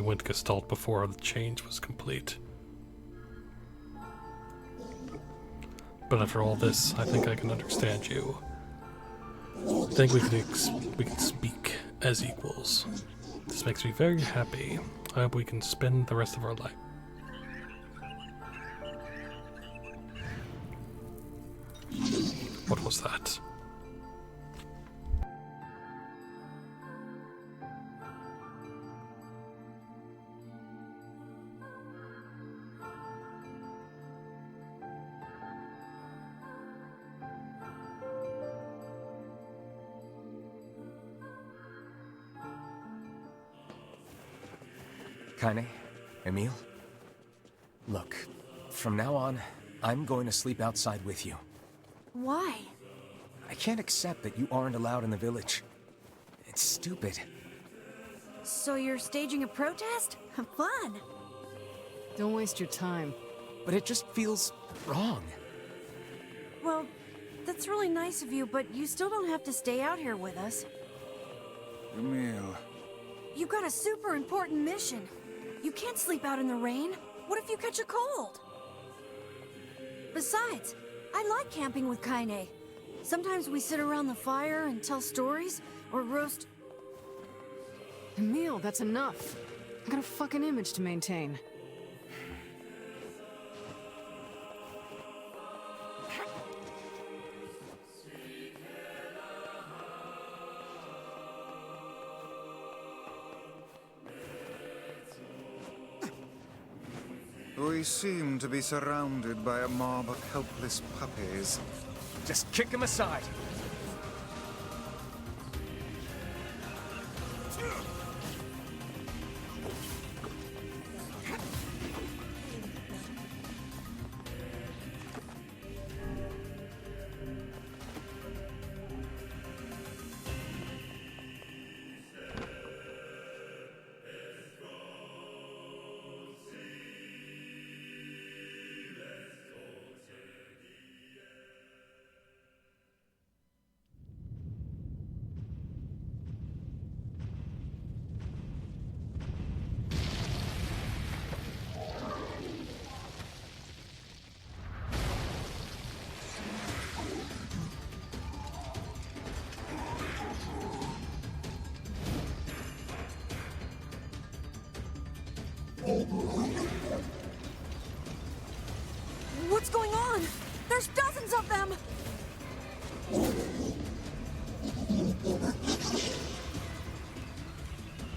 went gestalt before the change was complete. But after all this, I think I can understand you. I think we can speak as equals. This makes me very happy. I hope we can spend the rest of our life. What was that? Kaine, Emil, look, from now on, I'm going to sleep outside with you. Why? I can't accept that you aren't allowed in the village. It's stupid. So you're staging a protest? Fun! Don't waste your time. But it just feels wrong. Well, that's really nice of you, but you still don't have to stay out here with us. Emil. You've got a super important mission. You can't sleep out in the rain. What if you catch a cold? Besides, I like camping with Kaine. Sometimes we sit around the fire and tell stories, or roast... Emil, that's enough. I got a fucking image to maintain. We seem to be surrounded by a mob of helpless puppies. Just kick him aside. What's going on? There's dozens of them!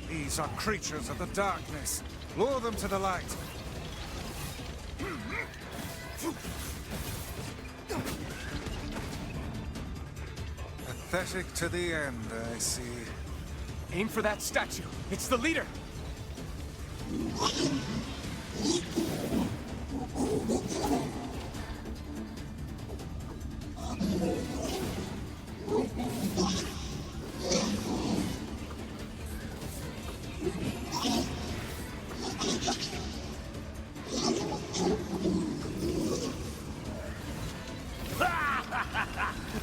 These are creatures of the darkness. Lure them to the light. Pathetic to the end, I see. Aim for that statue. It's the leader.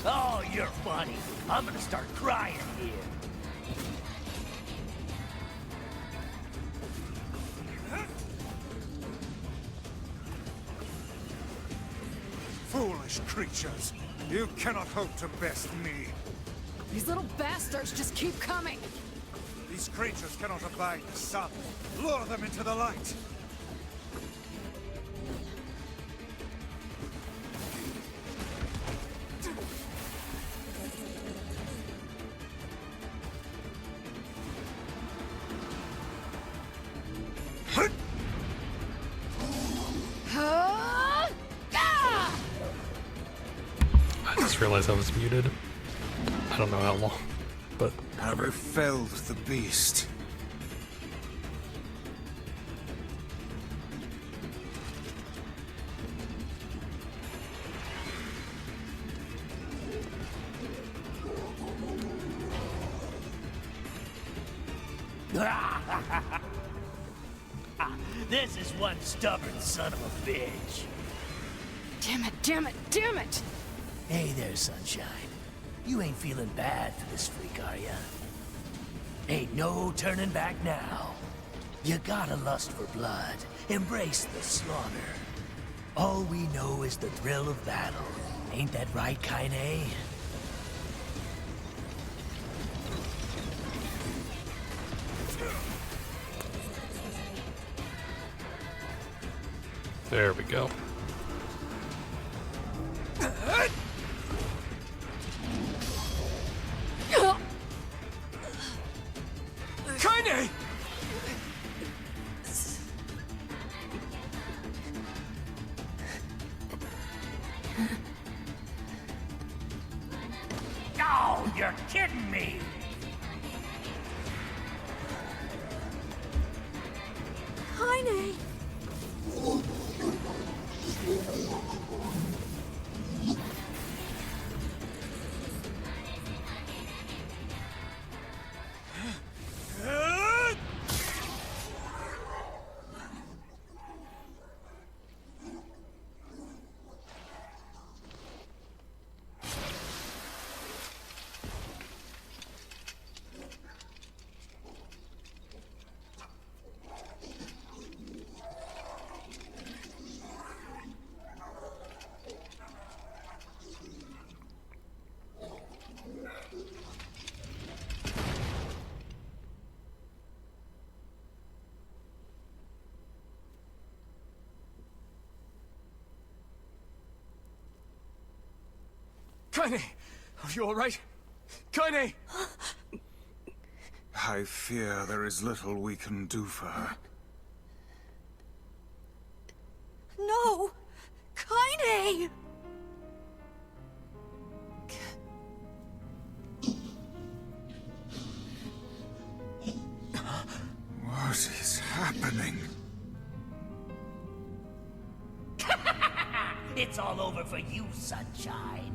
Oh, you're funny. I'm gonna start crying here. Foolish creatures. You cannot hope to best me. These little bastards just keep coming. These creatures cannot abide the sun. Lure them into the light. I just realized I was muted. I don't know how long, but Have you felled the beast? This is one stubborn son of a bitch. Damn it, damn it, damn it! Hey there, Sunshine. You ain't feeling bad for this freak, are ya? Ain't no turning back now. You got a lust for blood. Embrace the slaughter. All we know is the thrill of battle. Ain't that right, Kaine? There we go. Kaine! Oh, you're kidding me! Kaine! Kaine! Are you alright? Kaine! I fear there is little we can do for her. No! Kaine! What is happening? It's all over for you, sunshine.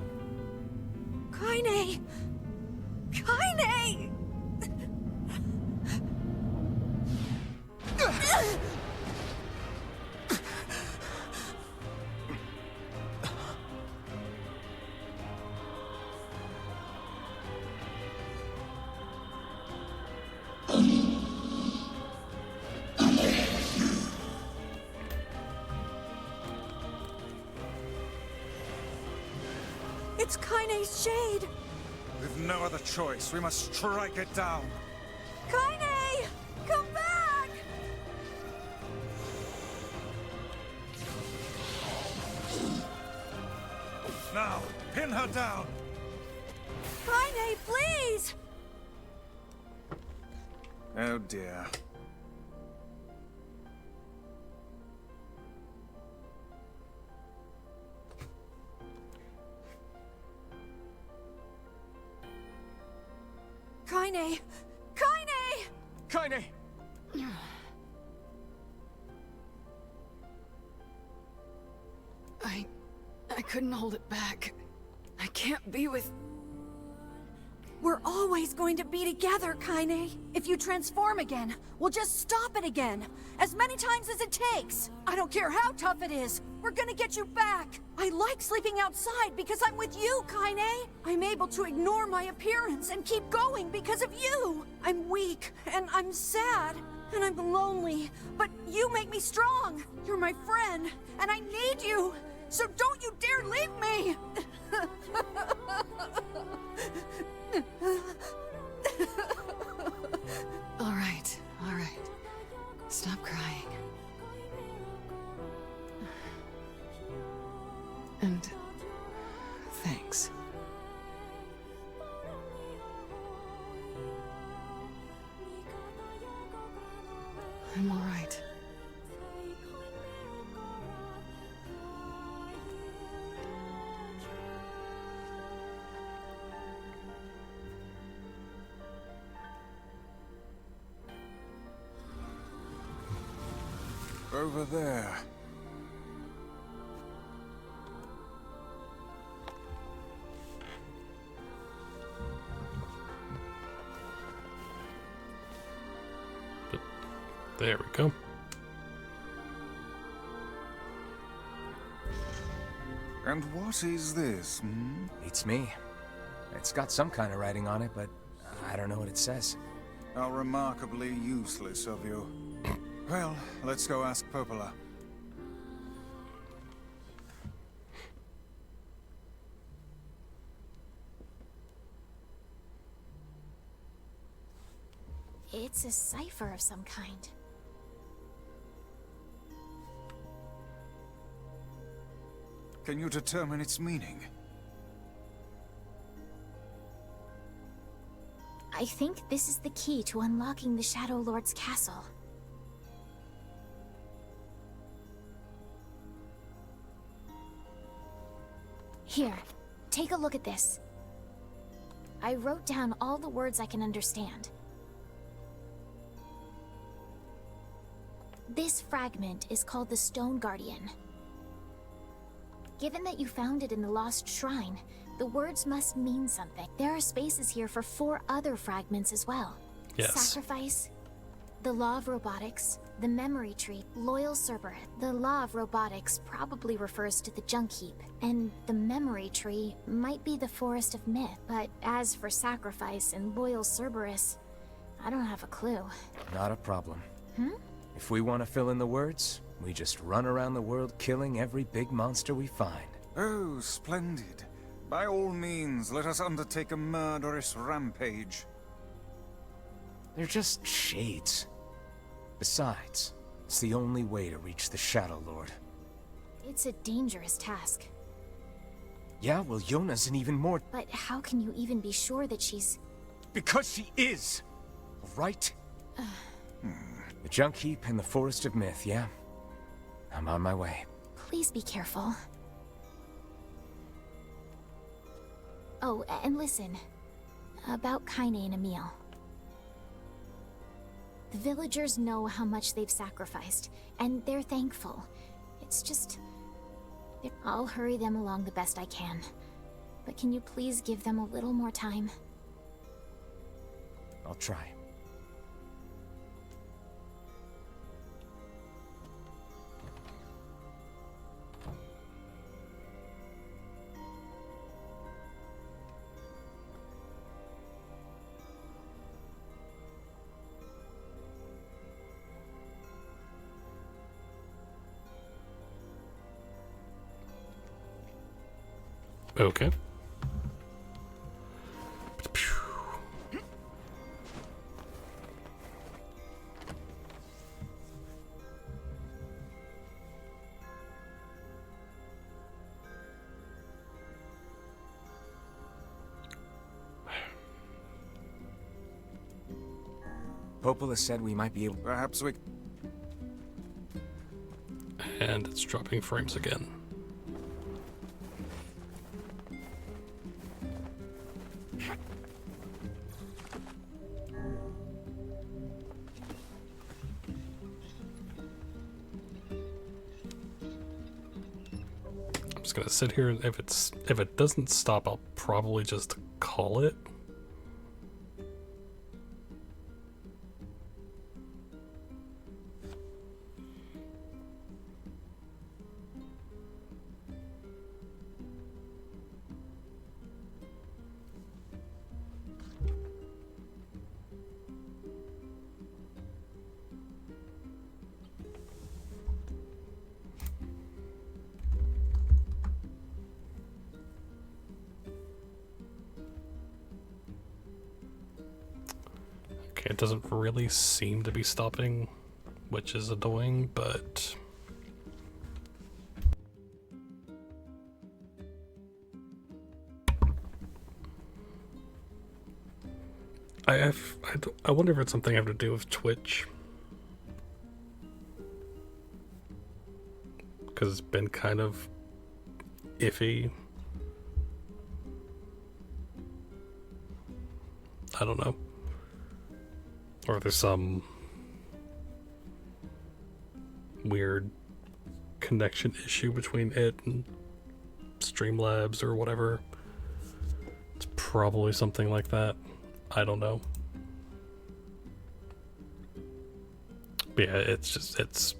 Kaine! Kaine! It's Kaine's shade! With no other choice, we must strike it down. Kaine! Come back! Now, pin her down! Kaine, please! Oh dear. Kaine! Kaine! Kaine! I couldn't hold it back. I can't be with... We're always going to be together, Kaine. If you transform again, we'll just stop it again. As many times as it takes. I don't care how tough it is. We're gonna get you back. I like sleeping outside because I'm with you, Kaine. I'm able to ignore my appearance and keep going because of you. I'm weak, and I'm sad, and I'm lonely. But you make me strong. You're my friend, and I need you. So don't you dare leave me! All right. Stop crying. And... thanks. I'm all right. Over there. But there we go. And what is this, hmm? It's me. It's got some kind of writing on it, but I don't know what it says. How remarkably useless of you. Well, let's go ask Popola. It's a cipher of some kind. Can you determine its meaning? I think this is the key to unlocking the Shadow Lord's castle. Here, take a look at this. I wrote down all the words I can understand. This fragment is called the Stone Guardian. Given that you found it in the Lost Shrine, the words must mean something. There are spaces here for 4 other fragments as well. Yes. Sacrifice, the Law of Robotics, the Memory Tree, Loyal Cerberus. The Law of Robotics probably refers to the Junk Heap, and the Memory Tree might be the Forest of Myth. But as for Sacrifice and Loyal Cerberus, I don't have a clue. Not a problem. Hmm? If we want to fill in the words, we just run around the world killing every big monster we find. Oh, splendid. By all means, let us undertake a murderous rampage. They're just shades. Besides, it's the only way to reach the Shadow Lord. It's a dangerous task. Yeah, well, Yona's an even more... But how can you even be sure that she's... Because she is! Right? The Junk Heap and the Forest of Myth, yeah? I'm on my way. Please be careful. Oh, and listen. About Kaine and Emil. The villagers know how much they've sacrificed, and they're thankful. It's just... I'll hurry them along the best I can. But can you please give them a little more time? I'll try. Okay. Popola said we might be able... Perhaps we... And it's dropping frames again. I'm just gonna sit here, and if it doesn't stop, I'll probably just call it. Okay, it doesn't really seem to be stopping, which is annoying, but... I wonder if it's something I have to do with Twitch. Because it's been kind of iffy. I don't know. Or there's some weird connection issue between it and Streamlabs or whatever. It's probably something like that. I don't know. But yeah, it's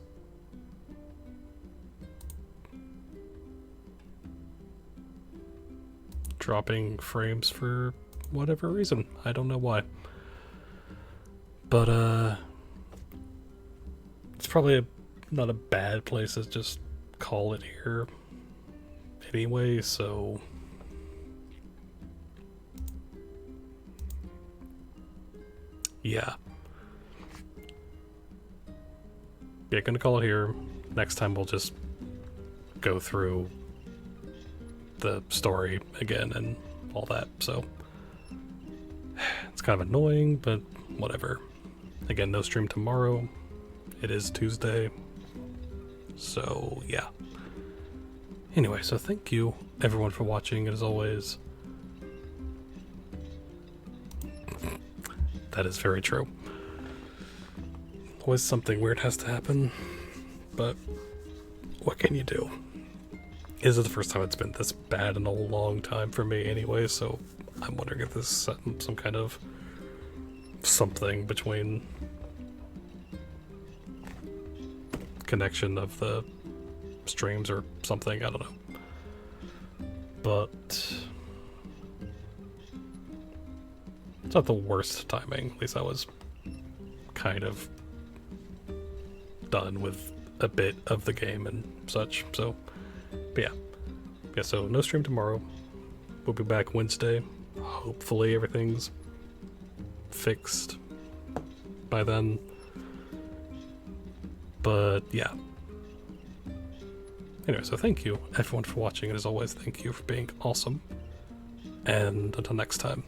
dropping frames for whatever reason. I don't know why. But, it's probably not a bad place to just call it here anyway, so... yeah. Yeah, gonna call it here. Next time we'll just go through the story again and all that, so... it's kind of annoying, but whatever. Again, no stream tomorrow. It is Tuesday. So, yeah. Anyway, so thank you, everyone, for watching, as always. That is very true. Always something weird has to happen, but what can you do? This is the first time it's been this bad in a long time for me anyway, so I'm wondering if this is some kind of something between connection of the streams or something, I don't know. But it's not the worst timing. At least I was kind of done with a bit of the game and such, so, but yeah, so no stream tomorrow. We'll be back Wednesday. Hopefully everything's fixed by then. But yeah. Anyway, so thank you everyone for watching, and as always, thank you for being awesome. And until next time.